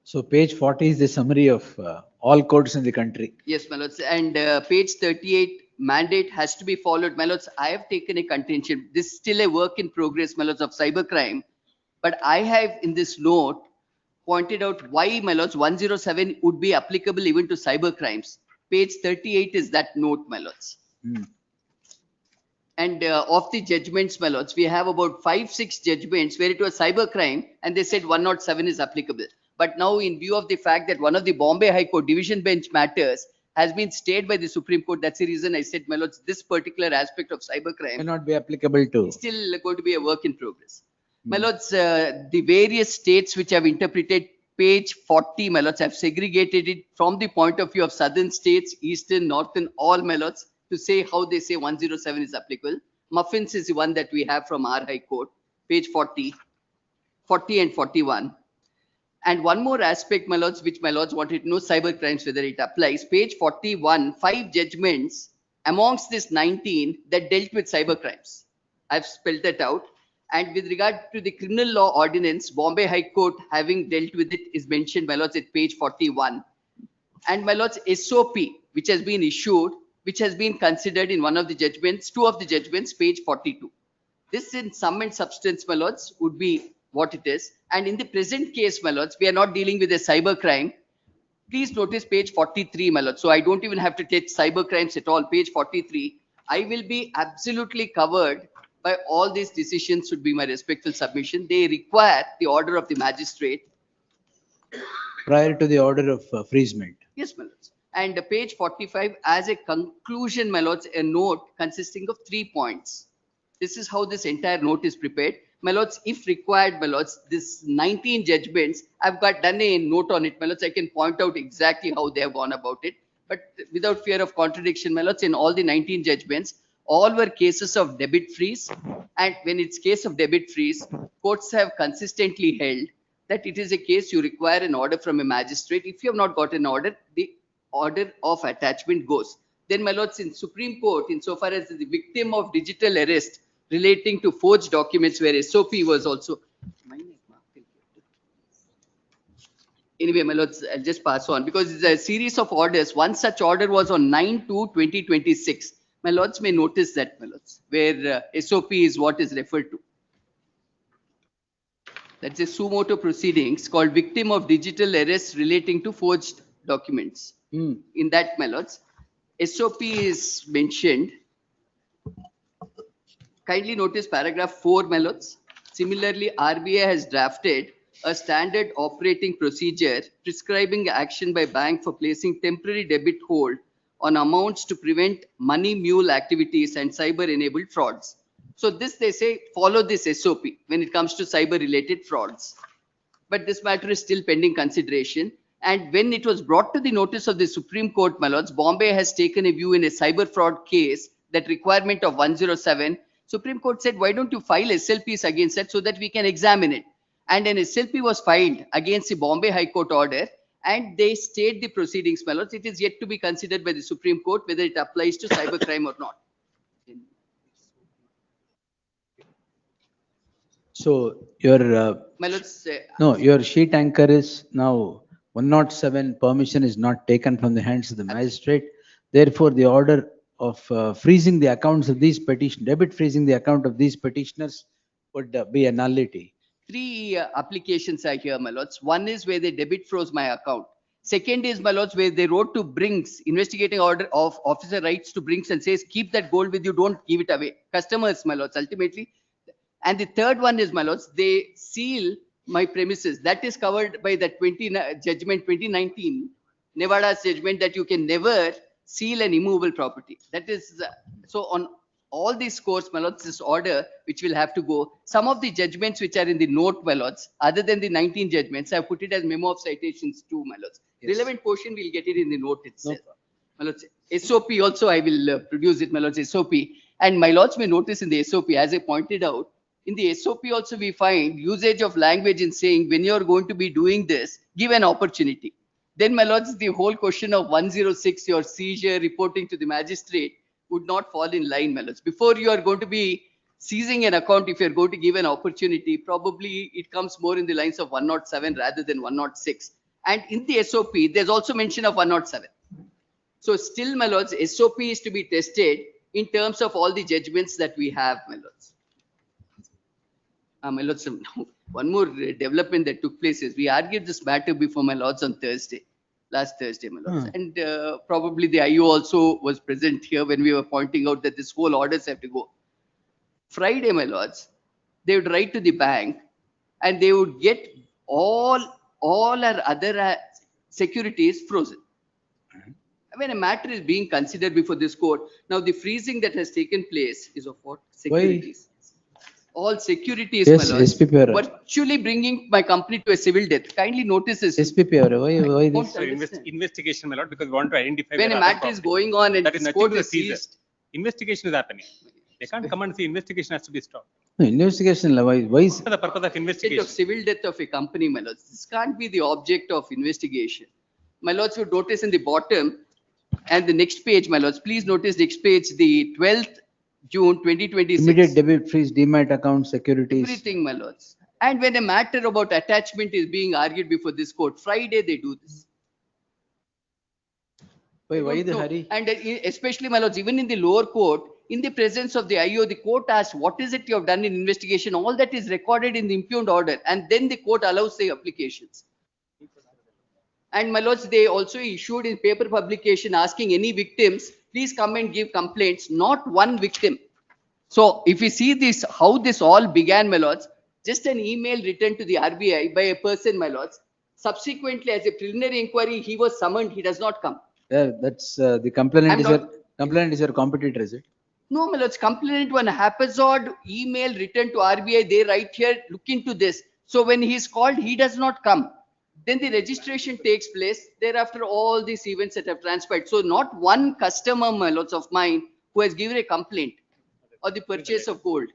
So page 40 is the summary of all courts in the country. Yes, my lords. And page 38, mandate has to be followed. My lords, I have taken a contention. This is still a work in progress, my lords, of cybercrime. But I have in this note pointed out why, my lords, 107 would be applicable even to cyber crimes. Page 38 is that note, my lords. And of the judgments, my lords, we have about 5-6 judgments where it was cyber crime and they said 107 is applicable. But now, in view of the fact that one of the Bombay High Court division bench matters has been stayed by the Supreme Court, that's the reason I said, my lords, this particular aspect of cybercrime May not be applicable to. is still going to be a work in progress. My lords, the various states which have interpreted page 40, my lords, have segregated it from the point of view of southern states, eastern, northern, all, my lords, to say how they say 107 is applicable. Muffins is the one that we have from our High Court, page 40, 40 and 41. And one more aspect, my lords, which my lords wanted to know, cyber crimes, whether it applies. Page 41, 5 judgments amongst this 19 that dealt with cyber crimes. I've spelled that out. And with regard to the criminal law ordinance, Bombay High Court having dealt with it is mentioned, my lords, at page 41. And my lords, SOP, which has been issued, which has been considered in one of the judgments, 2 of the judgments, page 42. This in sum and substance, my lords, would be what it is. And in the present case, my lords, we are not dealing with a cyber crime. Please notice page 43, my lords. So I don't even have to take cyber crimes at all. Page 43. I will be absolutely covered by all these decisions, should be my respectful submission. They require the order of the magistrate. Prior to the order of freezement. Yes, my lords. And page 45, as a conclusion, my lords, a note consisting of 3 points. This is how this entire note is prepared. My lords, if required, my lords, this 19 judgments, I've done a note on it, my lords. I can point out exactly how they have gone about it. But without fear of contradiction, my lords, in all the 19 judgments, all were cases of debit freeze. And when it's case of debit freeze, courts have consistently held that it is a case you require an order from a magistrate. If you have not got an order, the order of attachment goes. Then, my lords, in Supreme Court, insofar as the victim of digital arrest relating to forged documents where SOP was also. Anyway, my lords, I'll just pass on because it's a series of orders. One such order was on 9/2/2026. My lords may notice that, my lords, where SOP is what is referred to. That's a suo motu proceedings called victim of digital arrest relating to forged documents. In that, my lords, SOP is mentioned. Kindly notice paragraph 4, my lords. Similarly, RBI has drafted a standard operating procedure prescribing action by bank for placing temporary debit hold on amounts to prevent money mule activities and cyber-enabled frauds. So this, they say, follow this SOP when it comes to cyber-related frauds. But this matter is still pending consideration. And when it was brought to the notice of the Supreme Court, my lords, Bombay has taken a view in a cyber fraud case, that requirement of 107. Supreme Court said, why don't you file SLPs against that so that we can examine it? And an SLP was filed against the Bombay High Court order, and they stayed the proceedings, my lords. It is yet to be considered by the Supreme Court whether it applies to cybercrime or not. So your My lords, no, your sheet anchor is now 107 permission is not taken from the hands of the magistrate. Therefore, the order of freezing the accounts of these debit freezing the account of these petitioners would be a nullity. 3 applications are here, my lords. One is where they debit froze my account. Second is, my lords, where they wrote to Brinks, investigating order of officer writes to Brinks and says, keep that gold with you, don't give it away. Customers, my lords, ultimately. And the third one is, my lords, they seal my premises. That is covered by the judgment 2019, Nevada's judgment, that you can never seal an immovable property. That is, so on all these scores, my lords, this order which will have to go. Some of the judgments which are in the note, my lords, other than the 19 judgments, I have put it as memo of citations too, my lords. Yes. Relevant portion, we'll get it in the note itself. No. My lords, SOP also, I will produce it, my lords, SOP. And my lords may notice in the SOP, as I pointed out, in the SOP also we find usage of language in saying, when you're going to be doing this, give an opportunity. Then, my lords, the whole question of 106, your seizure reporting to the magistrate, would not fall in line, my lords. Before you are going to be seizing an account, if you're going to give an opportunity, probably it comes more in the lines of 107 rather than 106. And in the SOP, there's also mention of 107. So still, my lords, SOP is to be tested in terms of all the judgments that we have, my lords. My lords, one more development that took place is we argued this matter before my lords on Thursday. Last Thursday, my lords. And probably the IO also was present here when we were pointing out that this whole orders have to go. Friday, my lords, they would write to the bank and they would get all all our other securities frozen. When a matter is being considered before this court, now the freezing that has taken place is of what? Securities. All securities, Yes, my lord, SPP ಅವರೇ. virtually bringing my company to a civil death. Kindly notice this. SPP ಅವರೇ, why this? So investigation, my lord, because we want to identify When where a other matter is property- going on and that is this nothing court to the is seizure. seized. Investigation is happening. They can't come and say investigation has to be stopped. No, investigation la, why is? What is the purpose of Of investigation? civil death of a company, my lords. This can't be the object of investigation. My lords, you notice in the bottom and the next page, my lords, please notice next page, the 12th June 2026. Immediate debit freeze, demat account, securities. Everything, my lords. And when a matter about attachment is being argued before this court, Friday they do this. Why the No, hurry? and especially, my lords, even in the lower court, in the presence of the IO, the court asked, what is it you have done in investigation? All that is recorded in the impugned order, and then the court allows the applications. And my lords, they also issued in paper publication asking any victims, please come and give complaints, not one victim. So if we see this, how this all began, my lords, just an email written to the RBI by a person, my lords. Subsequently, as a preliminary inquiry, he was summoned, he does not come. Yeah, that's the complainant I'm is not- your complainant is your competitor, is it? No, my lords, complainant one haphazard email written to RBI, they write here, look into this. So when he is called, he does not come. Then the registration takes place. Thereafter, all these events that have transpired. So not one customer, my lords, of mine who has given a complaint or the purchase of gold.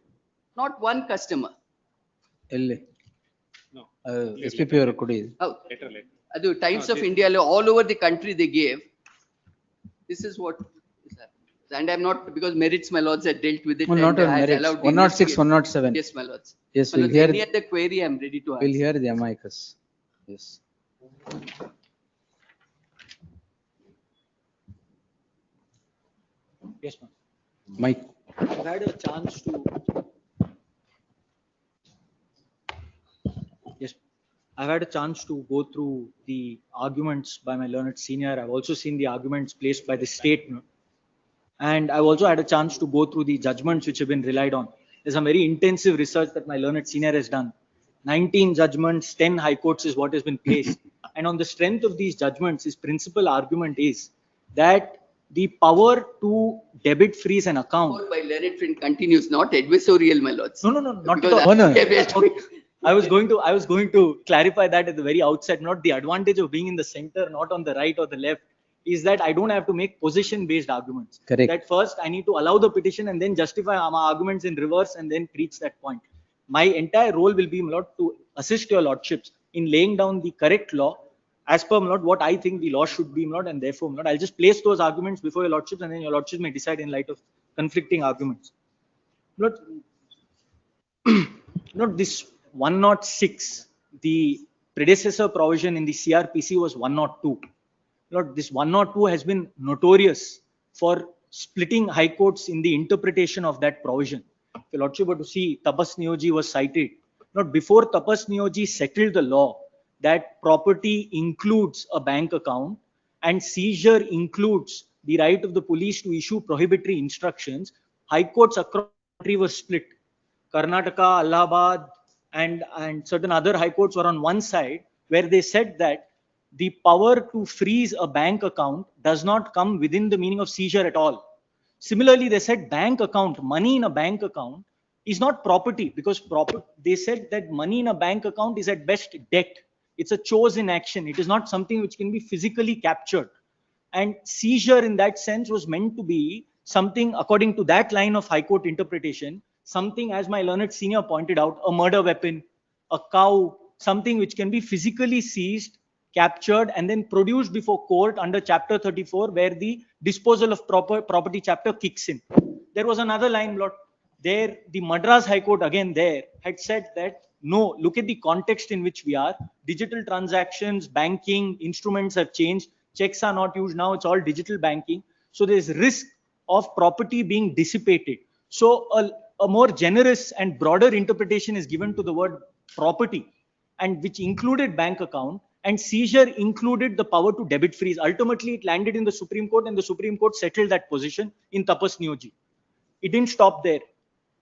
Not one customer. ಎಲ್ಲಿ? No. SPP ಅವರು ಕೊಡಿ. Oh, Later, later. the Times No, of they- India, all over the country they gave. This is what is happening. And I'm not, because merits, my lords, had dealt with it. Well, not and on has merits. allowed the 106, investigation. 107. Yes, my lords. Yes, My we'll lords, hear. any other query, I'm ready to answer. We'll hear the amicus. Yes. Yes, ma'am. Mike. I've had a chance to. Yes, I've had a chance to go through the arguments by my learned senior. I've also seen the arguments placed by the state. No? And I've also had a chance to go through the judgments which have been relied on. There's some very intensive research that my learned senior has done. 19 judgments, 10 high courts is what has been placed. And on the strength of these judgments, his principal argument is that the power to debit freeze an account. By learned friend continues, not adversarial, my lords. No, not Because at all. I- No, no. Okay. I was going to clarify that at the very outset. Not the advantage of being in the center, not on the right or the left, is that I don't have to make position-based arguments. Correct. That first I need to allow the petition and then justify my arguments in reverse and then preach that point. My entire role will be, my lord, to assist your lordships in laying down the correct law as per, my lord, what I think the law should be, my lord, and therefore, my lord, I'll just place those arguments before your lordships and then your lordships may decide in light of conflicting arguments. My lord, not this 106, the predecessor provision in the CRPC was 102. Lord, this 102 has been notorious for splitting high courts in the interpretation of that provision. If your lordship were to see, Tapas Neoji was cited. Not before Tapas Neoji settled the law that property includes a bank account and seizure includes the right of the police to issue prohibitory instructions, high courts across the country were split. Karnataka, Allahabad, and certain other high courts were on one side, where they said that the power to freeze a bank account does not come within the meaning of seizure at all. Similarly, they said bank account, money in a bank account is not property, because they said that money in a bank account is at best debt. It's a chosen action. It is not something which can be physically captured. And seizure in that sense was meant to be something, according to that line of high court interpretation, something, as my learned senior pointed out, a murder weapon, a cow, something which can be physically seized, captured, and then produced before court under chapter 34, where the disposal of property chapter kicks in. There was another line, Lord, there the Madras High Court again there had said that, no, look at the context in which we are. Digital transactions, banking, instruments have changed. Checks are not used now. It's all digital banking. So there's risk of property being dissipated. So a more generous and broader interpretation is given to the word property, and which included bank account, and seizure included the power to debit freeze. Ultimately, it landed in the Supreme Court, and the Supreme Court settled that position in Tapas Neoji. It didn't stop there.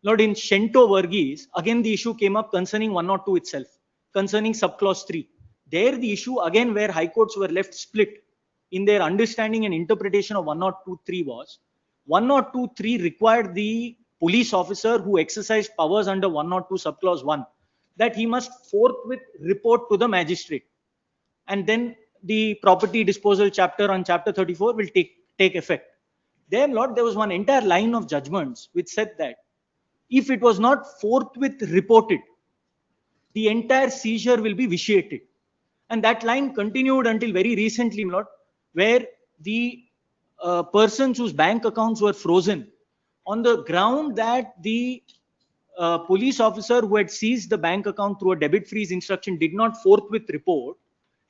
Lord, in Shento Verghese, again the issue came up concerning 102 itself, concerning subclause 3. There the issue again where high courts were left split in their understanding and interpretation of 1023 was 1023 required the police officer who exercised powers under 102 subclause 1 that he must forthwith report to the magistrate, and then the property disposal chapter on chapter 34 will take effect. There, Lord, there was one entire line of judgments which said that if it was not forthwith reported, the entire seizure will be vitiated. And that line continued until very recently, Lord, where the persons whose bank accounts were frozen on the ground that the police officer who had seized the bank account through a debit freeze instruction did not forthwith report,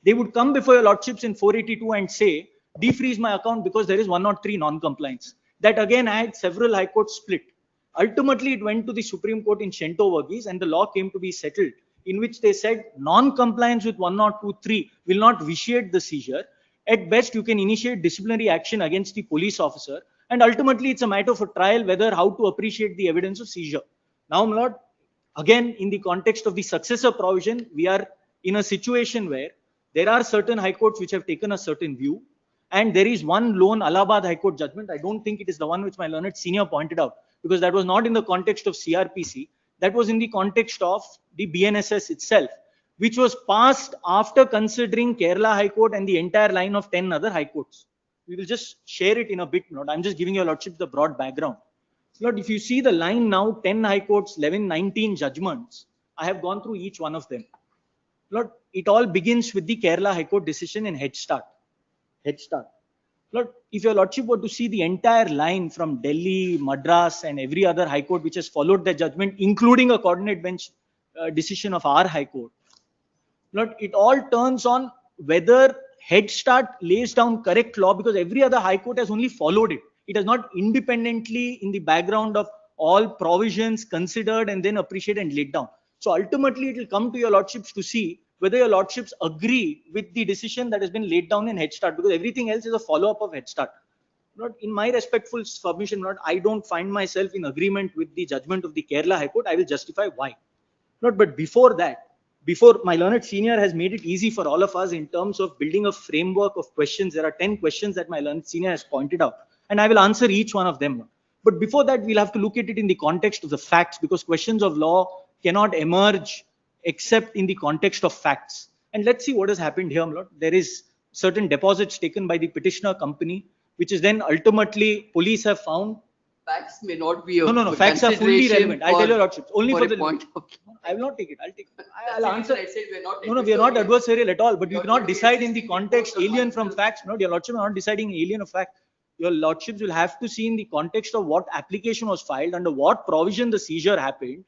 they would come before your lordships in 482 and say, defreeze my account because there is 103 non-compliance. That again had several high courts split. Ultimately, it went to the Supreme Court in Shento Verghese and the law came to be settled, in which they said non-compliance with 1023 will not vitiate the seizure. At best, you can initiate disciplinary action against the police officer, and ultimately it's a matter for trial whether how to appreciate the evidence of seizure. Now, my lord, again, in the context of the successor provision, we are in a situation where there are certain high courts which have taken a certain view, and there is one lone Allahabad High Court judgment. I don't think it is the one which my learned senior pointed out, because that was not in the context of CRPC. That was in the context of the BNSS itself, which was passed after considering Kerala High Court and the entire line of 10 other high courts. We will just share it in a bit. Lord, I'm just giving your lordship the broad background. Lord, if you see the line now, 10 high courts, 11, 19 judgments, I have gone through each one of them. Lord, it all begins with the Kerala High Court decision in Head Start. Head Start. Lord, if your lordship were to see the entire line from Delhi, Madras, and every other high court which has followed the judgment, including a coordinate bench decision of our high court, Lord, it all turns on whether Head Start lays down correct law, because every other high court has only followed it. It has not independently in the background of all provisions considered and then appreciated and laid down. So ultimately, it will come to your lordships to see whether your lordships agree with the decision that has been laid down in Head Start, because everything else is a follow-up of Head Start. Lord, in my respectful submission, Lord, I don't find myself in agreement with the judgment of the Kerala High Court. I will justify why. Lord, but before that, before my learned senior has made it easy for all of us in terms of building a framework of questions, there are 10 questions that my learned senior has pointed out, and I will answer each one of them. But before that, we'll have to look at it in the context of the facts, because questions of law cannot emerge except in the context of facts. And let's see what has happened here, Lord. There is certain deposits taken by the petitioner company, which is then ultimately police have found. Facts may not be of No, facts are fully relevant. I'll tell your lordship. Only for the point. I will not take it. I'll take it. I'll That's answer. I said we're not No, we are not adversarial. adversarial at all, but you cannot decide in the context alien from facts. No, your lordship are not deciding alien of fact. Your lordships will have to see in the context of what application was filed, under what provision the seizure happened,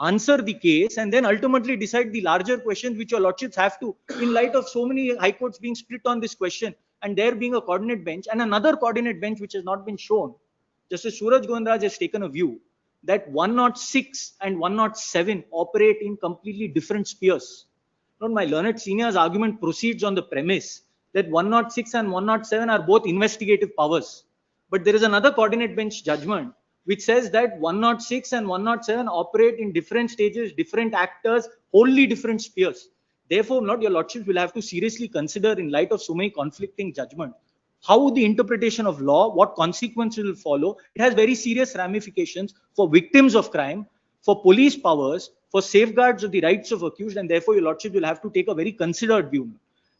answer the case, and then ultimately decide the larger questions which your lordships have to, in light of so many high courts being split on this question, and there being a coordinate bench and another coordinate bench which has not been shown. Justice Suraj Govindraj has taken a view that 106 and 107 operate in completely different spheres. Now, my learned senior's argument proceeds on the premise that 106 and 107 are both investigative powers. But there is another coordinate bench judgment which says that 106 and 107 operate in different stages, different actors, wholly different spheres. Therefore, not your lordships will have to seriously consider, in light of so many conflicting judgments, how the interpretation of law, what consequences will follow. It has very serious ramifications for victims of crime, for police powers, for safeguards of the rights of accused, and therefore your lordship will have to take a very considered view.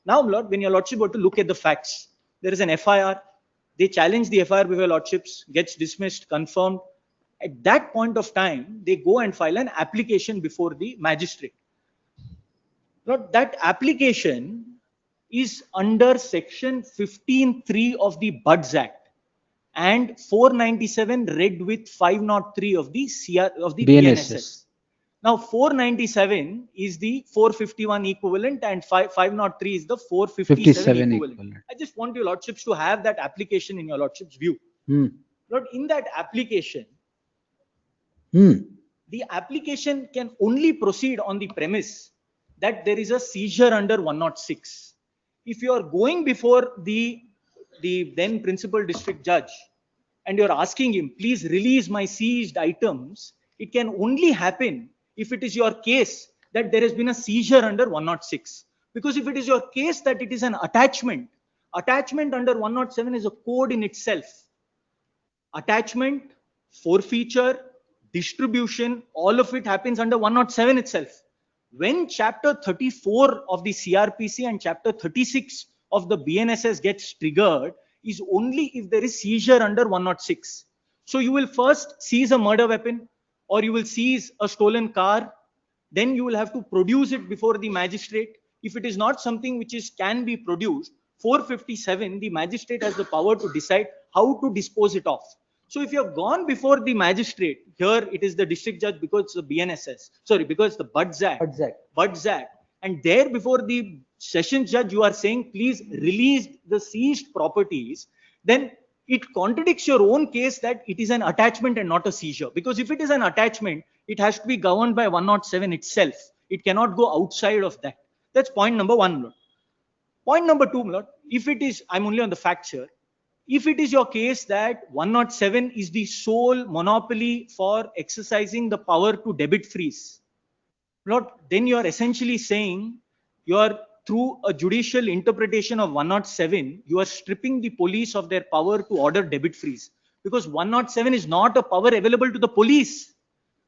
Now, Lord, when your lordship were to look at the facts, there is an FIR. They challenge the FIR with your lordships, gets dismissed, confirmed. At that point of time, they go and file an application before the magistrate. Lord, that application is under section 15(3) of the Buds Act and 497 read with 503 of the BNSS. Now 497 is the 451 equivalent and 503 is the 457 equivalent. I just want your lordships to have that application in your lordship's view. Lord, in that application, the application can only proceed on the premise that there is a seizure under 106. If you are going before the then principal district judge and you're asking him, please release my seized items, it can only happen if it is your case that there has been a seizure under 106. Because if it is your case that it is an attachment, attachment under 107 is a code in itself. Attachment, forfeiture, distribution, all of it happens under 107 itself. When chapter 34 of the CRPC and chapter 36 of the BNSS gets triggered is only if there is seizure under 106. So you will first seize a murder weapon, or you will seize a stolen car, then you will have to produce it before the magistrate. If it is not something which can be produced, 457, the magistrate has the power to decide how to dispose it off. So if you have gone before the magistrate, here it is the district judge because it's the BNSS, sorry, because it's the Buds Act, and there before the sessions judge you are saying please release the seized properties, then it contradicts your own case that it is an attachment and not a seizure. Because if it is an attachment, it has to be governed by 107 itself. It cannot go outside of that. That's point number one, Lord. Point number two, Lord, if it is, I'm only on the facts here. If it is your case that 107 is the sole monopoly for exercising the power to debit freeze, Lord, then you are essentially saying you are through a judicial interpretation of 107, you are stripping the police of their power to order debit freeze. Because 107 is not a power available to the police.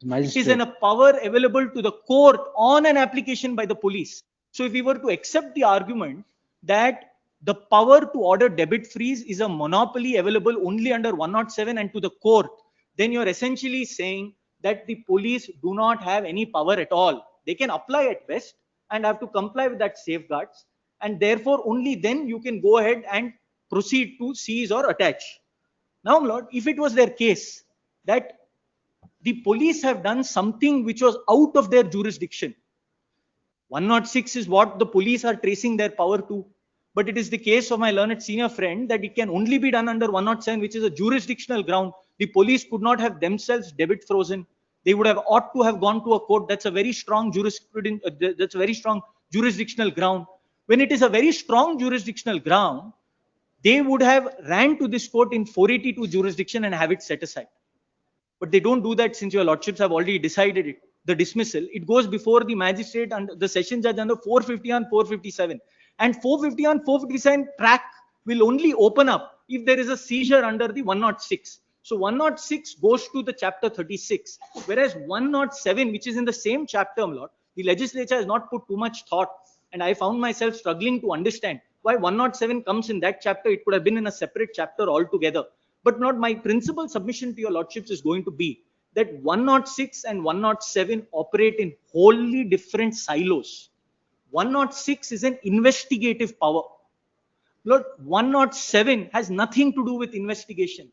It is a power available to the court on an application by the police. So if we were to accept the argument that the power to order debit freeze is a monopoly available only under 107 and to the court, then you're essentially saying that the police do not have any power at all. They can apply at best and have to comply with that safeguards, and therefore only then you can go ahead and proceed to seize or attach. Now, Lord, if it was their case that the police have done something which was out of their jurisdiction, 106 is what the police are tracing their power to. But it is the case of my learned senior friend that it can only be done under 107, which is a jurisdictional ground. The police could not have themselves debit frozen. They would have ought to have gone to a court. That's a very strong jurisprudence. That's a very strong jurisdictional ground. When it is a very strong jurisdictional ground, they would have ran to this court in 482 jurisdiction and have it set aside. But they don't do that since your lordships have already decided it. The dismissal, it goes before the magistrate and the session judge under 450 and 457. And 450 and 457 track will only open up if there is a seizure under the 106. So 106 goes to the chapter 36, whereas 107, which is in the same chapter, Lord, the legislature has not put too much thought. And I found myself struggling to understand why 107 comes in that chapter. It could have been in a separate chapter altogether. But not my principal submission to your lordships is going to be that 106 and 107 operate in wholly different silos. 106 is an investigative power. Lord, 107 has nothing to do with investigation.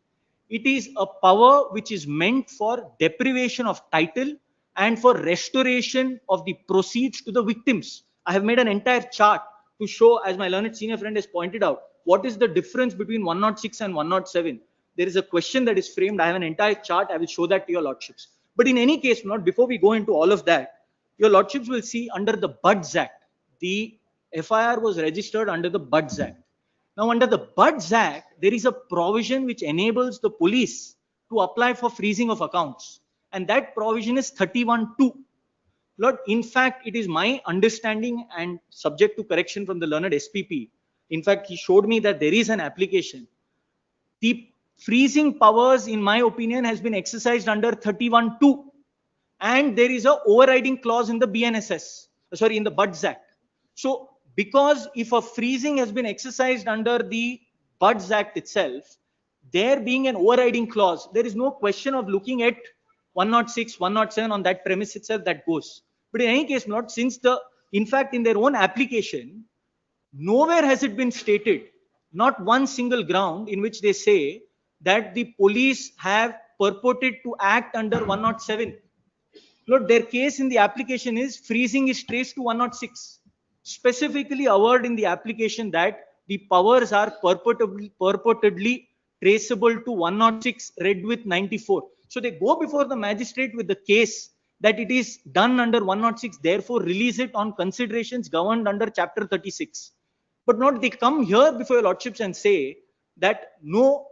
It is a power which is meant for deprivation of title and for restoration of the proceeds to the victims. I have made an entire chart to show, as my learned senior friend has pointed out, what is the difference between 106 and 107. There is a question that is framed. I have an entire chart. I will show that to your lordships. But in any case, not before we go into all of that, your lordships will see under the Buds Act, the FIR was registered under the Buds Act. Now, under the Buds Act, there is a provision which enables the police to apply for freezing of accounts. And that provision is 31(2). Lord, in fact, it is my understanding and subject to correction from the learned SPP. In fact, he showed me that there is an application. The freezing powers, in my opinion, has been exercised under 31(2). And there is a overriding clause in the BNSS, sorry, in the Buds Act. So, because if a freezing has been exercised under the Buds Act itself, there being an overriding clause, there is no question of looking at 106, 107 on that premise itself that goes. But in any case, not since in fact, in their own application, nowhere has it been stated, not one single ground in which they say that the police have purported to act under 107. Lord, their case in the application is freezing is traced to 106. Specifically averred in the application that the powers are purportedly traceable to 106 read with 94. So they go before the magistrate with the case that it is done under 106, therefore release it on considerations governed under chapter 36. But not they come here before your lordships and say that no,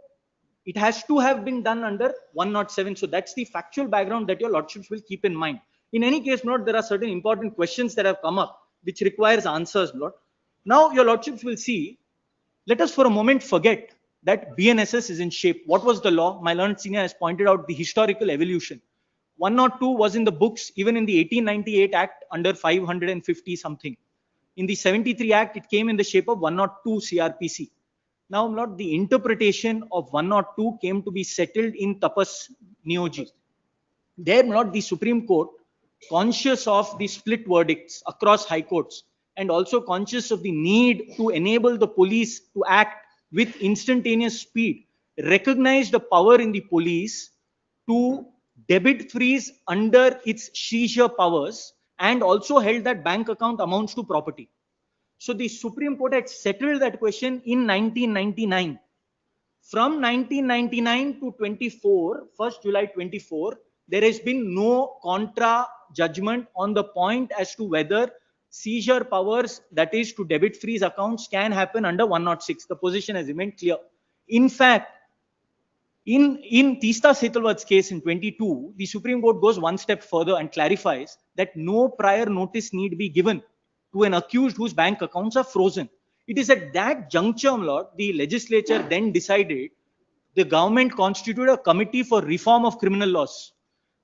it has to have been done under 107. So that's the factual background that your lordships will keep in mind. In any case, note there are certain important questions that have come up which requires answers, Lord. Now, your Lordships will see, let us for a moment forget that BNSS is in shape. What was the law? My learned senior has pointed out the historical evolution. 102 was in the books even in the 1898 Act under 550 something. In the 73 Act, it came in the shape of 102 CRPC. Now, Lord, the interpretation of 102 came to be settled in Tapas Neoji. There, Lord, the Supreme Court, conscious of the split verdicts across high courts and also conscious of the need to enable the police to act with instantaneous speed, recognized the power in the police to debit freeze under its seizure powers and also held that bank account amounts to property. So the Supreme Court had settled that question in 1999. From 1999 to 24, 1st July 24, there has been no contra judgment on the point as to whether seizure powers, that is to debit freeze accounts, can happen under 106. The position has remained clear. In fact, in Teesta Setalvat's case in 22, the Supreme Court goes one step further and clarifies that no prior notice need be given to an accused whose bank accounts are frozen. It is at that juncture, Lord, the legislature then decided the government constituted a committee for reform of criminal laws.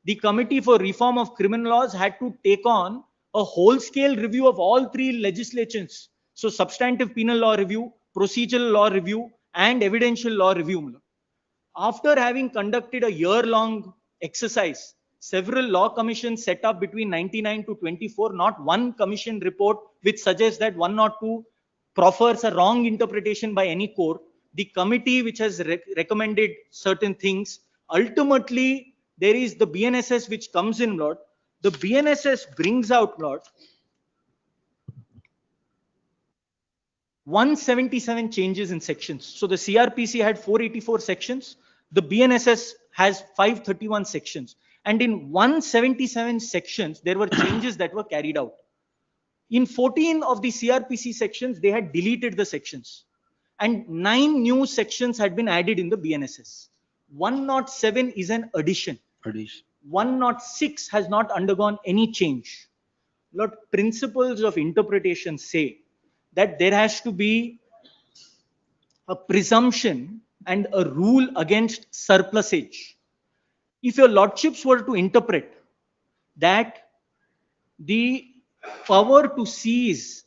The committee for reform of criminal laws had to take on a whole-scale review of all three legislations. So substantive penal law review, procedural law review, and evidential law review. After having conducted a year-long exercise, several law commissions set up between 99 to 24, not one commission report which suggests that 102 proffers a wrong interpretation by any court. The committee which has recommended certain things, ultimately there is the BNSS which comes in, Lord. The BNSS brings out, Lord, 177 changes in sections. So the CRPC had 484 sections. The BNSS has 531 sections. And in 177 sections, there were changes that were carried out. In 14 of the CRPC sections, they had deleted the sections. And 9 new sections had been added in the BNSS. 107 is an addition. 106 has not undergone any change. Lord, principles of interpretation say that there has to be a presumption and a rule against surplusage. If your Lordships were to interpret that the power to seize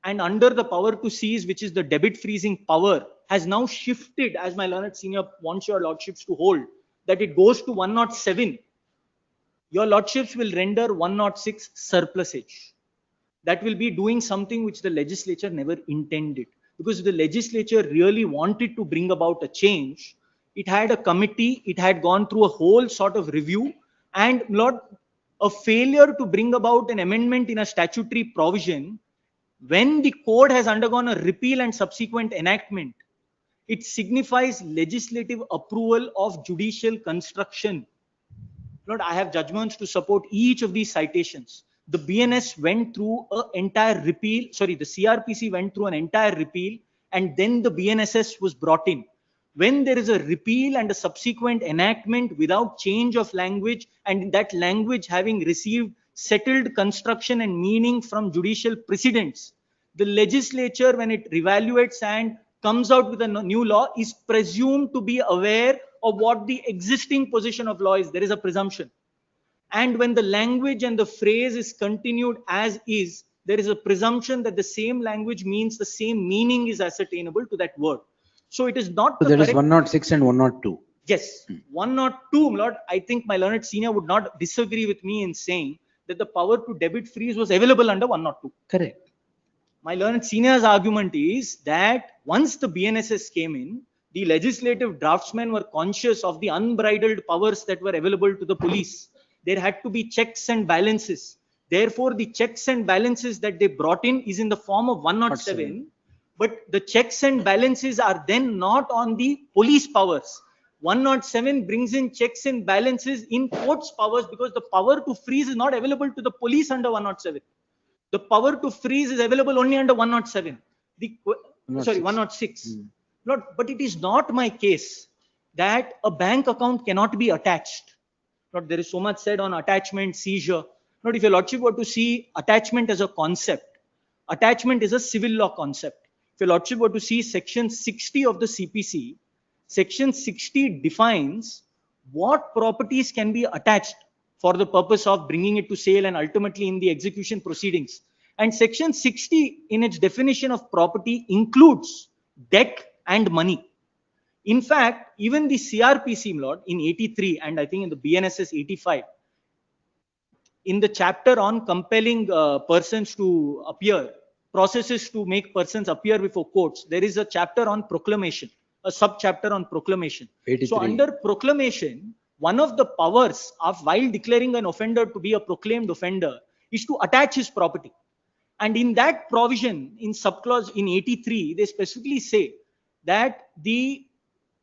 and under the power to seize, which is the debit freezing power, has now shifted, as my learned senior wants your Lordships to hold, that it goes to 107, your Lordships will render 106 surplusage. That will be doing something which the legislature never intended. Because if the legislature really wanted to bring about a change, it had a committee, it had gone through a whole sort of review, and Lord, a failure to bring about an amendment in a statutory provision, when the code has undergone a repeal and subsequent enactment, it signifies legislative approval of judicial construction. Lord, I have judgments to support each of these citations. The BNS went through an entire repeal, the CRPC went through an entire repeal, and then the BNSS was brought in. When there is a repeal and a subsequent enactment without change of language, and that language having received settled construction and meaning from judicial precedents, the legislature, when it reevaluates and comes out with a new law, is presumed to be aware of what the existing position of law is. There is a presumption. And when the language and the phrase is continued as is, there is a presumption that the same language means the same meaning is ascertainable to that word. So it is not. So there is 106 and 102. Yes, 102, Lord. I think my learned senior would not disagree with me in saying that the power to debit freeze was available under 102. Correct. My learned senior's argument is that once the BNSS came in, the legislative draftsmen were conscious of the unbridled powers that were available to the police. There had to be checks and balances. Therefore, the checks and balances that they brought in is in the form of 107. But the checks and balances are then not on the police powers. 107 brings in checks and balances in court's powers, because the power to freeze is not available to the police under 107. The power to freeze is available only under 107. 106. Lord, but it is not my case that a bank account cannot be attached. Lord, there is so much said on attachment, seizure. Lord, if your Lordship were to see attachment as a concept, attachment is a civil law concept. If your lordship were to see section 60 of the CPC, section 60 defines what properties can be attached for the purpose of bringing it to sale and ultimately in the execution proceedings. And section 60 in its definition of property includes debt and money. In fact, even the CRPC, Lord, in 83 and I think in the BNSS 85, in the chapter on compelling persons to appear, processes to make persons appear before courts, there is a chapter on proclamation, a sub-chapter on proclamation. 83. So under proclamation, one of the powers of while declaring an offender to be a proclaimed offender is to attach his property. And in that provision, in subclause in 83, they specifically say that the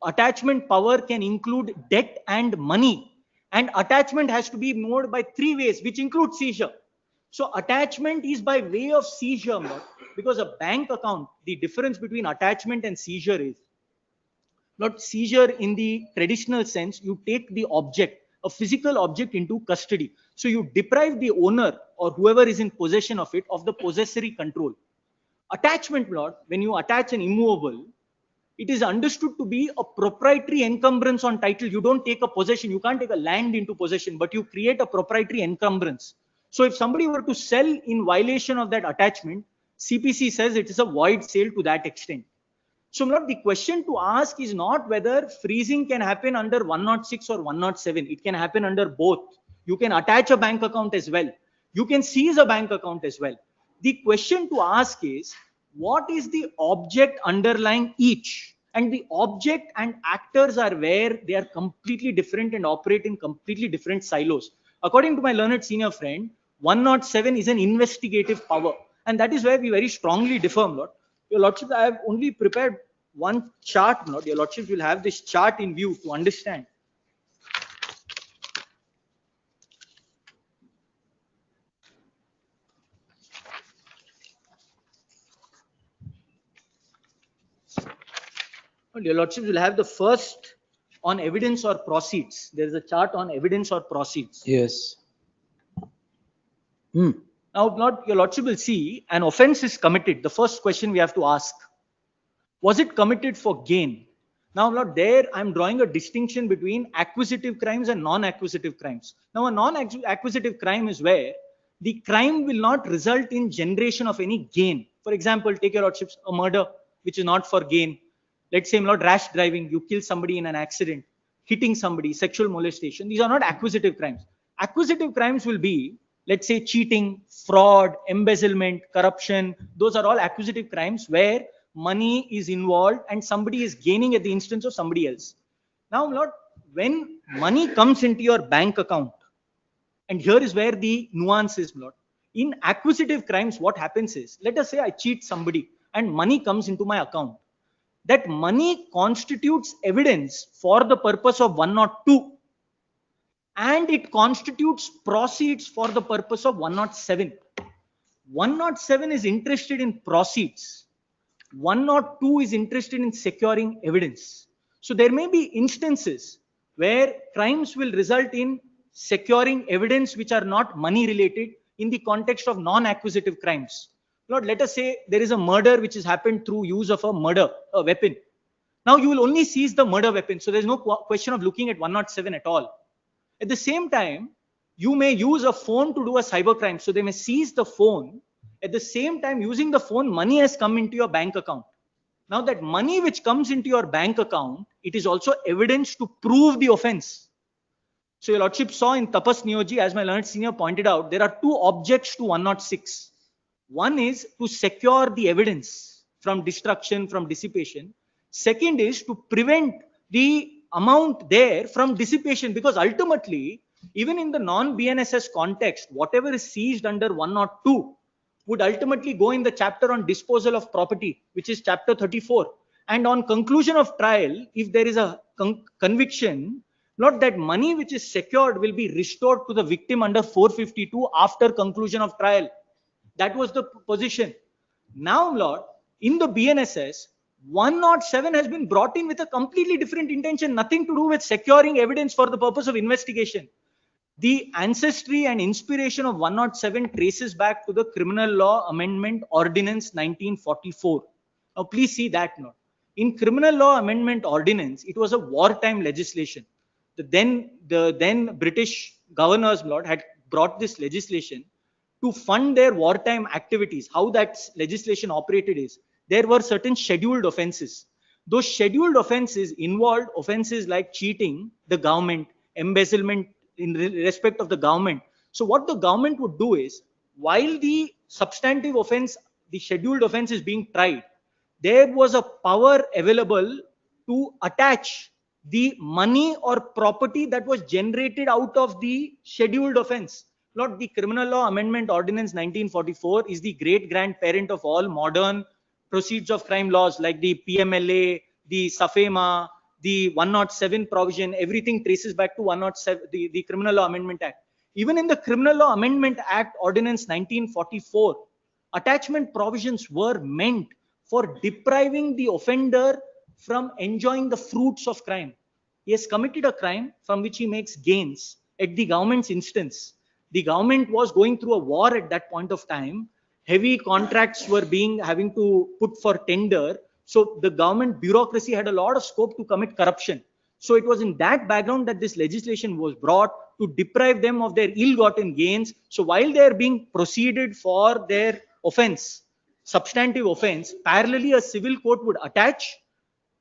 attachment power can include debt and money. And attachment has to be made by 3 ways, which include seizure. So attachment is by way of seizure, because a bank account, the difference between attachment and seizure is not seizure in the traditional sense. You take the object, a physical object, into custody. So you deprive the owner or whoever is in possession of it of the possessory control. Attachment, Lord, when you attach an immovable, it is understood to be a proprietary encumbrance on title. You don't take a possession. You can't take a land into possession, but you create a proprietary encumbrance. So if somebody were to sell in violation of that attachment, CPC says it is a void sale to that extent. So Lord, the question to ask is not whether freezing can happen under 106 or 107. It can happen under both. You can attach a bank account as well. You can seize a bank account as well. The question to ask is, what is the object underlying each? And the object and actors are where they are completely different and operate in completely different silos. According to my learned senior friend, 107 is an investigative power. And that is where we very strongly differ, Lord. Your Lordship, I have only prepared one chart, Lord. Your Lordship will have this chart in view to understand. Your Lordship will have the first on evidence or proceeds. There is a chart on evidence or proceeds. Yes. Now, Lord, your Lordship will see an offense is committed. The first question we have to ask, was it committed for gain? Now, Lord, there I'm drawing a distinction between acquisitive crimes and non-acquisitive crimes. Now, a non-acquisitive crime is where the crime will not result in generation of any gain. For example, take your Lordships, a murder which is not for gain. Let's say, Lord, rash driving, you kill somebody in an accident, hitting somebody, sexual molestation. These are not acquisitive crimes. Acquisitive crimes will be, let's say, cheating, fraud, embezzlement, corruption. Those are all acquisitive crimes where money is involved and somebody is gaining at the instance of somebody else. Now, Lord, when money comes into your bank account, and here is where the nuance is, Lord. In acquisitive crimes, what happens is, let us say I cheat somebody and money comes into my account. That money constitutes evidence for the purpose of 102 and it constitutes proceeds for the purpose of 107. 107 is interested in proceeds. 102 is interested in securing evidence. So there may be instances where crimes will result in securing evidence which are not money related in the context of non-acquisitive crimes. Lord, let us say there is a murder which has happened through use of a weapon. Now you will only seize the murder weapon. So there's no question of looking at 107 at all. At the same time, you may use a phone to do a cyber crime. So they may seize the phone. At the same time, using the phone, money has come into your bank account. Now that money which comes into your bank account, it is also evidence to prove the offense. So your Lordship saw in Tapas Niyoji, as my learned senior pointed out, there are two objects to 106. One is to secure the evidence from destruction, from dissipation. Second is to prevent the amount there from dissipation, because ultimately, even in the non-BNSS context, whatever is seized under 102 would ultimately go in the chapter on disposal of property, which is chapter 34. And on conclusion of trial, if there is a conviction, not that money which is secured will be restored to the victim under 452 after conclusion of trial. That was the position. Now, Lord, in the BNSS, 107 has been brought in with a completely different intention, nothing to do with securing evidence for the purpose of investigation. The ancestry and inspiration of 107 traces back to the Criminal Law Amendment Ordinance 1944. Now, please see that note. In Criminal Law Amendment Ordinance, it was a wartime legislation. The then British governors, Lord, had brought this legislation to fund their wartime activities. How that legislation operated is, there were certain scheduled offenses. Those scheduled offenses involved offenses like cheating the government, embezzlement in respect of the government. So what the government would do is, while the substantive offense, the scheduled offense is being tried, there was a power available to attach the money or property that was generated out of the scheduled offense. Not the Criminal Law Amendment Ordinance 1944 is the great grandparent of all modern proceeds of crime laws like the PMLA, the SAFEMA, the 107 provision. Everything traces back to 107, the Criminal Law Amendment Act. Even in the Criminal Law Amendment Act Ordinance 1944, attachment provisions were meant for depriving the offender from enjoying the fruits of crime. He has committed a crime from which he makes gains at the government's instance. The government was going through a war at that point of time. Heavy contracts were having to put for tender. So the government bureaucracy had a lot of scope to commit corruption. So it was in that background that this legislation was brought to deprive them of their ill-gotten gains. So while they are being proceeded for their offense, substantive offense, parallelly a civil court would attach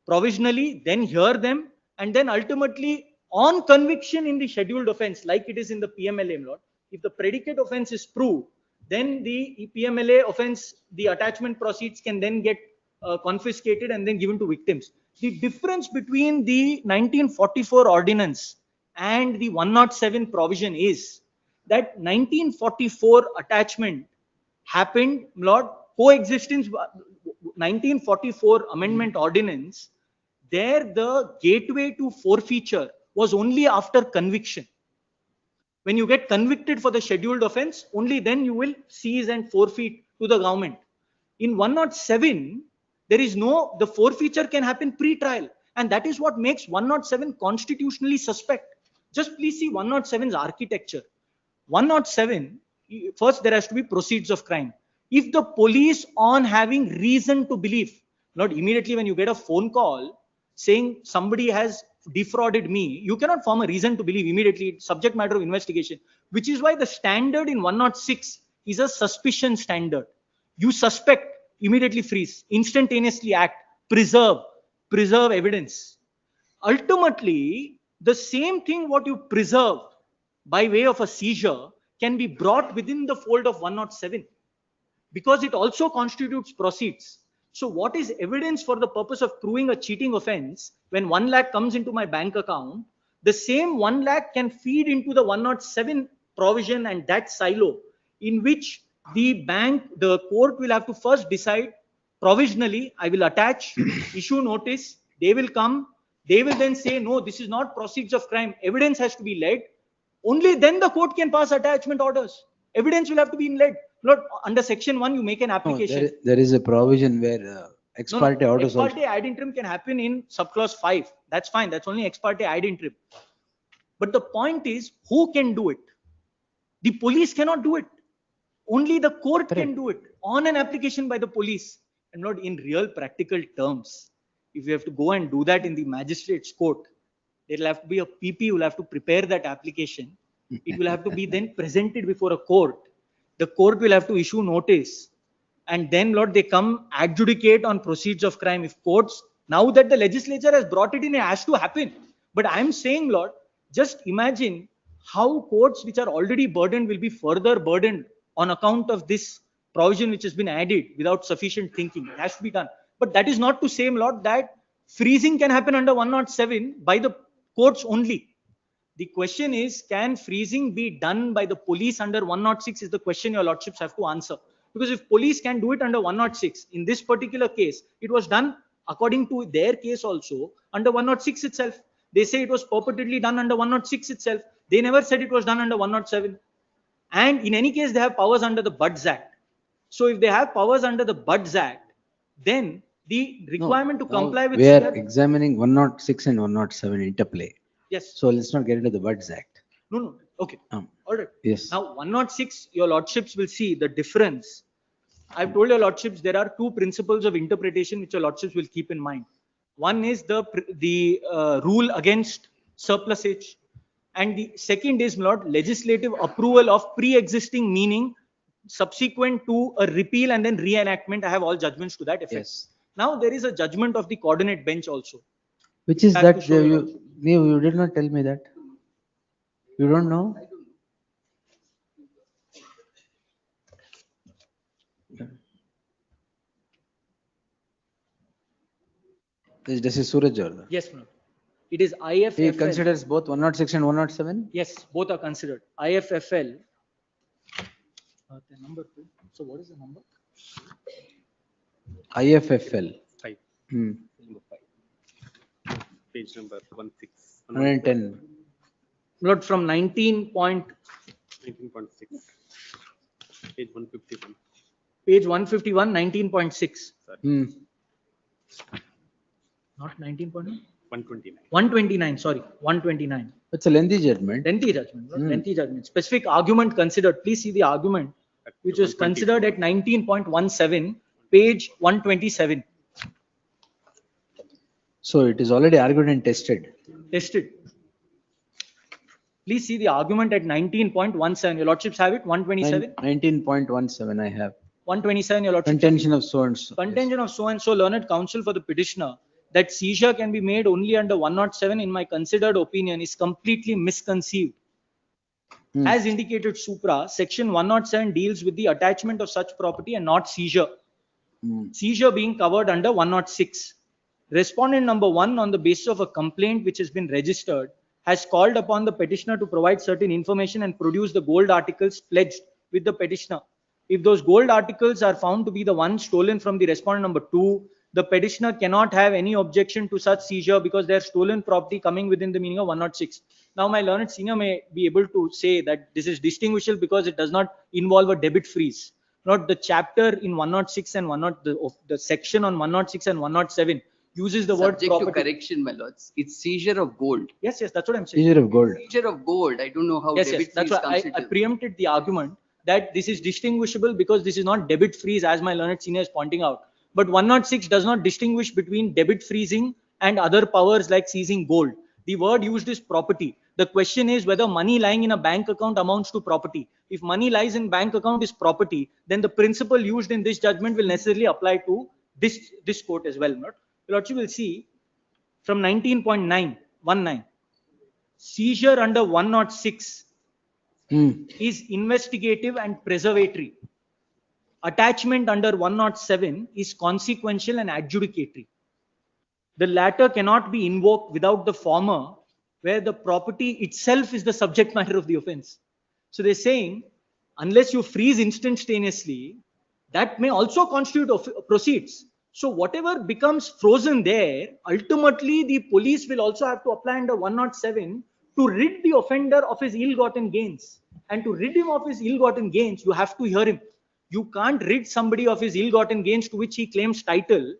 provisionally, then hear them, and then ultimately on conviction in the scheduled offense, like it is in the PMLA law, if the predicate offense is proved, then the PMLA offense, the attachment proceeds can then get confiscated and then given to victims. The difference between the 1944 ordinance and the 107 provision is that 1944 attachment happened, Lord, coexistence, 1944 amendment ordinance, there the gateway to forfeiture was only after conviction. When you get convicted for the scheduled offense, only then you will seize and forfeit to the government. In 107, there is no, the forfeiture can happen pre-trial. And that is what makes 107 constitutionally suspect. Just please see 107's architecture. 107, first there has to be proceeds of crime. If the police on having reason to believe, not immediately when you get a phone call saying somebody has defrauded me, you cannot form a reason to believe immediately. It's subject matter of investigation, which is why the standard in 106 is a suspicion standard. You suspect, immediately freeze, instantaneously act, preserve evidence. Ultimately, the same thing what you preserve by way of a seizure can be brought within the fold of 107 because it also constitutes proceeds. So what is evidence for the purpose of proving a cheating offense? When 1 lakh comes into my bank account, the same 1 lakh can feed into the 107 provision and that silo in which the court will have to first decide provisionally, I will attach, issue notice, they will come, they will then say, no, this is not proceeds of crime, evidence has to be led. Only then the court can pass attachment orders. Evidence will have to be led. Not under section 1, you make an application. No, there is a provision where ex parte orders ex parte ad interim can happen in subclause 5. That's fine. That's only ex parte ad interim. But the point is, who can do it? The police cannot do it. Only the court can do it on an application by the police, and not in real practical terms. If you have to go and do that in the magistrate's court, there will have to be a PP who will have to prepare that application. It will have to be then presented before a court. The court will have to issue notice. And then, Lord, they come adjudicate on proceeds of crime. If courts, now that the legislature has brought it in, it has to happen. But I'm saying, Lord, just imagine how courts which are already burdened will be further burdened on account of this provision which has been added without sufficient thinking. It has to be done. But that is not to say, Lord, that freezing can happen under 107 by the courts only. The question is, can freezing be done by the police under 106 is the question your lordships have to answer. Because if police can do it under 106, in this particular case, it was done according to their case also under 106 itself. They say it was purportedly done under 106 itself. They never said it was done under 107. And in any case, they have powers under the Buds Act. So if they have powers under the Buds Act, then the requirement to comply with... We are examining 106 and 107 interplay. Yes. So let's not get into the Buds Act. No. Okay. All right. Yes. Now 106, your lordships will see the difference. I've told your lordships there are two principles of interpretation which your lordships will keep in mind. One is the rule against surplusage, and the second is, my lord, legislative approval of pre-existing meaning subsequent to a repeal and then reenactment. I have all judgments to that effect. Yes. Now there is a judgment of the coordinate bench also. Which is I have to that show your you did not tell me that. You don't know? This is Suraj Jordan. Yes, ma'am. It is IFFL. He considers both 106 and 107? Yes, both are considered. IFFL. The number 2. So what is the number? IFFL. 5. Hmm. Number 5. Page number 16. 110. Not from 19 point. 19.6. Page 151. Page 151, 19.6. Hmm. Not 19.1? 129. 129, sorry. 129. It's a lengthy judgment. Lengthy judgment. Lengthy judgment. Specific argument considered. Please see the argument which was considered at 19.17, page 127. So it is already argued and tested. Tested. Please see the argument at 19.17. Your lordships have it. 127. 19.17 I have. 127. Your lordships. Contention of so and so. Contention of so and so, learned counsel for the petitioner, that seizure can be made only under 107, in my considered opinion, is completely misconceived. As indicated supra, section 107 deals with the attachment of such property and not seizure. Seizure being covered under 106. Respondent number 1, on the basis of a complaint which has been registered, has called upon the petitioner to provide certain information and produce the gold articles pledged with the petitioner. If those gold articles are found to be the ones stolen from the respondent number 2, the petitioner cannot have any objection to such seizure because they are stolen property coming within the meaning of 106. Now, my learned senior may be able to say that this is distinguishable because it does not involve a debit freeze. Not the chapter in 106 and the section on 106 and 107 uses the word Subject property. to correction, my lords. It's seizure of gold. Yes, that's what I'm saying. Seizure of gold. Seizure of gold. I don't know how Yes, debit that's freeze why comes I into. preempted the argument that this is distinguishable because this is not debit freeze, as my learned senior is pointing out. But 106 does not distinguish between debit freezing and other powers like seizing gold. The word used is property. The question is whether money lying in a bank account amounts to property. If money lies in bank account is property, then the principle used in this judgment will necessarily apply to this court as well. Not? Lordship will see from 19.919, seizure under 106 is investigative and preservatory. Attachment under 107 is consequential and adjudicatory. The latter cannot be invoked without the former, where the property itself is the subject matter of the offense. So they're saying, unless you freeze instantaneously, that may also constitute proceeds. So whatever becomes frozen there, ultimately the police will also have to apply under 107 to rid the offender of his ill-gotten gains. And to rid him of his ill-gotten gains, you have to hear him. You can't rid somebody of his ill-gotten gains to which he claims title,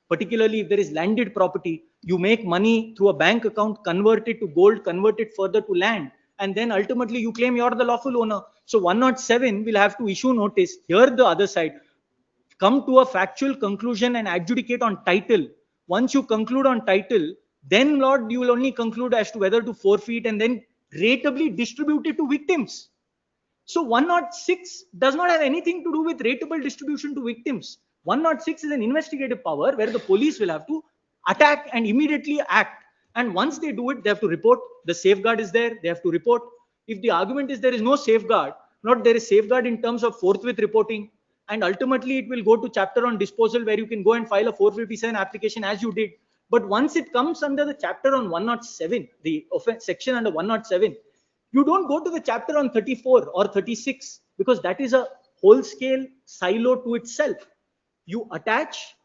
particularly if there is landed property. You make money through a bank account, convert it to gold, convert it further to land, and then ultimately you claim you're the lawful owner. So 107 will have to issue notice. Here the other side, come to a factual conclusion and adjudicate on title. Once you conclude on title, then Lord, you will only conclude as to whether to forfeit and then rateably distribute it to victims. So 106 does not have anything to do with rateable distribution to victims. 106 is an investigative power where the police will have to attack and immediately act. And once they do it, they have to report. The safeguard is there. They have to report. If the argument is there is no safeguard, not there is safeguard in terms of forthwith reporting, and ultimately it will go to chapter on disposal where you can go and file a 457 application as you did. But once it comes under the chapter on 107, the offense section under 107, you don't go to the chapter on 34 or 36 because that is a whole scale silo to itself. You attach,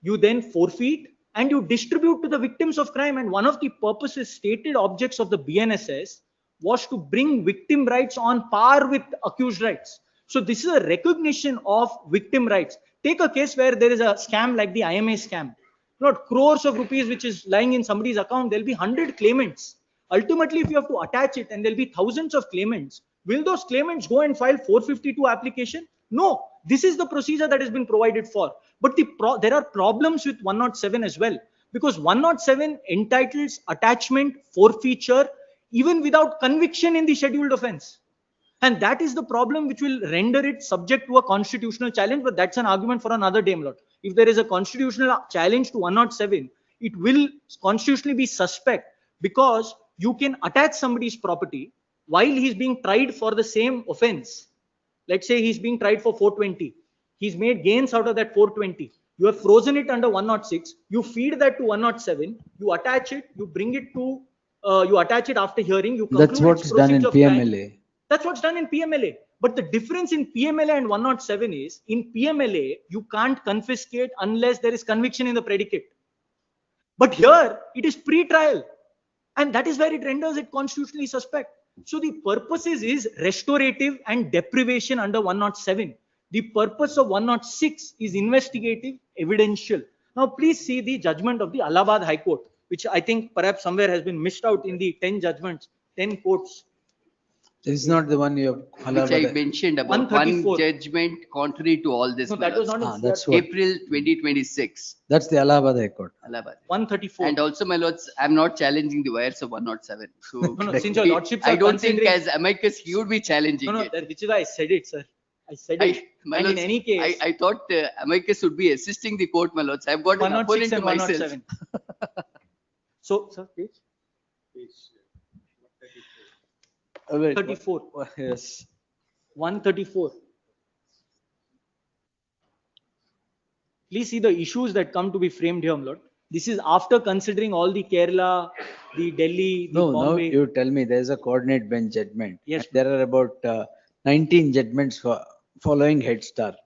you then forfeit, and you distribute to the victims of crime. And one of the purposes, stated objects of the BNSS was to bring victim rights on par with accused rights. So this is a recognition of victim rights. Take a case where there is a scam like the IMA scam. Not crores of rupees which is lying in somebody's account. There'll be 100 claimants. Ultimately, if you have to attach it and there'll be thousands of claimants, will those claimants go and file 452 application? No, this is the procedure that has been provided for. But there are problems with 107 as well, because 107 entitles attachment, forfeiture, even without conviction in the scheduled offense. And that is the problem which will render it subject to a constitutional challenge. But that's an argument for another day, Lord. If there is a constitutional challenge to 107, it will constitutionally be suspect, because you can attach somebody's property while he's being tried for the same offense. Let's say he's being tried for 420. He's made gains out of that 420. You have frozen it under 106. You feed that to 107. You attach it. You bring it to. You attach it after hearing. You conclude That's what's its done in proceeds of crime. PMLA. That's what's done in PMLA. But the difference in PMLA and 107 is, in PMLA, you can't confiscate unless there is conviction in the predicate. But here, it is pre-trial. And that is where it renders it constitutionally suspect. So the purposes is restorative and deprivation under 107. The purpose of 106 is investigative, evidential. Now, please see the judgment of the Allahabad High Court, which I think perhaps somewhere has been missed out in the 10 judgments, 10 courts. This is not the one you have. Which I mentioned about one judgment contrary to all this. No, that was not in that's what. April 2026. That's the Allahabad High Court. Allahabad. 134. And also, my lords, I'm not challenging the wires of 107. So no, since your lordships I are don't think considering- as amicus he would be challenging No, it. which is why I said it, sir. I said it. My And lords, in any case, I thought amicus would be assisting the court, my lords. I've got an 106 opponent to and myself. 107. So, sir, please. 34. Yes. 134. Please see the issues that come to be framed here, Lord. This is after considering all the Kerala, the Delhi, the No, Bombay. you tell me there's a coordinate bench judgment. Yes. There are about 19 judgments following Head Start.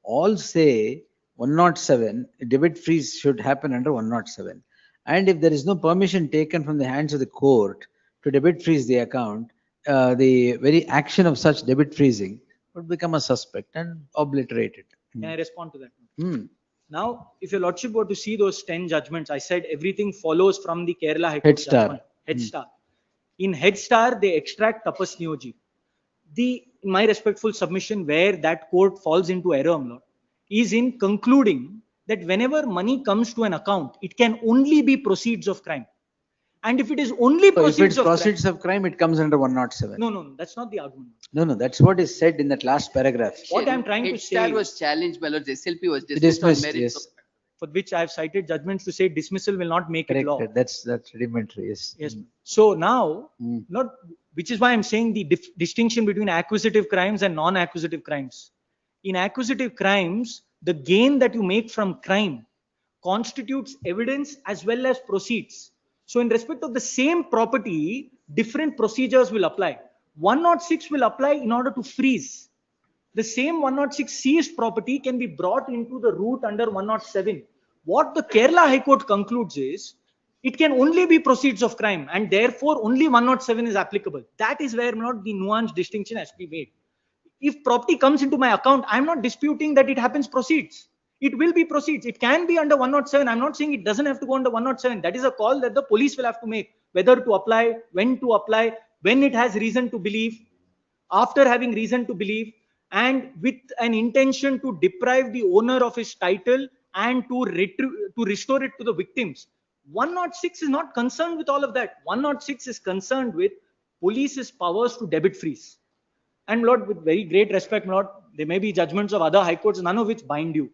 All say 107, debit freeze should happen under 107. And if there is no permission taken from the hands of the court to debit freeze the account, the very action of such debit freezing would become a suspect and obliterate it. Can I respond to that? Hmm. Now, if your lordship were to see those 10 judgments, I said everything follows from the Kerala High Head Court Start. judgment. Head Start. In Head Start, they extract tapas niyoji. In my respectful submission, where that court falls into error, Lord, is in concluding that whenever money comes to an account, it can only be proceeds of crime. And if it is only So if it's proceeds of proceeds crime, of crime, it comes under 107. no, that's not the argument. No, that's what is said in that last paragraph. What I'm trying to Head say Start is- was challenged, my lords. SLP was dismissed on Dismissed, merits. yes. for which I have cited judgments to say dismissal will not make it law. Correct. That's rudimentary, yes. Yes. So now, which is why I'm saying the distinction between acquisitive crimes and non-acquisitive crimes. In acquisitive crimes, the gain that you make from crime constitutes evidence as well as proceeds. So in respect of the same property, different procedures will apply. 106 will apply in order to freeze. The same 106 seized property can be brought into the route under 107. What the Kerala High Court concludes is, it can only be proceeds of crime and therefore only 107 is applicable. That is where not the nuanced distinction has to be made. If property comes into my account, I'm not disputing that it happens proceeds. It will be proceeds. It can be under 107. I'm not saying it doesn't have to go under 107. That is a call that the police will have to make, whether to apply, when it has reason to believe, after having reason to believe, and with an intention to deprive the owner of his title and to restore it to the victims. 106 is not concerned with all of that. 106 is concerned with police's powers to debit freeze. And Lord, with very great respect, Lord, there may be judgments of other high courts, none of which bind you.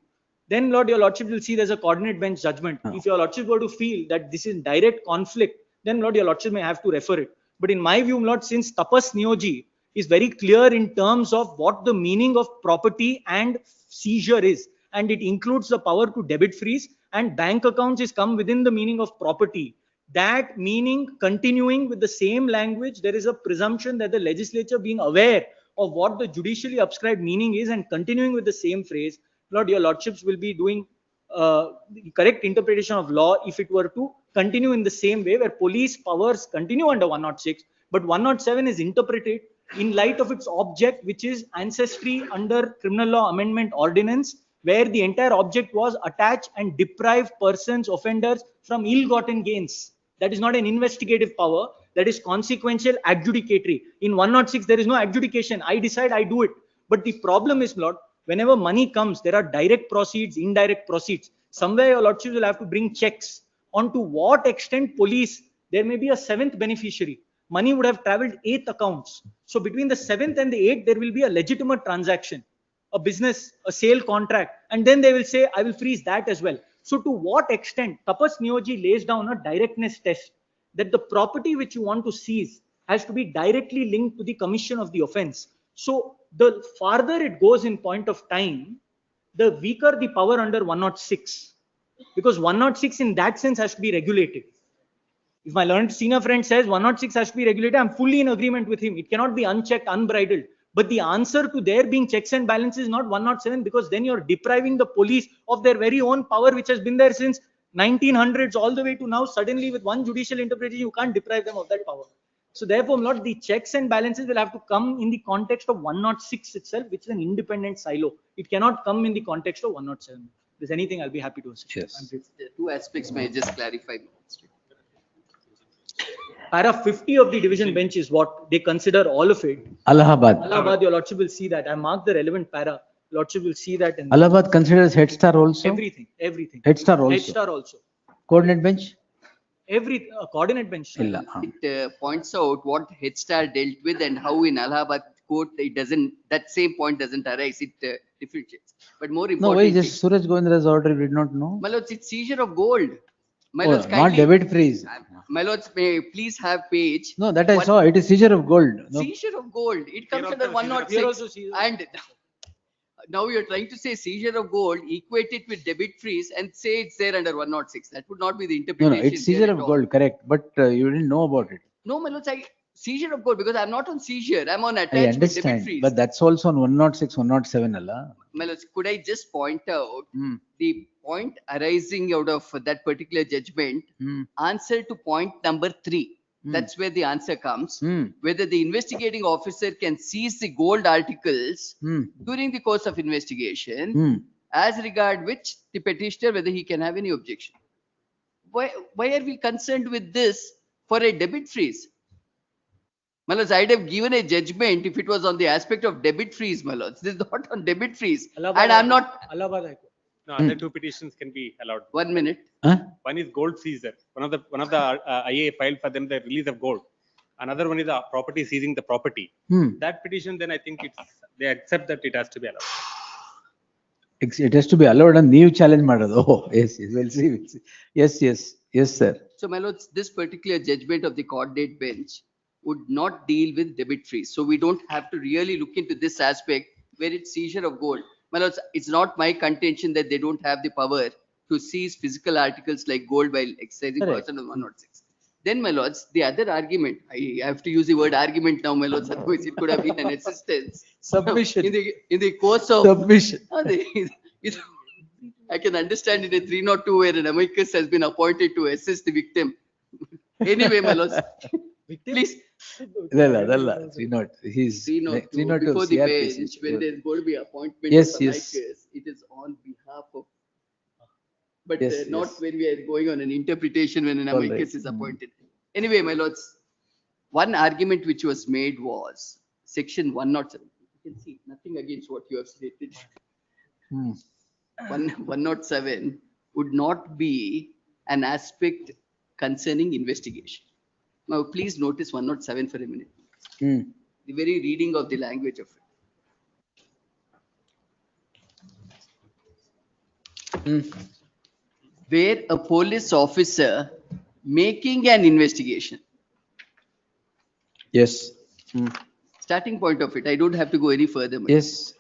Then, Lord, your lordship will see there's a coordinate bench judgment. If your lordship were to feel that this is in direct conflict, then Lord, your lordship may have to refer it. But in my view, Lord, since tapas niyoji is very clear in terms of what the meaning of property and seizure is, and it includes the power to debit freeze, and bank accounts is come within the meaning of property. That meaning continuing with the same language, there is a presumption that the legislature being aware of what the judicially ascribed meaning is and continuing with the same phrase, Lord, your lordships will be doing the correct interpretation of law if it were to continue in the same way, where police powers continue under 106, but 107 is interpreted in light of its object, which is ancestry under criminal law amendment ordinance, where the entire object was attach and deprive persons, offenders from ill-gotten gains. That is not an investigative power. That is consequential adjudicatory. In 106, there is no adjudication. I decide, I do it. But the problem is, my lord, whenever money comes, there are direct proceeds, indirect proceeds. Somewhere your lordship will have to bring checks on to what extent police, there may be a seventh beneficiary. Money would have traveled 8 accounts. So between the 7th and the 8th, there will be a legitimate transaction, a business, a sale contract, and then they will say, I will freeze that as well. So to what extent Tapas Neoji lays down a directness test that the property which you want to seize has to be directly linked to the commission of the offense. So the farther it goes in point of time, the weaker the power under 106, because 106 in that sense has to be regulated. If my learned senior friend says 106 has to be regulated, I'm fully in agreement with him. It cannot be unchecked, unbridled. But the answer to there being checks and balances is not 107, because then you're depriving the police of their very own power, which has been there since 1900s all the way to now. Suddenly, with one judicial interpretation, you can't deprive them of that power. So therefore, not the checks and balances will have to come in the context of 106 itself, which is an independent silo. It cannot come in the context of 107. If there's anything, I'll be happy to assist. Yes. There are two aspects may I just clarify. Para 50 of the division bench is what they consider all of it. Allahabad. Allahabad, your lordship will see that. I marked the relevant para. Lordship will see that. In Allahabad considers head star also. everything. Head star also. Head star also. Coordinate bench. Every coordinate bench. It points out what Headstar dealt with and how in Allahabad court it doesn't, that same point doesn't arise. It differentiates. But more No, importantly, why just Suraj Govindra's order we did not know? my lords, it's seizure of gold. My Oh, lords, not kindly, debit freeze. my lords, may please have page. No, that I saw. It is seizure of gold. No. Seizure of gold. It comes Here under also seizure. Here 106. also seizure. And now you're trying to say seizure of gold, equate it with debit freeze and say it's there under 106. That would not be the No, interpretation. no, it's here seizure at of all. gold, correct. But you didn't know about it. No, my lords, seizure of gold, because I'm not on seizure. I'm on I attached with debit understand. freeze. But that's also on 106, 107, Allah. My lords, could I just point out the point arising out of that particular judgment, answer to point number 3. That's where the answer comes. Whether the investigating officer can seize the gold articles during the course of investigation, as regard which the petitioner, whether he can have any objection. Why are we concerned with this for a debit freeze? My lords, I'd have given a judgment if it was on the aspect of debit freeze, my lords. This is not on debit freeze. Allahabad, And I'm not. Allahabad High Court. No, other two petitions can be allowed. 1 minute. One is gold seizure. One of the IA filed for them the release of gold. Another one is a property seizing the property. That petition, then I think they accept that it has to be allowed. It has to be allowed and new challenge madado. Oh, yes, yes, we'll see, we'll see. Yes, sir. So, my lords, this particular judgment of the coordinate bench would not deal with debit freeze. So we don't have to really look into this aspect where it's seizure of gold. My lords, it's not my contention that they don't have the power to seize physical articles like gold while exercising Correct. person on 106. Then, my lords, the other argument, I have to use the word argument now, my lords, otherwise it could have been an assistance. Submission. In the course of Submission. I can understand in a 302 where an amicus has been appointed to assist the victim. Anyway, my lords, please. Dalla. 302. He's 302 Before the CRPC. bench, when there's going to be appointment Yes, of yes. amicus, it is on behalf of, but Yes, not yes. when we are going on an interpretation when an All amicus right. is appointed. Anyway, my lords, one argument which was made was section 107. You can see nothing against what you have stated. 107 would not be an aspect concerning investigation. Now, please notice 107 for a minute. The very reading of the language of it. Where a police officer making an investigation. Yes. Starting point of it, I don't have to go any further. Yes.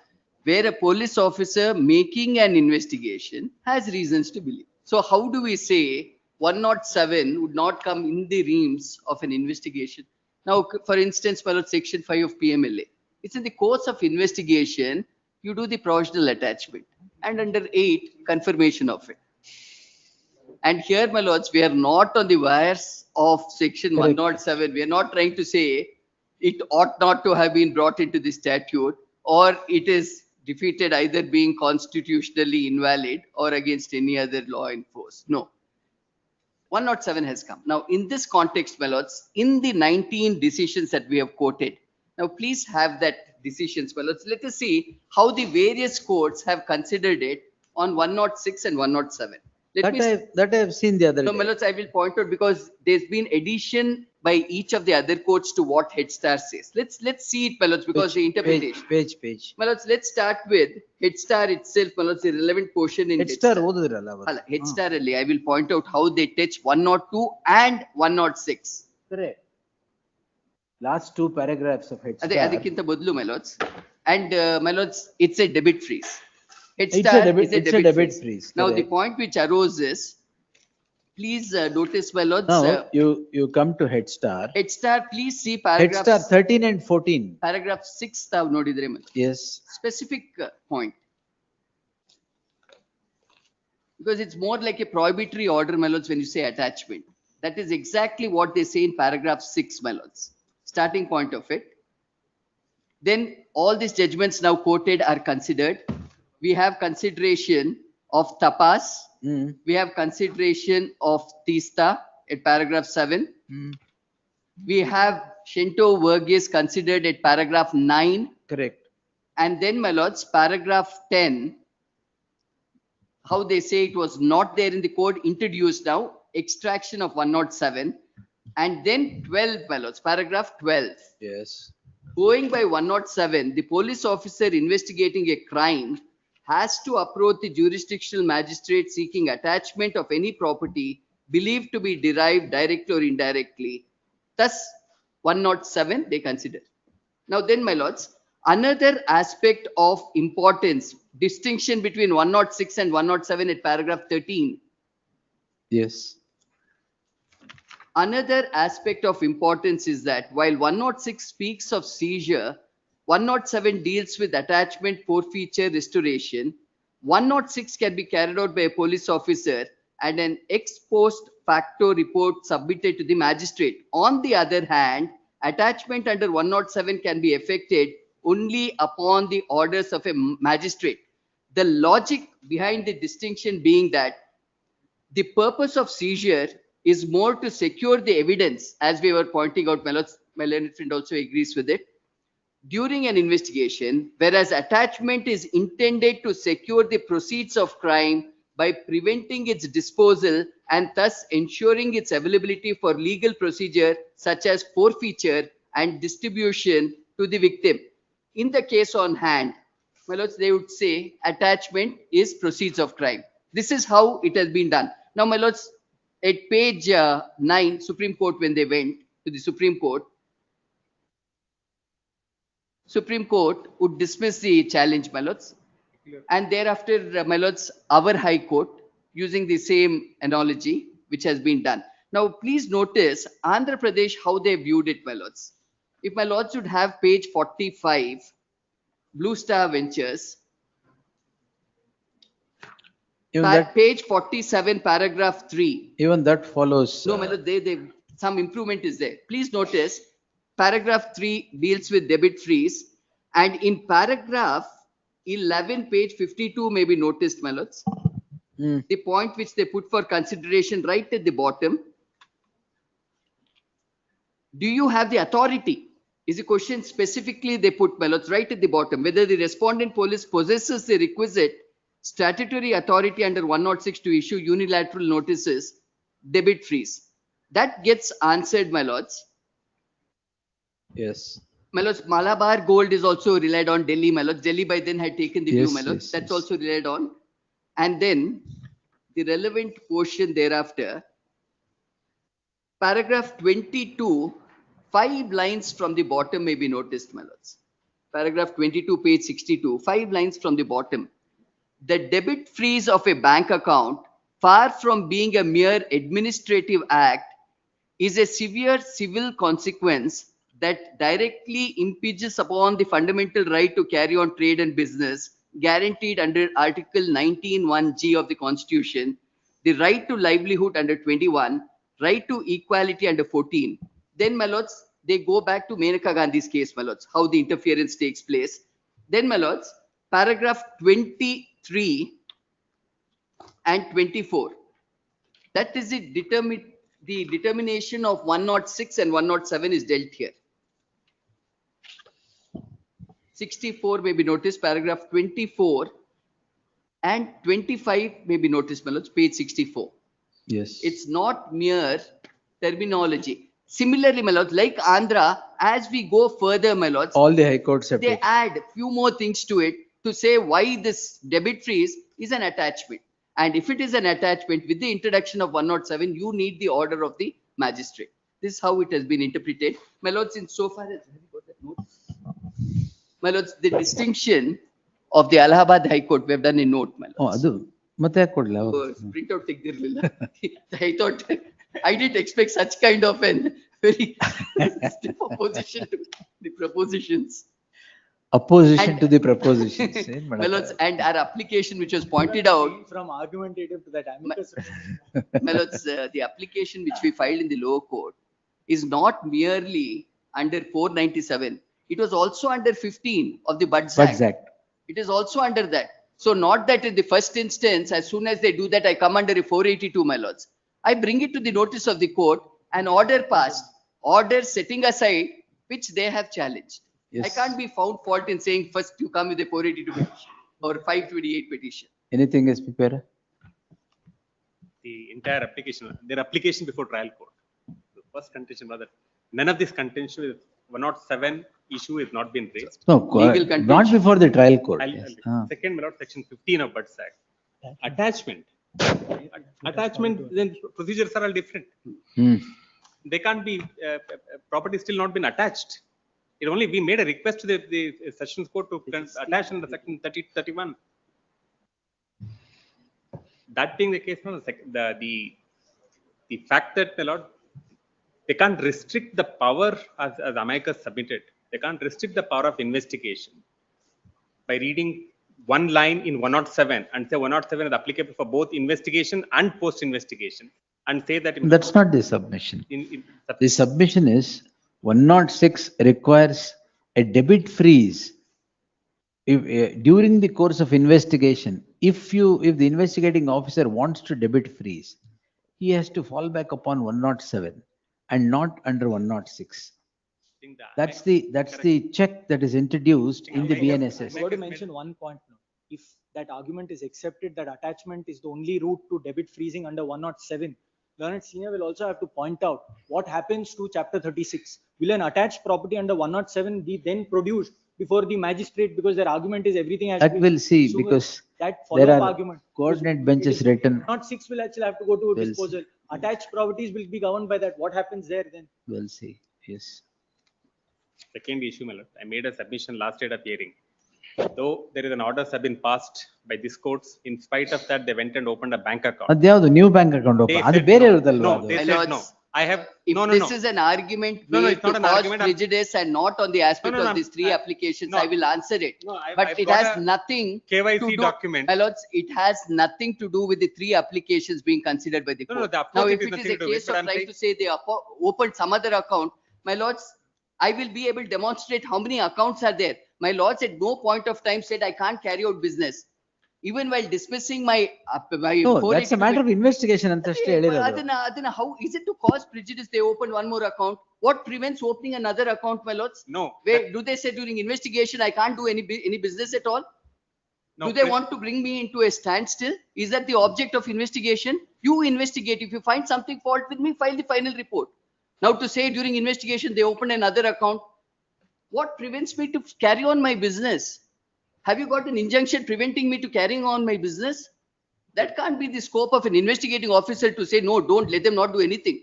Where a police officer making an investigation has reasons to believe. So how do we say 107 would not come in the realms of an investigation? Now, for instance, for section 5 of PMLA, it's in the course of investigation, you do the provisional attachment, and under 8, confirmation of it. And here, my lords, we are not on the wires of section 107. We are not trying to say it ought not to have been brought into the statute, or it is defeated either being constitutionally invalid or against any other law in force. No. 107 has come. Now, in this context, my lords, in the 19 decisions that we have quoted, now please have that decisions, my lords. Let us see how the various courts have considered it on 106 and 107. That I have seen the other No, day. my lords, I will point out because there's been addition by each of the other courts to what Headstar says. Let's see it, my lords, because the interpretation. Page. My lords, let's start with Headstar itself, my lords, the relevant portion in Headstar Headstar. ಓದಿದ್ರಲ್ಲ ಅವತ್ತು. ಅಲ್ಲ, Headstar ಅಲ್ಲಿ I will point out how they touch 102 and 106. Correct. Last two paragraphs of Headstar. ಅದೇ ಅದಕ್ಕಿಂತ ಮೊದಲು, my lords. And my lords, it's a debit freeze. It's Headstar a debit, is a it's debit, a debit freeze. Now the correct. point which arose is, please notice, my lords. Now you come to Headstar. Headstar, please see paragraph. Headstar 13 and 14. Paragraph 6 ತಾವು ನೋಡಿದ್ರೆ, my lords. Yes. Specific point. Because it's more like a prohibitory order, my lords, when you say attachment. That is exactly what they say in paragraph 6, my lords. Starting point of it. Then all these judgments now quoted are considered. We have consideration of tapas. We have consideration of tista at paragraph 7. We have Shinto Verghese considered at paragraph 9. Correct. And then, my lords, paragraph 10, how they say it was not there in the code, introduced now, extraction of 107. And then 12, my lords, paragraph 12. Yes. Going by 107, the police officer investigating a crime has to approach the jurisdictional magistrate seeking attachment of any property believed to be derived directly or indirectly. Thus, 107 they consider. Now then, my lords, another aspect of importance, distinction between 106 and 107 at paragraph 13. Yes. Another aspect of importance is that while 106 speaks of seizure, 107 deals with attachment, forfeiture, restoration. 106 can be carried out by a police officer and an ex post facto report submitted to the magistrate. On the other hand, attachment under 107 can be effected only upon the orders of a magistrate. The logic behind the distinction being that the purpose of seizure is more to secure the evidence, as we were pointing out, my learned friend also agrees with it, during an investigation, whereas attachment is intended to secure the proceeds of crime by preventing its disposal and thus ensuring its availability for legal procedure such as forfeiture and distribution to the victim. In the case on hand, my lords, they would say attachment is proceeds of crime. This is how it has been done. Now, my lords, at page 9, Supreme Court, when they went to the Supreme Court would dismiss the challenge, my lords. And thereafter, my lords, our High Court, using the same analogy, which has been done. Now, please notice Andhra Pradesh, how they viewed it, my lords. If my lords would have page 45, Blue Star Ventures, page 47, paragraph 3. Even that follows. No, my lord, some improvement is there. Please notice, paragraph 3 deals with debit freeze, and in paragraph 11, page 52 may be noticed, my lords. The point which they put for consideration right at the bottom. Do you have the authority? Is a question specifically they put, my lords, right at the bottom. Whether the respondent police possesses the requisite statutory authority under 106 to issue unilateral notices, debit freeze. That gets answered, my lords. Yes. My lords, Malabar Gold is also relied on Delhi, my lords. Delhi by then had taken the view, my lords. Yes, That's also relied on. And then the relevant portion thereafter, paragraph 22, 5 lines from the bottom may be noticed, my lords. Paragraph 22, page 62, 5 lines from the bottom. The debit freeze of a bank account, far from being a mere administrative act, is a severe civil consequence that directly impinges upon the fundamental right to carry on trade and business guaranteed under Article 19(1)(g) of the Constitution, the right to livelihood under 21, right to equality under 14. Then, my lords, they go back to Menaka Gandhi's case, my lords, how the interference takes place. Then, my lords, paragraph 23 and 24. That is the determination of 106 and 107 is dealt here. 64 may be noticed, paragraph 24 and 25 may be noticed, my lords, page 64. Yes. It's not mere terminology. Similarly, my lords, like Andhra, as we go further, my lords, All the high courts have they taken. add few more things to it to say why this debit freeze is an attachment. And if it is an attachment, with the introduction of 107, you need the order of the magistrate. This is how it has been interpreted. My lords, in so far as, have you got that note? My lords, the distinction of the Allahabad High Court, we have done a note, my lords. ಅದು ಮತ್ತೆ ಯಾಕೆ ಕೊಡ್ಲ Print out ತೆಗ್ದಿರ್ಲಿಲ್ಲ. I thought, I didn't expect such kind of an very stiff opposition to the propositions. Opposition And- to the propositions. ಏನ್ My ಮಾಡಕ್ಕಾಗಲ್ಲ. lords, and our application which was pointed out, From argumentative to that amicus. my lords, the application which we filed in the lower court is not merely under 497. It was also under 15 of the Buds Buds Act. Act. It is also under that. So not that in the first instance, as soon as they do that, I come under a 482, my lords. I bring it to the notice of the court, an order passed, order setting aside, which they have challenged. Yes. I can't be found fault in saying first you come with a 482 petition or 528 petition. Anything is prepared? The entire application, their application before trial court. The first contention was that none of this contention is 107 issue is not been raised. No, Legal not contention. before the trial court. I'll- Yes. I'll- Second, my lord, section 15 of Buds Act. Attachment. Attachment, then procedures are all different. Hmm. They can't be, property still not been attached. It only, we made a request to the sessions court to attach under section 30, 31. That being the case, no, the fact that, my lord, they can't restrict the power as amicus submitted. They can't restrict the power of investigation by reading one line in 107 and say 107 is applicable for both investigation and post-investigation, and say that That's not the submission. in The submission is 106 requires a debit freeze. If, during the course of investigation, if the investigating officer wants to debit freeze, he has to fall back upon 107 and not under 106. That's the check that is introduced in the BNSS. I want to mention one point now. If that argument is accepted, that attachment is the only route to debit freezing under 107, Learned Senior will also have to point out what happens to chapter 36. Will an attached property under 107 be then produced before the magistrate, because their argument is everything has to That be we'll see, sugar- because that there follow-up are argument. coordinate benches written. Not 6 will actually have to go to We'll disposal. Attached properties will be governed by that. What happens there then? We'll see. Yes. second issue, my lord, I made a submission last date of hearing. Though there is an orders have been passed by this courts, in spite of that, they went and opened a bank account. ಅದ್ಯಾವ್ದು new bank account They open ಅದು said ಬೇರೆ no. ಇರುತ್ತಲ್ವಾ No, ಅದು? they My said lords, no. I have, If no, this is an argument No, no, made it's to not an cause argument. prejudice and not on the aspect No, no, of no, these three I- applications, no. I will answer it. No, But I've it got has a nothing KYC to do, document. my lords, it has nothing to do with the three applications being considered by the No, no, court. of Now, course if it is it is nothing a to do with, case but of I'm trying saying- to say they opened some other account, my lords, I will be able to demonstrate how many accounts are there. My lords at no point of time said I can't carry out business. Even while dismissing my No, that's a matter of investigation ಅಂತ ಅಷ್ಟೇ ಹೇಳಿರೋದು. Adana, how is it to cause prejudice? They opened one more account. What prevents opening another account, my lords? No. Where do they say during investigation I can't do any business at all? No, Do they want to bring me into a standstill? Is that the object of investigation? You investigate. If you find something fault with me, file the final report. Now to say during investigation they opened another account, what prevents me to carry on my business? Have you got an injunction preventing me to carrying on my business? That can't be the scope of an investigating officer to say, no, don't let them not do anything.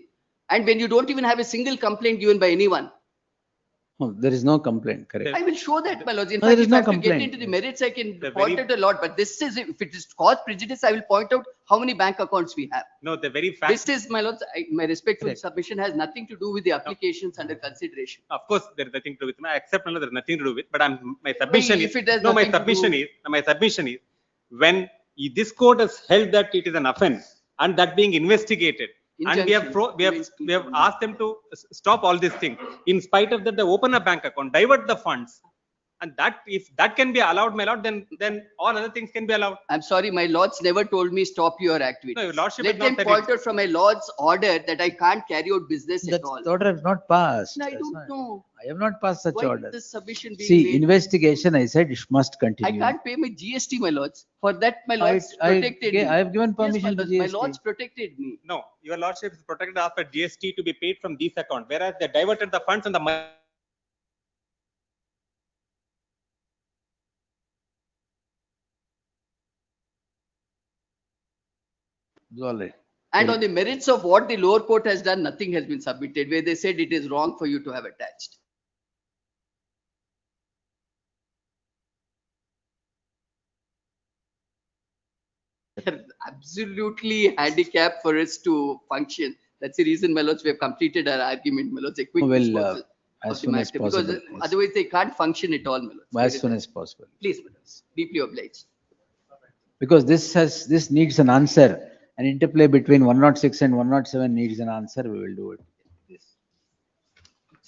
And when you don't even have a single complaint given by anyone. Oh, there is no complaint, correct. I will show that, my lords. In No, fact, there is if I no have to get complaint. into the merits, I can The point very- out a lot. But this is, if it is cause prejudice, I will point out how many bank accounts we have. No, the very fact. This is, my lords, my respectful submission has nothing to do with the applications under consideration. Of course, there is nothing to do with. I accept, no, there is nothing to do with. But my submission If is it has no. My nothing to submission do- is my submission is when this court has held that it is an offence and that being investigated, and Injunction. we have asked them to stop all these things. In spite of that, they open a bank account, divert the funds, And that, if that can be allowed, my lord, then all other things can be allowed. I'm sorry, my lords never told me stop your activities. No, your lordship Let has not them said point it. out from my lord's order that I can't carry out business at all. The order has not passed. No, I don't know. I have not passed such Why order. this submission being See, made? investigation, I said, it must I continue. can't pay my GST, my lords. For that, my lords protected me. I have given Yes, my permission to lords, my GST. lords protected me. No, your lordship is protected after GST to be paid from this account, whereas they diverted the funds and the money. All right. And on the merits of what the lower court has done, nothing has been submitted, where they said it is wrong for you to have attached. They're absolutely handicapped for us to function. That's the reason, my lords, we have completed our argument, my lords, a quick Well, disposal as of the soon as matter, because possible, yes. otherwise they can't function at all, my lords. As soon as possible. Please, my lords, deeply obliged. Because this needs an answer. An interplay between 106 and 107 needs an answer. We will do it.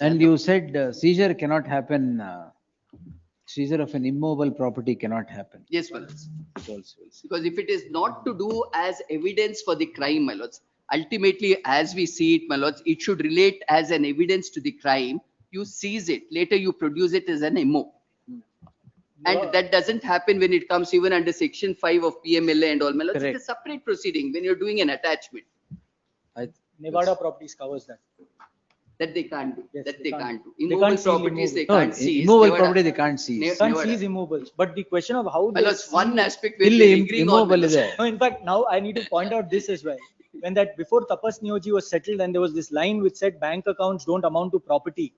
And you said seizure cannot happen. Seizure of an immobile property cannot happen. Yes, my lords. Also, Because if it is not to do as evidence for the crime, my lords, ultimately, as we see it, my lords, it should relate as an evidence to the crime. You seize it, later you produce it as an MO. And that doesn't happen when it comes even under section 5 of PMLA and all, my lords. It's a separate proceeding when you're doing an attachment. Nevada properties covers that. That they can't do. Yes, that they can't do. They Immobile can't seal properties they immobile. can't seize. Immobile Nevada- property they can't seize. Ne- Can't Nevada. seize immovables, but the question of how My they lords, one seal- aspect where we're agreeing on. my lords. No, in fact, now I need to point out this as well. When that before Tapas Neoji was settled and there was this line which said bank accounts don't amount to property.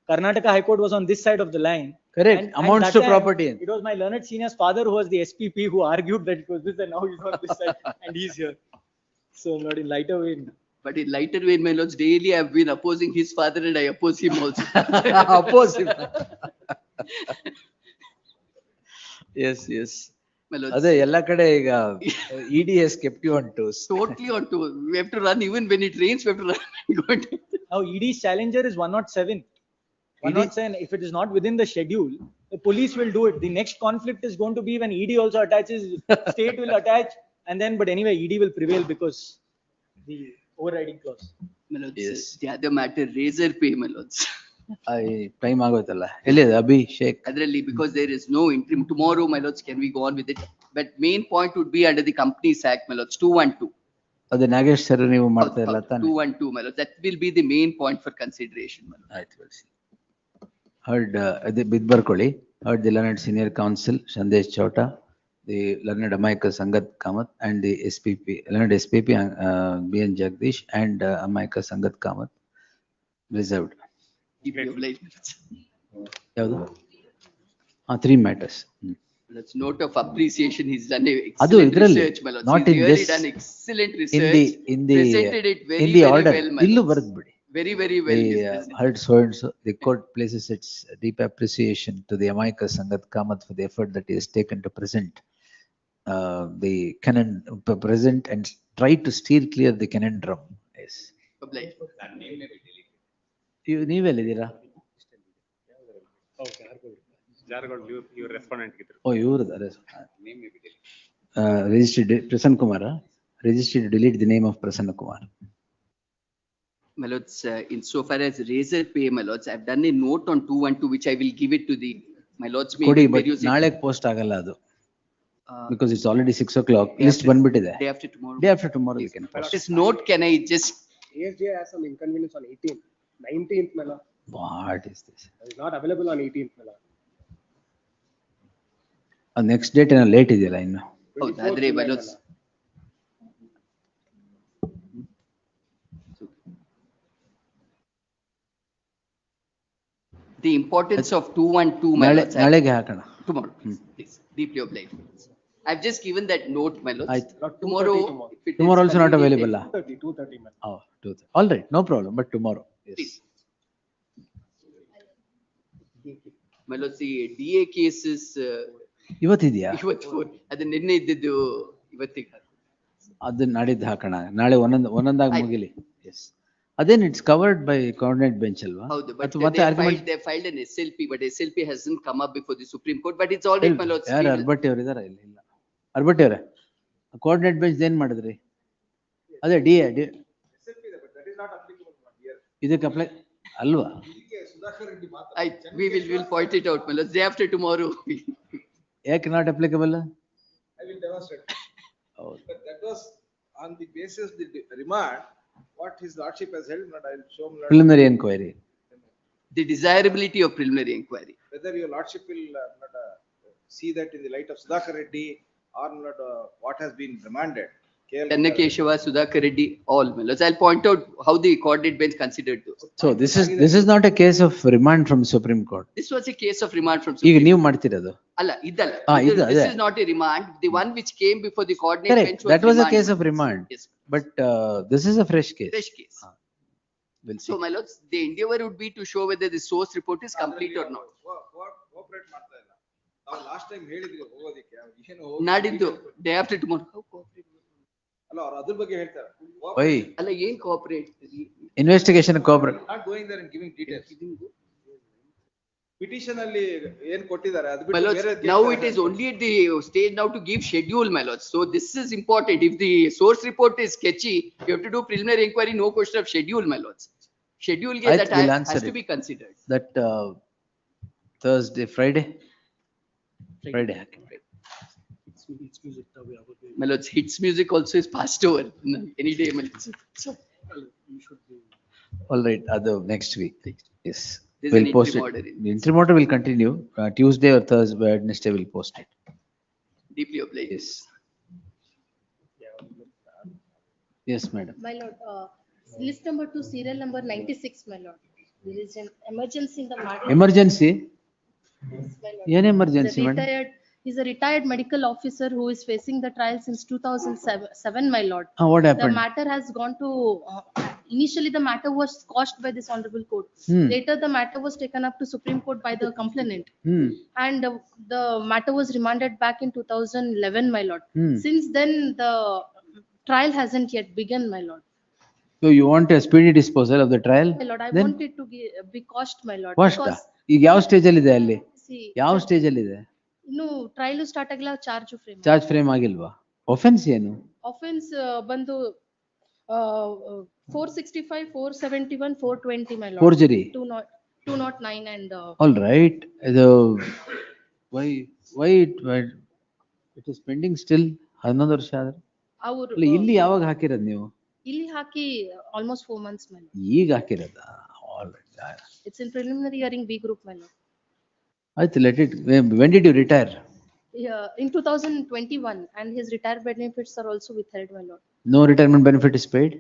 Karnataka High Court was on this side of the line. Correct. And Amounts that to time, property. It was my learned senior's father who was the SPP who argued that it was this, and now he's on this side and he's here. So not in lighter vein. But in lighter vein, my lords, daily I've been opposing his father and I oppose him also. Oppose him. Yes, yes. My lords. ಅದೇ ಎಲ್ಲ ಕಡೆ ಈಗ ED has kept you on toes. Totally on to. We have to run even when it rains. We have to run. Now ED's challenger is 107. 107. If it is not within the schedule, the police will do it. The next conflict is going to be when ED also attaches. State will attach, and then but anyway ED will prevail because the overriding clause. My lords, the other matter, razor pay, my lords. Time ಆಗೋಯ್ತಲ್ಲ ಎಲ್ಲಿದೆ Abhishek Adrelli, because there is no interim. Tomorrow, my lords, can we go on with it? But main point would be under the Companies Act, my lords, 212. ಅದೇ Nagesh sir ನೀವು ಮಾಡ್ತಾ ಇಲ್ಲ ತಾನೆ 212, my lords. That will be the main point for consideration, my lords. ಆಯ್ತು ಕಳಿಸಿ heard ಅದೇ ಬಿದ್ ಬರ್ಕೊಳ್ಳಿ heard the learned senior counsel Sandesh Chouta the learned ಅಮಾಯಕ Sangath Kamath and the SPP learned SPP BN Jagdish and ಅಮಾಯಕ ಸಂಗತ್ ಕಾಮತ್ ರಿಸರ್ವ್ಡ್ ಯಾವುದು 3 matters. That's note of appreciation. He's done ಅದು excellent ಇದರಲ್ಲಿ research, my lords. not He's in really this done excellent in research. Presented it very, very order well, my ಇಲ್ಲೂ lords. ಬರೆದ್ಬಿಡಿ Very, very well. he's the presented. heard so and so the court places its deep appreciation to the Amika Sangat Kamath for the effort that he has taken to present the present and try to steer clear the conundrum. Yes. Obliged. ನೀವೆಲ್ಲಿದ್ದೀರಾ Your respondent. ಓ ಇವ್ರದ್ದು ಅದೇ registered Prasanna Kumar registered to delete the name of Prasanna Kumar. My lords, insofar as razor pay, my lords, I've done a note on 212, which I will give it to the, my lords. May ಕೊಡಿ but peruse it. ನಾಳೆ post ಆಗಲ್ಲ ಅದು because it's already 6 o'clock list ಬಂದ್ಬಿಟ್ಟಿದೆ Day after tomorrow. day after tomorrow we can post. This note, can I just? ASJ has some inconvenience on 18th. 19th, my lord. What is this? It's not available on 18th, my lord. Next date ಏನೋ late ಇದೆಯಲ್ಲ ಇನ್ನು Oh, Dadre, my lords. The importance of 212, my lords. ನಾಳೆಗೆ ಹಾಕೋಣ Tomorrow, please. Deeply obliged. I've just given that note, my lords. ಆಯ್ತು. Tomorrow, if it is Tomorrow also not convenient, available. 2:30, my lord. Oh, 2:30. All right, no problem. But tomorrow. Yes. My lords, the DA cases. ಇವತ್ತಿದೆಯಾ ಇವತ್ತು ಅದು ನಿನ್ನೆ ಇದ್ದಿದ್ದು ಇವತ್ತಿಗೆ. ಅದು ನಾಡಿದ್ದು ಹಾಕೋಣ ನಾಳೆ ಒಂದೊಂದಾಗಿ ಮುಗಿಲಿ. Yes Then it's covered by coordinate bench alva. ಹೌದು, but ಅಥವಾ ಮತ್ತೆ argument they filed an SLP, but SLP hasn't come up before the Supreme Court, but it's all right, my lords. ಯಾರು ಅರ್ಬಟ್ಟಿ ಅವ್ರು ಇದಾರ? ಇಲ್ಲ ಅರ್ಬಟ್ಟಿ ಅವರೇ, ಕೋಆರ್ಡಿನೇಟ್ ಬೆಂಚ್ ಏನ್ ಮಾಡಿದ್ರಿ? ಅದೇ ಡಿ ಇದಕ್ಕೆ ಅಪ್ಲೈ ಅಲ್ವಾ? We will point it out, my lords. Day after tomorrow. ಯಾಕೆ not applicable? I will demonstrate. But that was on the basis the remand, what his lordship has held, not I will show my lordship. Preliminary inquiry. The desirability of preliminary inquiry. Whether your lordship will not see that in the light of Sudhakar Reddy or not what has been remanded. Channakeshava, Sudhakar Reddy, all, my lords. I'll point out how the coordinate bench considered those. So this is not a case of remand from Supreme Court. This was a case of remand from ಈಗ Supreme ನೀವು ಮಾಡ್ತಿರೋದು Alla, idalla. ಇದು This ಅದೇ. is not a remand. The one which came before the coordinate Correct, bench was that was a remand. case of remand. Yes. But this is a fresh case. Fresh case. We'll see. So, my lords, the endeavor would be to show whether the source report is complete or not. Cooperate ಮಾಡ್ತಾ ಇಲ್ಲ. ನಾವು last time ಹೇಳಿದ್ರಿ ಹೋಗೋದಿಕ್ಕೆ ಏನು ನಾಡಿದ್ದು day after tomorrow. ಅಲ್ಲ ಅವ್ರು ಅದ್ರ ಬಗ್ಗೆ ಹೇಳ್ತಾರೆ. Why? ಅಲ್ಲ ಏನ್ cooperate? Investigation cooperate. Not going there and giving details. Petition ಅಲ್ಲಿ ಏನ್ ಕೊಟ್ಟಿದ್ದಾರೆ ಅದು My ಬಿಟ್ಟು lords, ಬೇರೆ now it is only at the stage now to give schedule, my lords. So this is important. If the source report is sketchy, you have to do preliminary inquiry, no question of schedule, my lords. Schedule that will has answer to it. be considered. That Thursday, Friday. It's music. My lords, hits music also is passed over. Any day, my lords. All right, other next week. Yes. There's We'll an post interim it. order in The interim order will continue. Tuesday or Thursday, Wednesday we'll post it. Deeply obliged. Yes. Yes, madam. My lord, list number 2, serial number 96, my lord. There is an emergency in the matter. Emergency? Yes, my lord. An emergency, madam? He's a retired medical officer who is facing the trial since 2007, my lord. What The happened? matter has gone to, initially the matter was quashed by this honorable court. Later the matter was taken up to Supreme Court by the complainant. And the matter was remanded back in 2011, my lord. Since then, the trial hasn't yet begun, my lord. So you want a speedy disposal of the trial? My lord, I Then want it to be quashed, my lord. first, Because, ಈಗ ಯಾವ stage ಅಲ್ಲಿ ಇದೆ ಅಲ್ಲಿ? see, ಯಾವ stage ಅಲ್ಲಿ ಇದೆ? ಇನ್ನು trial start ಆಗಿಲ್ಲ, ಚಾರ್ಜ್ ಫ್ರೇಮ್. ಚಾರ್ಜ್ ಫ್ರೇಮ್ ಆಗಿಲ್ವಾ? ಒಫೆನ್ಸ್ ಏನು? Offense ಬಂದು 465, 471, 420, my lord. Forgery. 209 and. All right. Why it is pending still? 11 ವರ್ಷ ಆದ್ರೆ? ಅವರು ಅಲ್ಲ, ಇಲ್ಲಿ ಯಾವಾಗ ಹಾಕಿರೋದು ನೀವು? ಇಲ್ಲಿ ಹಾಕಿ almost 4 months, my lord. ಈಗ ಹಾಕಿರೋದ? All right. It's in preliminary hearing B group, my lord. ಆಯ್ತು, let it. When did you retire? Yeah, in 2021, and his retirement benefits are also withheld, my lord. No retirement benefit is paid?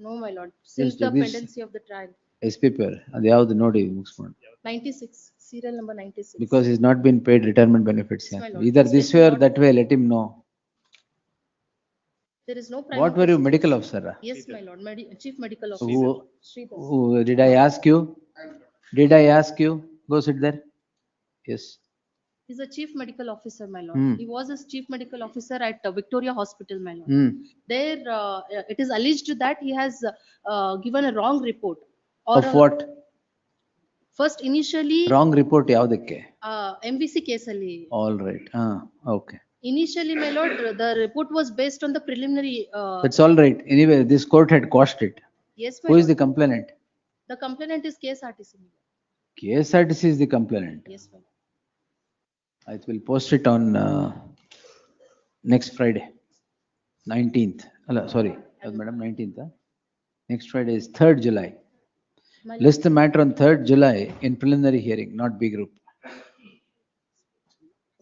No, my lord, since the Jagdish. pendency of the trial. SPP ಅದು ಯಾವ್ದು ನೋಡಿ ಮುಗಿಸ್ಕೊಂಡು. 96, serial number 96. Because he's not been paid retirement benefits. Yes, my lord. Either this way or Not- that way, let him know. There is no. What were you, medical officer? Yes, my lord, chief medical Who, officer. Sridhar. who did I ask you? Did I ask you? Go sit there. Yes. He's a chief medical officer, my lord. Hmm. He was a chief medical officer at Victoria Hospital, my lord. Hmm. There, it is alleged that he has given a wrong report. Of what? First, initially, Wrong report ಯಾವ್ದಕ್ಕೆ? MVC case ಅಲ್ಲಿ. All right. Okay. Initially, my lord, the report was based on the preliminary. That's all right. Anyway, this court had quashed it. Yes, my Who is lord. the complainant? The complainant is KSRTC. my lord. KSRTC is the complainant. Yes, my lord. I will post it on next Friday, 19th. Sorry, madam, 19th. Next Friday is 3rd July. My List the matter on 3rd July in preliminary hearing, not B group.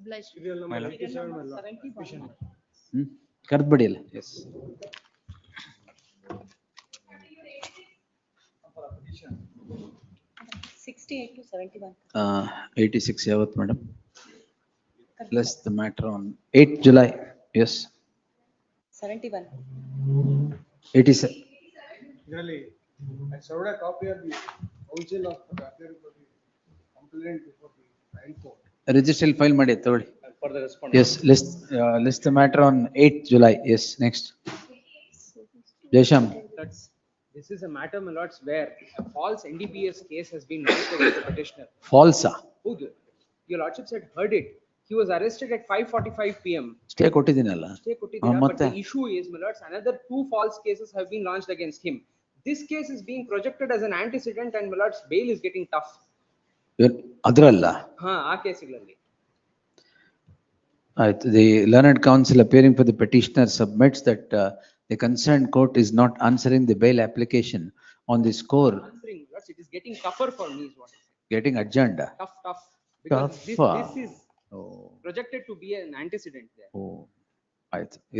Obliged. My lord. 71. ಕರ್ದ್ಬಿಡಿ ಅಲ್ಲ. Yes. to 71. 86 ಯಾವತ್ತು madam? Plus the matter on 8th July. Yes. 71. 87. ಇದರಲ್ಲಿ I served a copy of the counsel of the appearance of the complainant before the trial court. Register file ಮಾಡಿ ತಗೊಳ್ಳಿ. For the respondent. Yes, list the matter on 8th July. Yes, next. Jaysham. This is a matter, my lords, where a false NDPS case has been launched against the petitioner. False. Your lordships had heard it. He was arrested at 5:45 p.m. Stay ಕೊಟ್ಟಿದ್ದೀನಲ್ಲ. Stay ಕೊಟ್ಟಿದ್ದೀರಾ, but the issue is, my lords, another 2 false cases have been launched against him. This case is being projected as an antecedent, and my lords, bail is getting tough. ಅದ್ರಲ್ಲ. ಆ ಕೇಸುಗಳಲ್ಲಿ. The learned counsel appearing for the petitioner submits that the concerned court is not answering the bail application on the score. Answering, lords, it is getting tougher for me, is what I say. Getting adjourned. Tough. Because Tough. this is projected to be an antecedent there. Oh,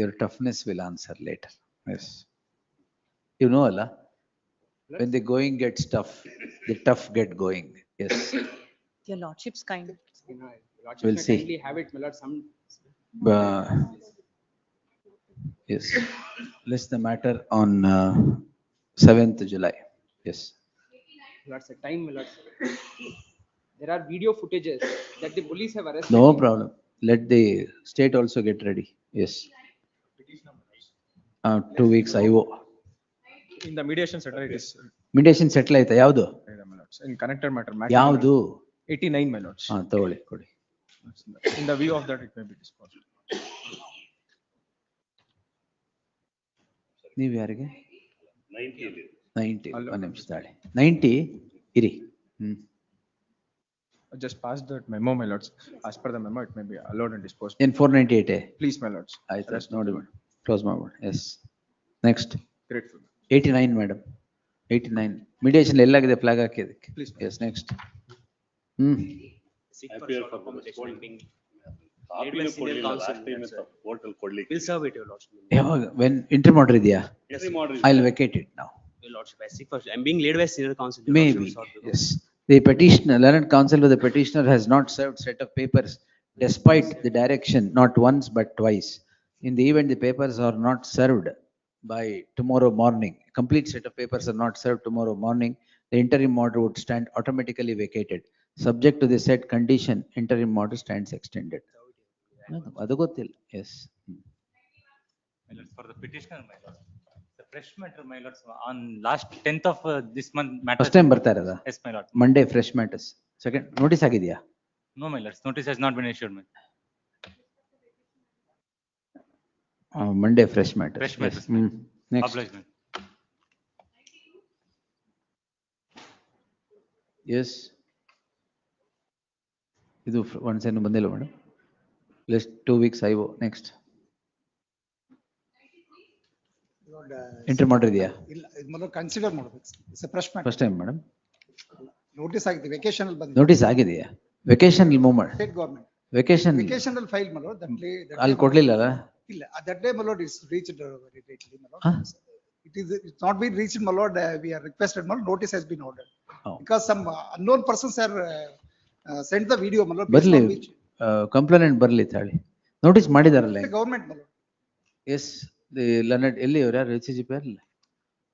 your toughness will answer later. Yes. You know, Allah, when the going gets tough, the tough get going. Yes. Your lordship's kind. Lordships We'll may see. kindly have it, my lord, some. Yes. List the matter on 7th July. Yes. Lords, a time, my lord. There are video footages that the police have arrested. No problem. Let the state also get ready. Yes. 2 weeks IO. In the mediation settle, it is. Mediation settle ಆಯ್ತಾ ಯಾವುದು? In connected matter. ಯಾವುದು? 89, my lords. ತಗೊಳ್ಳಿ ಕೊಡಿ. In the view of that, it may be disposed. ನೀವು ಯಾರಿಗೆ? 90. 90. ಒಂದು ನಿಮಿಷ ತಾಳಿ. 90 ಇರಿ. Just pass that memo, my lords. As per the memo, it may be allowed and disposed. In 498. Please, my lords. ಆಯ್ತು ನೋಡಿ ಕ್ಲೋಸ್ ಮಾಡ್ಬಿಡಿ. Yes next. Grateful. 89 madam. 89 mediation ಎಲ್ಲಾಗಿದೆ ಫ್ಲಾಗ್ ಹಾಕಿದಕ್ಕೆ. Please. Yes next. ಯಾವಾಗ when entry order ಇದೆಯಾ? I'll vacate it now. I'm being led by senior counsel. Maybe. Yes. The petitioner, learned counsel of the petitioner has not served set of papers despite the direction, not once but twice. In the event the papers are not served by tomorrow morning, complete set of papers are not served tomorrow morning, the interim order would stand automatically vacated. Subject to the said condition, interim order stands extended. ಅದು ಗೊತ್ತಿಲ್ಲ. Yes. For the petitioner, my lord. The fresh matter, my lords, on last 10th of this month matter. First time ಬರ್ತಾ ಇರೋದಾ? Yes, my lord. Monday fresh matters. Second notice ಆಗಿದೆಯಾ? No, my lords. Notice has not been issued, man. Monday fresh matters. Fresh matters. Yes. Next. Obligement. Yes. ಇದು once ಏನು ಬಂದಿಲ್ಲ madam. List 2 weeks IO. Next. Entry ಮಾಡಿದ್ಯಾ? ಇಲ್ಲ, ಇದು ಮೊದಲು consider ಮಾಡಬೇಕು. It's a fresh matter. First time madam. Notice ಆಗಿದೆ, vacation ಅಲ್ಲಿ ಬಂದಿದೆ. ನೋಟಿಸ್ ಆಗಿದೆಯಾ? ವೆಕೇಶನ್ ಅಲ್ಲಿ ಮೂವ್ ಮಾಡಿ. ಸ್ಟೇಟ್ ಗವರ್ನಮೆಂಟ್ ವೆಕೇಶನ್ ಅಲ್ಲಿ ಫೈಲ್ ಮಾಡೋದು ದಟ್ ಅಲ್ಲಿ ಕೊಡ್ಲಿಲ್ಲಲ್ಲ? ಇಲ್ಲ, ದಟ್ ಡೇ ಮಲೋಡ್ ಇಸ್ ರೀಚ್ಡ್ ವೆರಿ ಲೇಟ್ಲಿ ಮಲೋಡ್. It's not been reached, my lord. We are requested, my lord. Notice has been ordered. Because some unknown persons are sent the video, my lord. ಬರ್ಲಿ, complaint ಬರ್ಲಿ ತಾಳಿ. Notice ಮಾಡಿದಾರಲ್ಲ government, my lord. Yes the learned ಎಲ್ಲಿ ಅವ್ರು ಯಾರು HCGP ಅಲ್ಲ?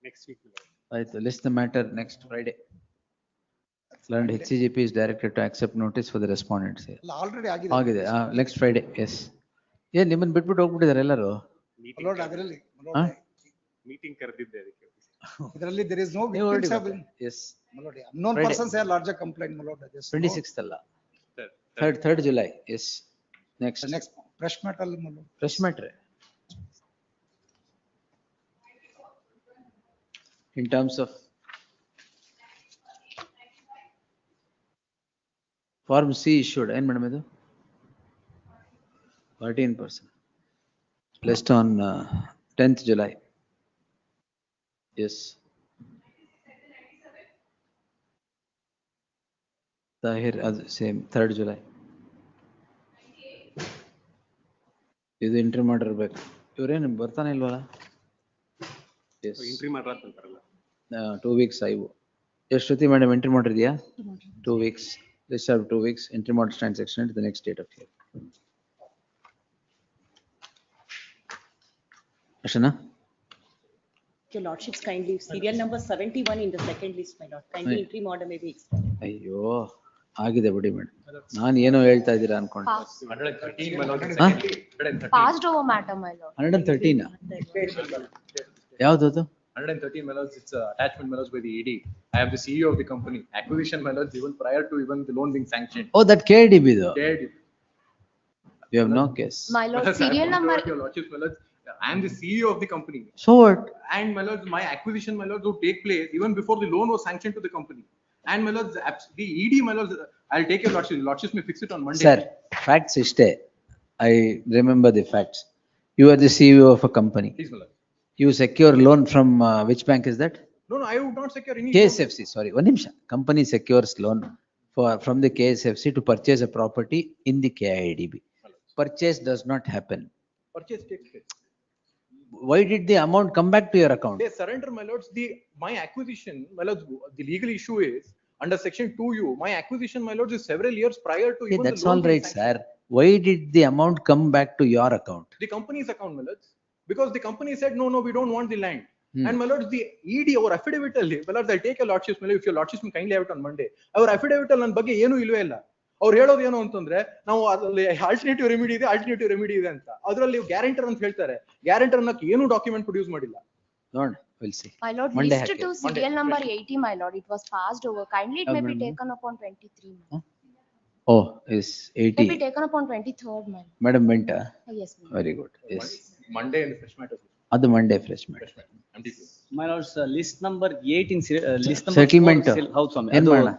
Next week, my lord. ಆಯ್ತು. List the matter next Friday. Learned HCGP is directed to accept notice for the respondents. Already ಆಗಿದೆ. Next Friday. ಎಸ್. ಏನ್ ನಿಮ್ಮನ್ನ ಬಿಟ್ಬಿಟ್ಟು ಹೋಗ್ಬಿಟ್ಟಿದ್ದಾರೆ ಎಲ್ಲರೂ? My lord, ಅದರಲ್ಲಿ ಮೀಟಿಂಗ್ ಕರೆದಿದ್ದೆ ಅದಕ್ಕೆ. ಇದರಲ್ಲಿ there is no victims have been. Yes. My lord, unknown persons have larger complaint, my lord. 26th ಅಲ್ಲ? 3rd July. Yes. Next. Next fresh matter, my lord. Fresh matter. In terms of Form C issued, ಏನು madam ಇದು? 13%. List on 10th July. Yes. Tahir, same 3rd July. ಇದು entry ಮಾಡಿರ್ಬೇಕು. ಇವ್ರೇನು ಬರ್ತಾನೆ ಇಲ್ವಲ್ಲ? Entry ಮಾಡ್ರಂತಾರಲ್ಲ. 2 weeks IO. ಎಷ್ಟೊತ್ತಿ madam entry ಮಾಡಿದ್ಯಾ? 2 weeks. Let's have 2 weeks. Entry order stands extended to the next date of hearing. Ashana? Your lordships, kindly serial number 71 in the second list, my lord. Kindly Aye. entry order may be extended. ಅಯ್ಯೋ ಆಗಿದೆ ಬಿಡಿ madam. ನಾನು ಏನೋ ಹೇಳ್ತಾ ಇದ್ದೀರಾ ಅನ್ಕೊಂಡೆ. Passed over matter, my lord. 113. ಯಾವ್ದು ಅದು? 113, my lords, it's attachment, my lords, by the ED. I am the CEO of the company. Acquisition, my lords, even prior to even the loan being sanctioned. Oh, that KIDB though. KIDB. You have no case. My lord, serial number. Your lordships, my lords, I am the CEO of the company. So what? And my lords, my acquisition, my lords, would take place even before the loan was sanctioned to the company. And my lords, the ED, my lords, I'll take your lordships. Lordships may fix it on Monday. Sir, facts stay. I remember the facts. You are the CEO of a company. Please, my lord. You secure loan from which bank is that? No, I would not secure any. KSFC, sorry. One nimsha. Company secures loan from the KSFC to purchase a property in the KIDB. Purchase does not happen. Purchase takes place. Why did the amount come back to your account? They surrender, my lords. My acquisition, my lords, the legal issue is under section 2U. My acquisition, my lords, is several years prior to even That's the loan all being right, sanctioned. sir. Why did the amount come back to your account? The company's account, my lords, because the company said no, we don't want the land. And my lords, the ED or affidavit, my lords, I'll take your lordships, my lords, if your lordships may kindly have it on Monday. Our affidavit ನನ್ನ ಬಗ್ಗೆ ಏನು ಇಲ್ವೇ ಇಲ್ಲ. ಅವ್ರು ಹೇಳೋದು ಏನು ಅಂತಂದ್ರೆ ನಾವು ಅದರಲ್ಲಿ ಆಲ್ಟರ್ನೇಟಿವ್ ರೆಮಿಡಿ ಇದೆ ಅಂತ. ಅದರಲ್ಲಿ ಗ್ಯಾರಂಟರ್ ಅಂತ ಹೇಳ್ತಾರೆ. ಗ್ಯಾರಂಟರ್ ಅನ್ನಕ್ಕೆ ಏನು ಡಾಕ್ಯುಮೆಂಟ್ ಪ್ರೊಡ್ಯೂಸ್ ಮಾಡಿಲ್ಲ. ನೋಡೋಣ, we'll see. My lord, Monday list hockey. to serial number 80, my lord. It was passed over. Kindly, it may be taken upon 23. Oh, is It may be 80. taken upon 23rd, my lord. Madam Menta. Yes, ma'am. Very good. Yes. Monday in the fresh matter. ಅದು Monday fresh matter. My lords, list number 8 in list number Settlement. 4 ಹೌದು ಸ್ವಾಮಿ. ಏನ್ ಅದು ಮಾಡೋಣ?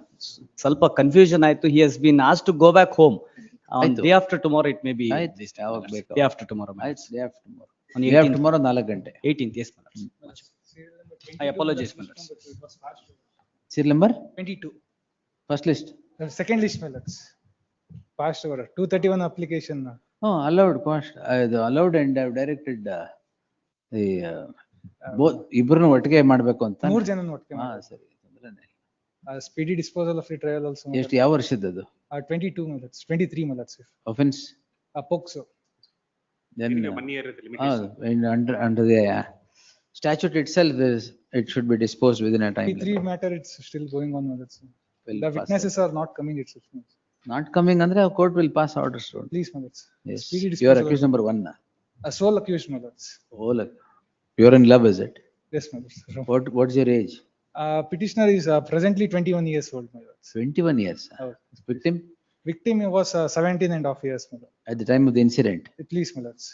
ಸ್ವಲ್ಪ confusion ಆಯ್ತು. He has been asked to go back home on ಆಯ್ತು. day after tomorrow. It may be ಆಯ್ತು, ಯಾವಾಗ ಬೇಕು. day after tomorrow. my lords. ಆಯ್ತು, day after tomorrow. On Day after tomorrow 4 ಗಂಟೆ. 18th, yes, my lords. I apologize, my lords. Serial number? 22. First list. The second list, my lords. Passed over. 231 application. Oh, allowed cost. Allowed and I have directed the both ಇಬ್ಬರನ್ನು ಒಟ್ಟಿಗೆ ಮಾಡಬೇಕು ಅಂತ. 3 ಜನ ಒಟ್ಟಿಗೆ. ಹಾ, ಸರಿ. ತೊಂದರೆನೇ ಇಲ್ಲ. Speedy disposal of the trial also. ಎಷ್ಟು ಯಾವ ವರ್ಷದ್ದು ಅದು? 22, my lords. 23, my lords. Offense? POCSO. Then 1 year is the limitation. under the statute itself it should be disposed within a time. 23 matter, it's still going on, my lords. Will The pass witnesses are not coming itself. Not coming andre court will pass orders soon. Please, my lords. Yes. Speedy You are disposal. accused number 1 na? Sole accused, my lords. Oh, look. You are in love, is it? Yes, my lords. What's your age? Petitioner is presently 21 years old, my lords. 21 years. Victim? Victim was 17 and a half years, my lord. At the time of the incident? Please, my lords.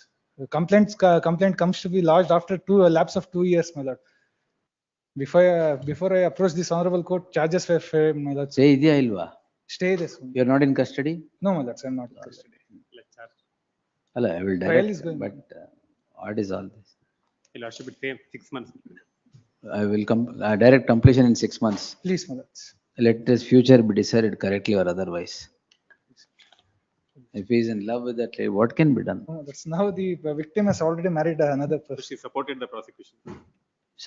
The complaint comes to be lodged after a lapse of 2 years, my lord. Before I approach this honorable court, charges were framed, my lords. Stay idea ilva? Stay this one. You are not in custody? No, my lords, I am not in custody. Hello, I will Trial direct, is going but what is all this? Your lordship, it same 6 months. I will direct completion in 6 months. Please, my lords. Let this future be decided correctly or otherwise. If he is in love with that lady, what can be done? No, that's now the victim has already married another person. She supported the prosecution.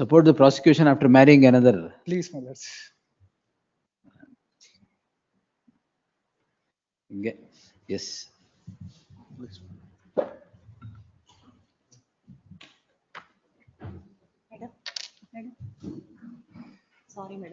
Support the prosecution after marrying another. Please, my lords. Yes. Madam. Sorry, madam.